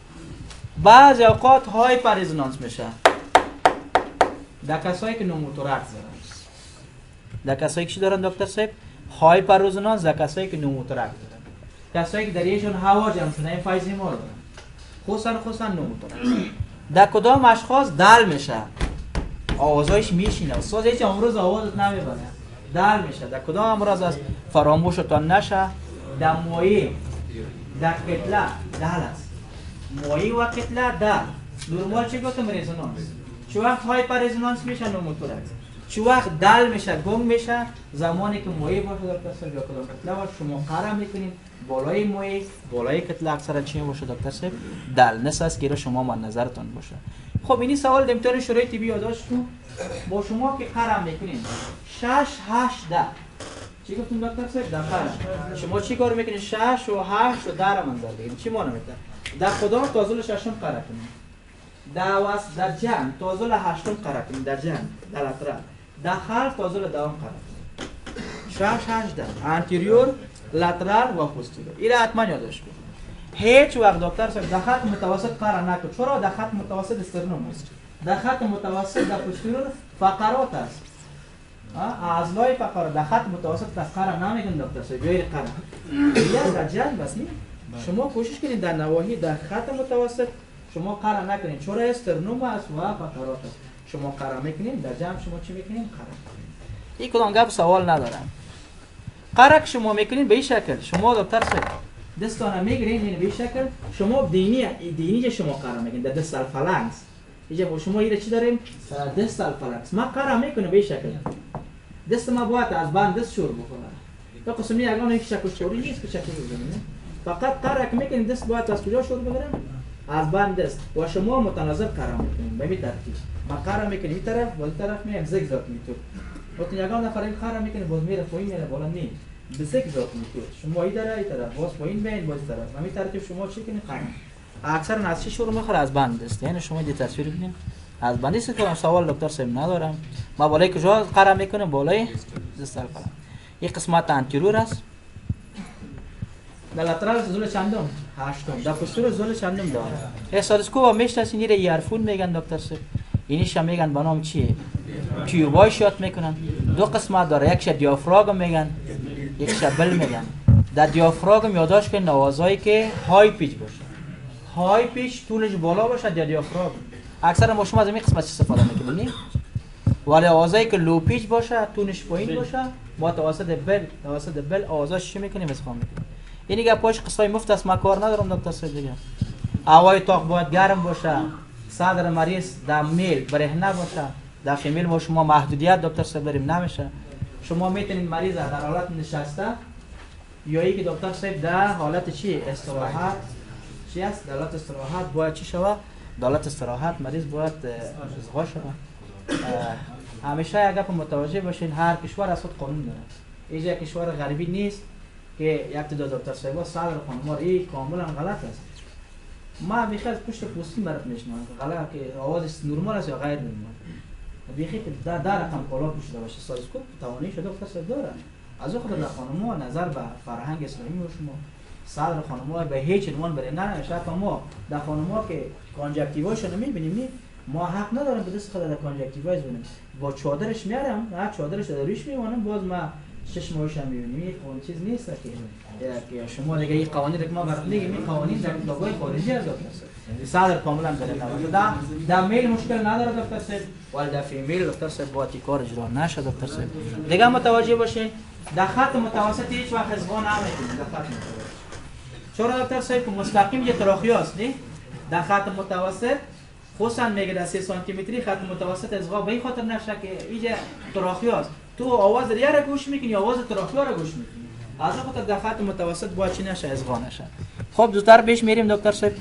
A: بعضی اوقات هایپر رزونانس میشه در کسایی که نوموتورکس دارن. در کسایی که چی دارن دکتر صاحب؟ هایپر رزونانس. در کسایی که نوموتورکس دارن، کسایی که در یهشون هوا جمع شده این فایز ما دارن، خصوصا نوموتورکس. در کدام اشخاص دل میشه آوازایش میشینه، ساز هیچ امروز آوازت نمیبره. دال میشه. در کدام امراض است فراموشتان نشه؟ در مایع، در کتله دال است. مایع و کتله دال. نورمال چی گفتم؟ رزونانس. چه وقت هایپر رزونانس میشه نوموتورکس. چه وقت دال میشه گم میشه زمانی که مایع باشه دکتر صاحب یا کدام کتله باشه شما قرار میکنیم بالای مایع بالای کتله اکثرا چی باشه دکتر صاحب؟ دال. نس است که شما من نظرتون باشه. خب اینی سوال امتحان شروع طبی یادداشت کن. با شما که قرار میکنین 6 8 10 چی گفتم دکتر صاحب؟ دقیقاً شما چی کار میکنین 6 و 8 و 10 را منظر بگیرید. چی معنی میده؟ در کدام تازل ششم قرار کنین؟ در جمع تازل هشتم قرار کنین. در جمع در اطراف در خلف تازل دوم قرار کنین. 6 8 10 انتریور لاترال و پوستیرور. اینا حتما یادداشت کن. هیچ وقت دکتر صاحب در خط متوسط قرار نکن. چرا؟ در خط متوسط استرنوم است. در خط متوسط در پوستیرور فقرات است. اعضای فقرات در خط متوسط قرار نمیگن دکتر صاحب. غیر قرار. یا در جنب بس نی. شما کوشش کنید در نواحی در خط متوسط شما قرار نکنید. چرا استرنوم است و فقرات است. شما قرار میکنید در جنب شما چی میکنید؟ قرار. این کدام گپ سوال ندارم. قرار که شما میکنید به این شکل. شما دکتر صاحب دستانه میگیرین این به شکل شما دینی شما قرار میگین در دست الفلنکس. اینجا با شما ایره چی داریم؟ دست الفلنکس. ما قرار میکنه به شکل. دست ما باید از بند دست شروع بکنه. تا قسمی اگه یک شکل شوری نیست که شکل بزنیم. فقط قرار که میکنیم دست باید از کجا شروع بگیریم؟ از بند دست. و شما متناظر قرار میکنیم به این ترتیب. ما قرار میکنیم این طرف و این طرف میایم زیگزاگ میتور. وقتی یگان نفر این قرار میکنه باز میره پایین میره بالا نی. به زیگزاگ میتور. شما این طرف باز پایین بیاین باز طرف. همین ترتیب شما چی کنید؟ قرار. اکثر از چی شروع میخوره؟ از بند است. یعنی شما دی تصویر ببینید از بندی است که سوال دکتر صاحب ندارم. ما بالای کجا قرار میکنیم؟ بالای دست الفلنکس. این قسمت انتریور است. در لاترال زول چندم؟ هشتم. در پوستیرور زول چندم داره؟ استاتوسکوپ میشناسین این ایرفون میگن دکتر صاحب. اینیش میگن به نام چیه؟ تیوبای شات میکنن. دو قسمت داره. یکش دیافراگم میگن. یکش بل میگن. در دیافراگم یادداشت کنید آوازایی که های پیچ باشه. های پیچ طولش بالا باشه در دیافراگم. اکثر ما شما از این قسمت استفاده میکنید. ولی آوازایی که لو پیچ باشه طولش پایین باشه با توسط بل آوازاش چی میکنیم؟ اسخام میکنیم. این دیگه پاش قصای مفت است. ما کار ندارم دکتر صاحب دیگه. هوای اتاق باید گرم باشه. صدر مریض در میل برهنه باشه. در فیمیل ما شما محدودیت دکتر صاحب داریم نمیشه. شما میتونید مریض در حالت نشسته یا اینکه دکتر صاحب در حالت چی؟ استراحت چی است؟ در حالت استراحت باید چی شود؟ در حالت استراحت مریض باید ازغا شود. همیشه اگر متوجه باشین هر کشور از خود قانون داره. اینجا کشور غربی نیست که یک تعداد دکتر صاحب صدر خانوار این کاملا غلط است. ما بیخی از پشت پوستین برات میشنوم غلط که آواز نرمال است یا غیر نرمال. بیخی که در رقم کالا پوشیده باشه استاتوسکوپ توانایی شده دکتر صاحب داره. از او خود در خانم‌ها نظر به فرهنگ اسلامی و شما صدر خانم‌ها به هیچ عنوان برای نه شاید ما در خانم‌ها که کانجکتیواشون می‌بینیم ما حق نداریم به دست خود در کانجکتیوایز ببینیم. با چادرش میارم نه چادرش در روش میمونم باز ما چشمش هم می‌بینیم. این قانون چیز نیست که شما دیگه این قوانین که ما برات میگیم این قوانین در کتاب‌های خارجی از صدر کاملا داره. در میل مشکل نداره دکتر صاحب ولی در فیمیل دکتر صاحب باید کار اجرا نشه دکتر صاحب. دیگه متوجه باشین در خط متوسط هیچ وقت ازغا نمی‌کنید در خط متوسط. چرا دکتر صاحب مستقیم یه تراخیاست نه؟ در خط متوسط خصوصا میگه در 3 سانتی متری خط متوسط ازغا به این خاطر نشه که اینجا تراخیاست. تو آواز ریه را گوش میکنی آواز تراخیا را گوش میکنی. از اون خاطر در خط متوسط باید چی نشه؟ ازغا نشه. خب زودتر پیش میریم دکتر صاحب.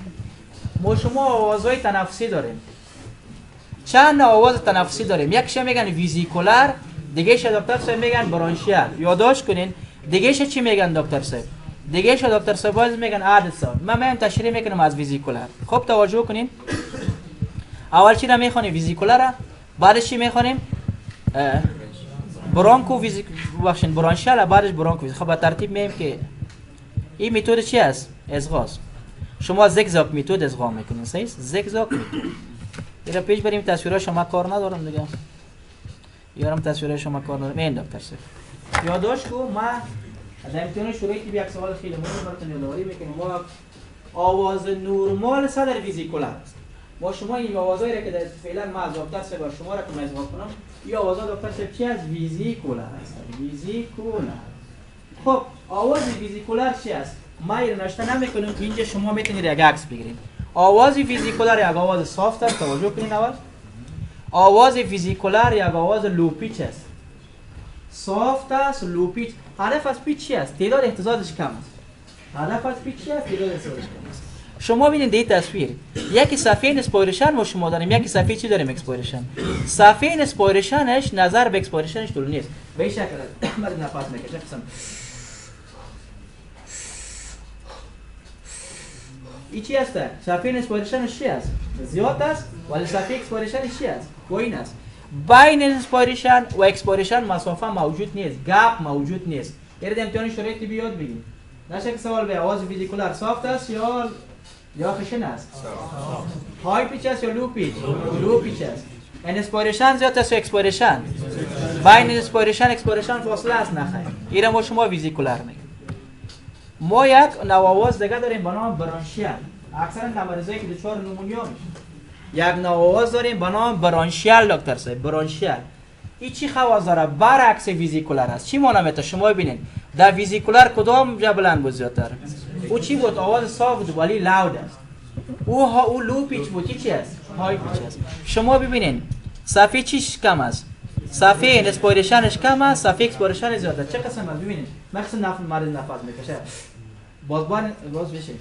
A: ما شما آوازهای تنفسی داریم. چند آواز تنفسی داریم. یکش میگن ویزیکولار، دیگه‌ش دکتر صاحب میگن برانشیال. یادداشت کنین. دیگه‌ش چی میگن دکتر صاحب؟ دیگه‌ش دکتر صاحب باز میگن ادسا. من تشریح میکنم از ویزیکولار. خب توجه کنین. اول چی را میخونیم؟ ویزیکولار. بعدش چی میخونیم؟ برانکو ویزیکولار برانشیال. بعدش برانکو. خب به ترتیب میگیم که این متد چی است؟ ازغاست. شما زگزاگ متد ازغا میکنین. صحیح؟ زگزاگ متد. اینا پیش بریم تصویرها شما کار ندارم دیگه. یارم تصویرها شما کار ندارم. این دکتر صاحب. یادداشت کو ما از امتحان شروعی که یک سوال خیلی مهم براتون یادآوری میکنم. ما آواز نورمال صدر ویزیکولار است. ما شما این آوازایی را که فعلا ما از دکتر صاحب و شما را که مزاح کنم، این آوازا دکتر صاحب چی از ویزیکولر است. ویزیکولر. خب آواز ویزیکولر چی است؟ ما این نشته نمیکنیم که اینجا شما میتونید یک عکس بگیرید. آواز ویزیکولر یک آواز سافت است. توجه کنین اول. آواز ویزیکولر یک آواز لو پیچ است. سافت است، لو پیچ. هدف از پیچ چی است؟ تعداد اهتزازش کم است. هدف از پیچ چی است؟ تعداد اهتزازش کم است. شما ببینید این تصویر، یکی صفحه اینسپایرشن ما شما داریم، یکی صفحه چی داریم اکسپایرشن. صفحه اینسپایرشنش نظر به اکسپایرشنش طول نیست. به این شکل مرد نفس میکشه قسم. این چی است؟ صفحه اینسپایرشنش چی است؟ زیاد است ولی صفحه اکسپایرشنش چی است؟ این است. بین اینسپایرشن و اکسپایرشن مسافه موجود نیست، گپ موجود نیست. یعنی امتحان شرایطی بیاد بگیم. نشه که سوال به آواز ویزیکولر سافت است یا خشن است؟ های پیچ است یا لو پیچ؟ لو پیچ است. انسپایرشن زیاد است یا اکسپایرشن؟ بین انسپایرشن اکسپایرشن فاصله است نخیر. اینا ما شما ویزیکولر میگیم. ما یک نوع آواز دیگه داریم به نام برانشیل. اکثرا در مریضایی که دچار نمونیا میشن. یک نوع آواز داریم به نام برانشیل دکتر صاحب، برانشیل. این چی خواص داره؟ برعکس ویزیکولر است. چی معنی میته؟ شما ببینید. در ویزیکولر کدام جا بلند بود زیادتر؟ او چی بود؟ آواز صاف بود ولی لاود است. او لو پیچ بود. چی است؟ های پیچ است. شما ببینید صفحه چیش کم است؟ صفحه انسپایرشنش کم است، صفحه اکسپایرشن زیاده. چه قسم است؟ ببینید. مثلا مرد نفس میکشه. باز بشه.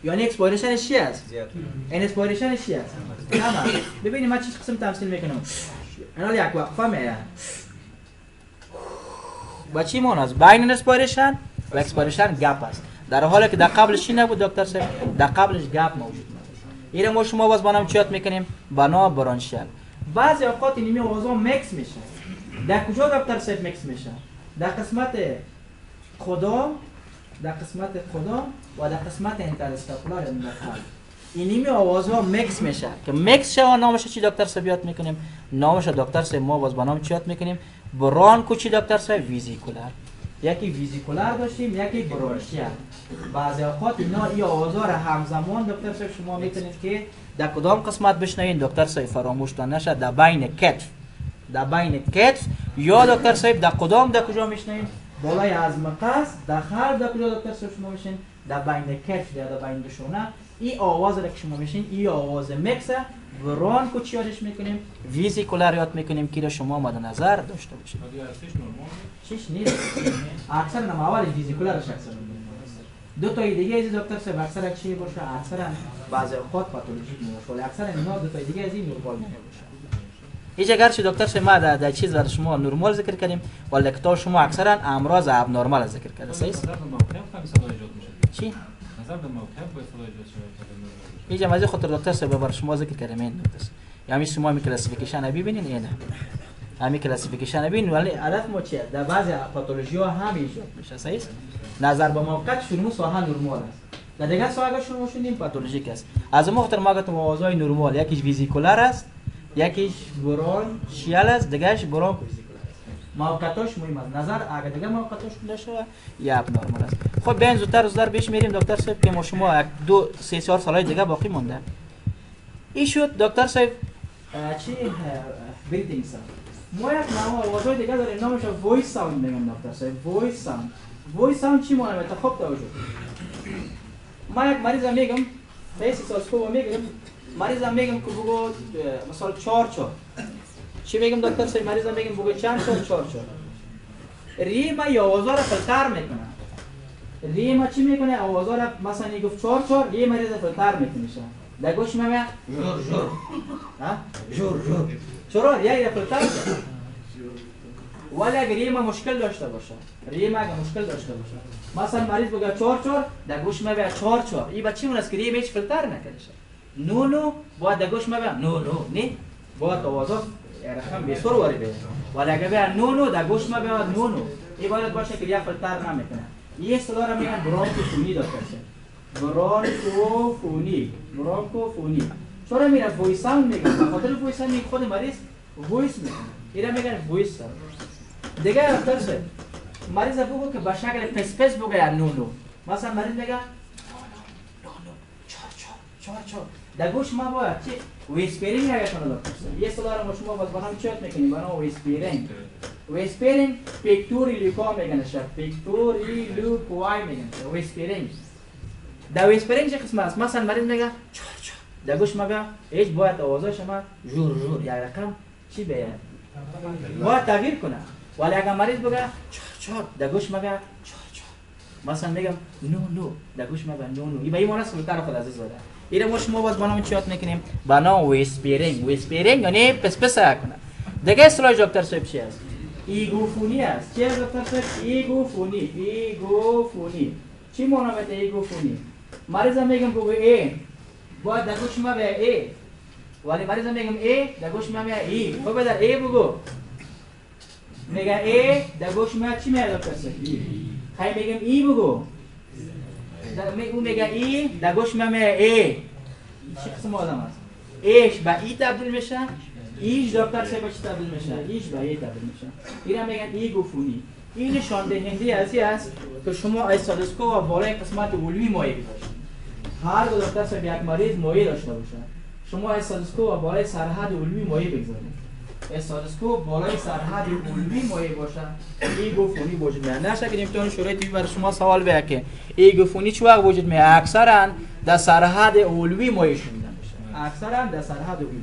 A: یعنی اکسپایرشنش چی است؟ انسپایرشنش چی است؟ کم است. ببینید من چه قسم تمثیل میکنم. اینا یک وقفه میاد. با چی معنی است؟ بین انسپایرشن و اکسپایرشن گپ است. در حالی که در قبلش چی نبود دکتر صاحب؟ در قبلش گپ موجود نبود. اینو ما شما باز با نام چیات میکنیم؟ بنا برانشیل. بعضی اوقات اینمی آوازا میکس میشه. در کجا دکتر صاحب میکس میشه؟ در قسمت خودم و در قسمت اینترستاپولار یعنی قلب. اینمی آوازها میکس میشه. که میکس شه نامش چی دکتر صاحب یاد میکنیم؟ نامش دکتر صاحب ما باز با نام چیات میکنیم؟ برانکو چی دکتر صاحب؟ ویزیکولر. یکی ویزیکولر داشتیم، یکی برانشیل. بعضی اوقات اینا این آوازها را همزمان دکتر صاحب شما میتونید که در کدام قسمت بشنوین دکتر صاحب فراموش نشه. در بین کتف یا دکتر صاحب در کجا میشنوین؟ بالای عظم قصد در خلف در کجا دکتر صاحب شما میشین؟ در بین کتف یا در بین شونه. این آواز را که شما میشین این آواز میکس برانکو چی یادش میکنیم؟ ویزیکولر یاد میکنیم که شما مد نظر داشته باشید. چیش نیست. اکثر نم اول ویزیکولرش اکثر دو تای دیگه از دکتر صاحب اکثر چی باشه؟ اکثر بعضی اوقات پاتولوژیک میشه ولی اکثر اینا دو تای دیگه از این نورمال میشه. هیچ اگر چه دکتر صاحب ما در چیز برای شما نورمال ذکر کردیم ولی کتاب شما اکثرا امراض اب نورمال ذکر کرده. صحیح است؟ چی؟
B: نظر به موقع باید صدای ایجاد شود.
A: هیچ مزه خاطر دکتر صاحب برای شما ذکر کردم این دکتر. یعنی شما می کلاسیفیکیشن ببینید اینه. همین کلاسیفیکیشن ببینید ولی هدف ما چیه؟ در بعضی پاتولوژی ها هم ایجاد میشه. صحیح است؟ نظر به موقع شروع ساحه نورمال است. در دیگه ساحه شروع شدیم پاتولوژیک است. از ما خاطر ما گفتم آوازهای نورمال یکیش ویزیکولر است، یکیش برانشیل است، دیگهش برانکو ویزیکولر است. موقعاتش مهم است. نظر اگه دیگه موقعاتش داشته یا اب نورمال است. خب بیاین زودتر پیش میریم دکتر صاحب که ما شما 2 3 4 سالای دیگه باقی مونده. این شد دکتر صاحب چی بریتینگ ساوند. ما یک نوع آوازهای دیگه داریم نامش وایس ساوند میگم دکتر صاحب. وایس ساوند چی معنی میده؟ خب توجه. ما یک مریض میگم بیسی ساسکو میگم مریض میگم که بگو مثلا 4 چی میگم دکتر صاحب؟ مریض میگم بگو چند 4 ریما یا آوازا را فلتر میکنه. ریما چی میکنه؟ آوازا را مثلا گفت 4 یه مریض فلتر میکنه. در گوش میگه جور چرا یا فلتر ولی اگر ریما مشکل داشته باشه مثلا مریض بگه 4 در گوش میگه 4 این بچه اون است که ریما هیچ فلتر نکرده نو باید در گوش میگه نو نه باید آوازا رقم بیشتر وارده ولی اگر بگه نو در گوش میگه نو این باید باشه که یا فلتر نمیکنه. یه اصطلاح را میگن برانکوفونی داشته برانکوفونی چرا میره وایس ساوند میگن؟ بخاطر وایس ساوند خود مریض وایس میکنه. اینا میگن وایس ساوند. دیگه دکتر صاحب مریض بگو که به شکل پس بگه نو مثلا مریض میگه چهار در گوش ما باید چی؟ ویسپرینگ اگر کنه دکتر صاحب. یه سلار ما شما باز بنام چی یاد میکنیم؟ بنام ویسپرینگ پیکتوری لیکوا میگن شب پیکتوری لیکوای میگن ویسپرینگ. در ویسپرینگ چه قسم است؟ مثلا مریض میگه چهار در گوش میگه هیچ باید آوازه شما جور یک رقم چی بیاد باید تغییر کنه. ولی اگر مریض بگه چهار در گوش میگه چهار مثلا میگم نو در گوش میگه نو این به این معنی است که کار خود عزیز بوده. ایره ما شما باز بنام چی یاد میکنیم؟ بنام ویسپرینگ یعنی پس کنه. دیگه اصطلاح دکتر صاحب چی است؟ ایگوفونی است. چی است دکتر صاحب؟ ایگوفونی. چی معنی میده ایگوفونی؟ مریض میگم بگو ای باید در گوش میگه ای ولی مریض میگم ای در گوش میگه ای خب در ای بگو میگه ای در گوش میگه چی میگه دکتر صاحب؟ خیلی میگم ای بگو او میگه ای در گوش میگه ای چه قسم آدم است؟ ایش به ای تبدیل میشه ایش دکتر صاحب چی تبدیل میشه؟ ایش به ای تبدیل میشه. اینا میگن ایگوفونی. این نشان دهنده است که شما استاتوسکوپ و بالای قسمت علوی مایع باشید. هر دکتر صاحب یک مریض مایع داشته باشه شما استاتوسکوپ و بالای سرحد علوی مایع بگذارید. استاتوسکوپ بالای سرحد علوی مایع باشه ایگوفونی وجود میاد. نشه که امتحان شرایطی برای شما سوال بیاد که ایگوفونی چه وقت وجود میاد؟ اکثرا در سرحد علوی مایع شده میشه. اکثرا در سرحد علوی.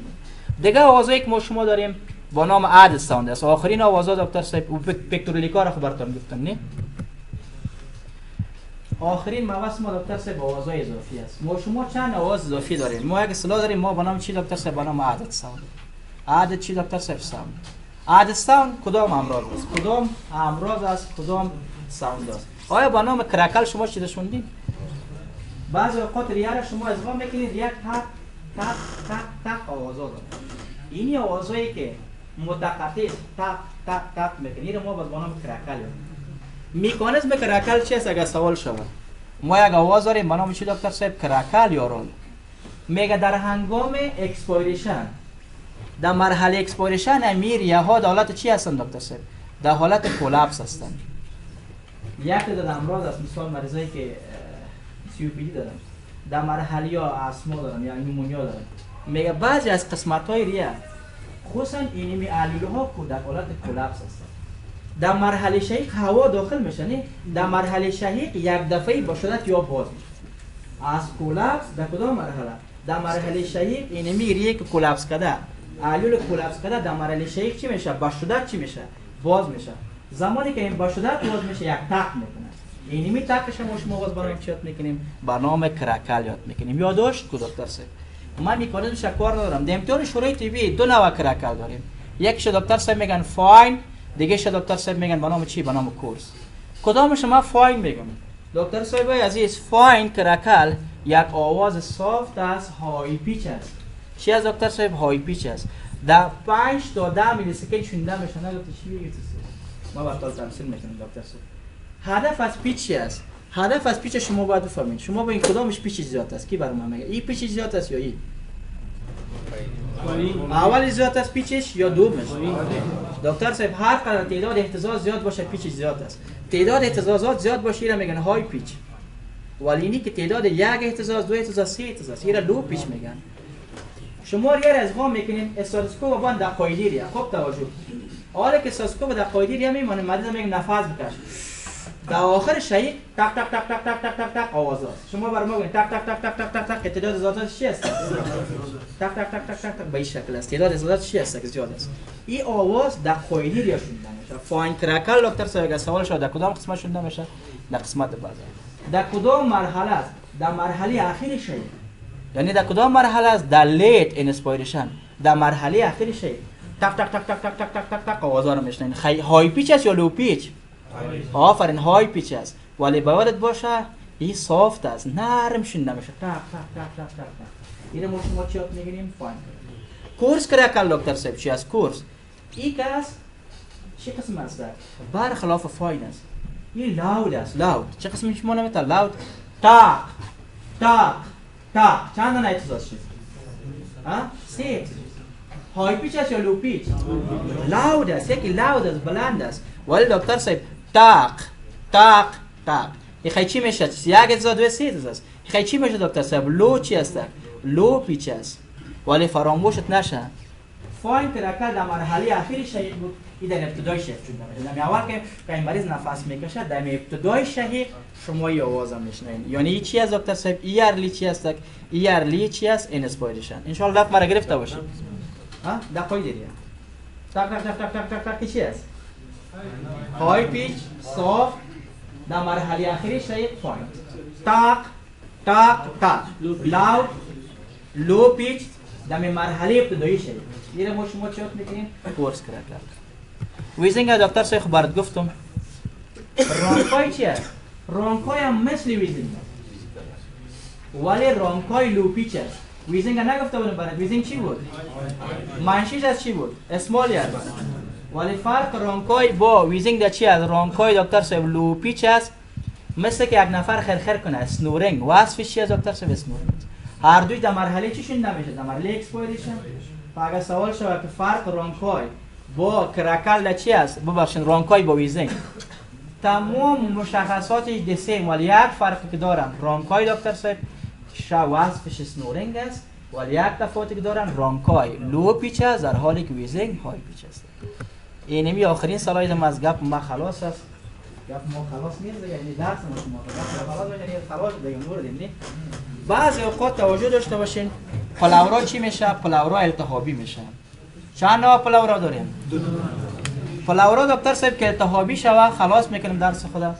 A: دیگه آوازایی که ما شما داریم با نام اد ساوند است. آخرین آوازا دکتر صاحب پکتوریلیکا را خبرتون گفتم نه؟ آخرین مواد ما دکتر صاحب آوازهای اضافی است. ما شما چند آواز اضافی داریم؟ ما یک اصطلاح داریم ما با نام چی دکتر صاحب؟ با نام اد ساوند. اد چی دکتر صاحب؟ ساوند. اد ساوند کدام امراض است؟ کدام امراض است؟ کدام ساوند است؟ آیا با نام کرکل شما چی شنیدین؟ بعضی اوقات ریه را شما ادغام میکنید یک تق آوازا داره. اینی آوازایی که متقطع تق میکنید ما با نام کرکل. میکانیزم کرکل چی است اگر سوال شود؟ ما یک آواز داریم به نام چی دکتر صاحب؟ کرکل یا رول. میگه در هنگام اکسپایریشن در مرحله اکسپایریشن ریه ها در حالت چی هستند دکتر صاحب؟ در حالت کلاپس هستند. یک تعداد امراض است مثال مریضایی که COPD دارن در مرحله یا آسما دارن یا نیمونیا دارن میگه بعضی از قسمت های ریه خصوصا اینمی آلوله ها در حالت کلاپس هستند. در مرحله شهیق هوا داخل میشه نه در مرحله شهیق یک دفعه با شدت یا باز میشه. از کلاپس در کدام مرحله؟ در مرحله شهیق اینمی ریه که کلاپس کرده آلوله کلاپس کرده در مرحله شهیق چی میشه؟ با شدت چی میشه؟ باز میشه. زمانی که این با شدت باز میشه یک تق میکنه. اینمی تقش ما باز برام چی یاد میکنیم؟ با نام کرکل یاد میکنیم. یادداشت کو دکتر صاحب. ما میکنیم شکار ندارم. در امتحان شرایط طبی دو نوع کرکل داریم. یکیش دکتر صاحب میگن فاین، دیگه ش دکتر صاحب میگن به نام چی؟ به نام کورس. کدام شما فاین میگم؟ دکتر صاحب عزیز فاین کرکل یک آواز سافت است، های پیچ است. چی از دکتر صاحب؟ های پیچ است. در 5 تا 10 میلی سکند شونده میشه. نه گفت چی میگید؟ ما براتون تمثیل میکنیم دکتر صاحب. هدف از پیچ چی است؟ هدف از پیچ شما باید بفهمید. شما با این کدامش پیچ زیاد است؟ کی برام میگه؟ این پیچ زیاد است یا این؟ اول زیاد است پیچش یا دومش؟ دکتر صاحب هر قدر تعداد اهتزاز زیاد باشه پیچ زیاد است. تعداد اهتزازات زیاد باشه اینا میگن های پیچ. ولی اینی که تعداد یک اهتزاز، دو اهتزاز، سه اهتزاز اینا لو پیچ میگن. شما ریه را ادغام میکنین استاتوسکوپ با دقایقی ریه. خوب توجه. حالا که استاتوسکوپ دقایقی ریه میمونه مریض میگن نفس بکش. در آخر شهیق تق تق تق تق تق تق تق تق آواز است. شما برام بگید تق تق تق تق تق تق تعداد اهتزازات چی است؟ تق تق تق تق تق تق به این شکل است. تعداد اهتزازات چی است که زیاد است؟ این آواز دقایقی ریه شونده میشه. فاین کرکل دکتر صاحب اگه سوال شد در کدام قسمت شونده میشه؟ در قسمت بالا. در کدام مرحله است؟ در مرحله اخیر شهیق. یعنی در کدام مرحله است؟ در لیت انسپایریشن. در مرحله اخیر شهیق. تق تق تق تق تق تق تق تق آوازا رو میشنین. های پیچ است یا لو پیچ؟ آفرین های پیچ است. ولی باورت باشه این سافت است، نرم شونده میشه. تق تق تق تق تق. اینو ما شما چی یاد میگیریم؟ فاین. کورس کرکل دکتر صاحب چی است؟ کورس این که است چه قسم است؟ برخلاف فاین است. این لاود است. لاود چه قسم شما نمیتا؟ لاود تق تق تق چند تا اهتزاز شد؟ سه. های پیچ است یا لو پیچ؟ لاود است. یکی لاود است، بلند است. ولی دکتر صاحب تق تق تق این خیلی چی میشه؟ 1/2 است. خیلی چی میشه دکتر صاحب؟ لو چی است؟ لو پیچ است. ولی فراموشت نشه فاین ترکل در مرحله اخیر شهیق بود. این در ابتدای شهیق شده میشه. در اول که این مریض نفس میکشه در ابتدای شهیق شما این آواز هم میشنوید. یعنی این چی است دکتر صاحب؟ ای ارلی چی است؟ ای ارلی چی است؟ اینسپایریشن. ان شاء الله رفت مرا گرفته باشید. ها دقیقاً دیدی. تاک تاک تاک تاک تاک تاک چی است؟ های پیچ صاف در مرحله اخیر شهیق فاین. تاک تاک تاک لاود لو پیچ در مرحله ابتدایی شهیق. دیره ما شما چیات میکنیم؟ کورس کرد. ویزینگ دکتر صاحب برات گفتم. رانکای چیه؟ رانکای هم مثل ویزینگ. ولی رانکای لو پیچ است. ویزینگ نگفته بودم برات. ویزینگ چی بود؟ منشیش از چی بود؟ اسمال یاد. ولی فرق رانکای با ویزینگ در چی است؟ رانکای دکتر صاحب لو پیچ است. مثل که یک نفر خرخر کنه اسنورینگ. وصفش چی است دکتر صاحب؟ اسنورینگ. هر دوی در مرحله چی شون نمیشه؟ در مرحله اکسپایریشن. اگر سوال شود که فرق رانکای با کرکل چی است؟ ببخشید رانکای با ویزینگ. تمام مشخصاتش دسیم ولی یک فرقی که دارن رانکای دکتر صاحب وصفش اسنورینگ است ولی یک تفاوتی که دارن رانکای لو پیچ است در حالی که ویزینگ های پیچ است. اینمی آخرین سلاید از گپ ما خلاص است. گپ ما خلاص نیست یعنی درس ما شما خلاص یعنی خلاص دیگه نور دیدی. بعضی اوقات توجه داشته باشین پلاورا چی میشه؟ پلاورا التهابی میشه. چند نوع پلاورا داریم؟ پلاورا دکتر صاحب که التهابی شوه خلاص میکنیم درس خدا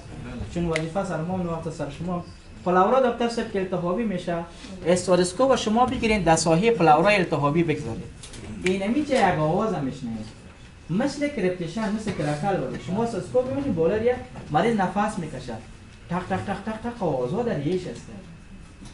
A: چون وظیفه سر ما وقت سر شما. پلاورا دکتر صاحب که التهابی میشه استاتوسکوپ شما بگیرین در ساحه پلاورا التهابی بگذارید. اینمی چه یک آواز هم میشنوید مثل کرپتیشن مثل کرکل بود. شما استاتوسکوپ میبینید بالا یک مریض نفس میکشه تق تق تق تق تق آوازها در یهش هست.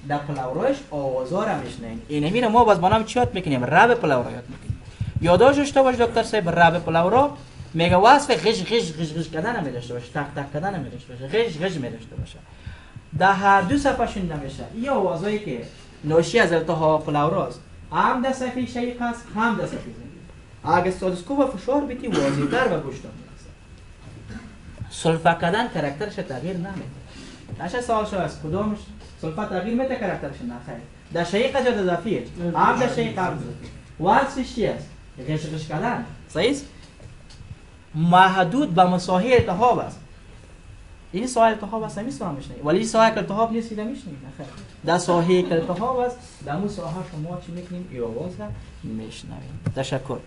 A: در پلاوراش آوازها را میشنوید. اینمی رو ما باز با نام چی یاد میکنیم؟ رب پلاورا یاد میکنیم. یادداشت داشته باش دکتر صاحب رب پلاورا میگه وصف غش غش غش غش کردن نمیداشته باشه تق تق کردن نمیداشته باشه غش غش میداشته باشه. در هر دو صفحه شون نمیشه. این آوازهایی که ناشی از التهاب پلاوراست هم در صفحه شهیق است هم در صفحه زنده. اگه استاتوسکوپ فشار بیتی واضح‌تر و گوش میرسه. سلفه کردن کاراکترش تغییر نمیده. نشه سوال شو از کدامش سلفه تغییر میده کاراکترش نه خیر. در شهیق از اضافیه هم در شهیق هم وصفش چی است؟ غش غش کردن. صحیح است؟ محدود به مساحه التهاب است. این ساحه التهاب است نمی‌سوام میشنی ولی این ساحه التهاب نیست که نمیشنی نه خیر. در ساحه التهاب است در اون ساحه شما چی میکنیم؟ ای آواز را میشنویم. تشکر.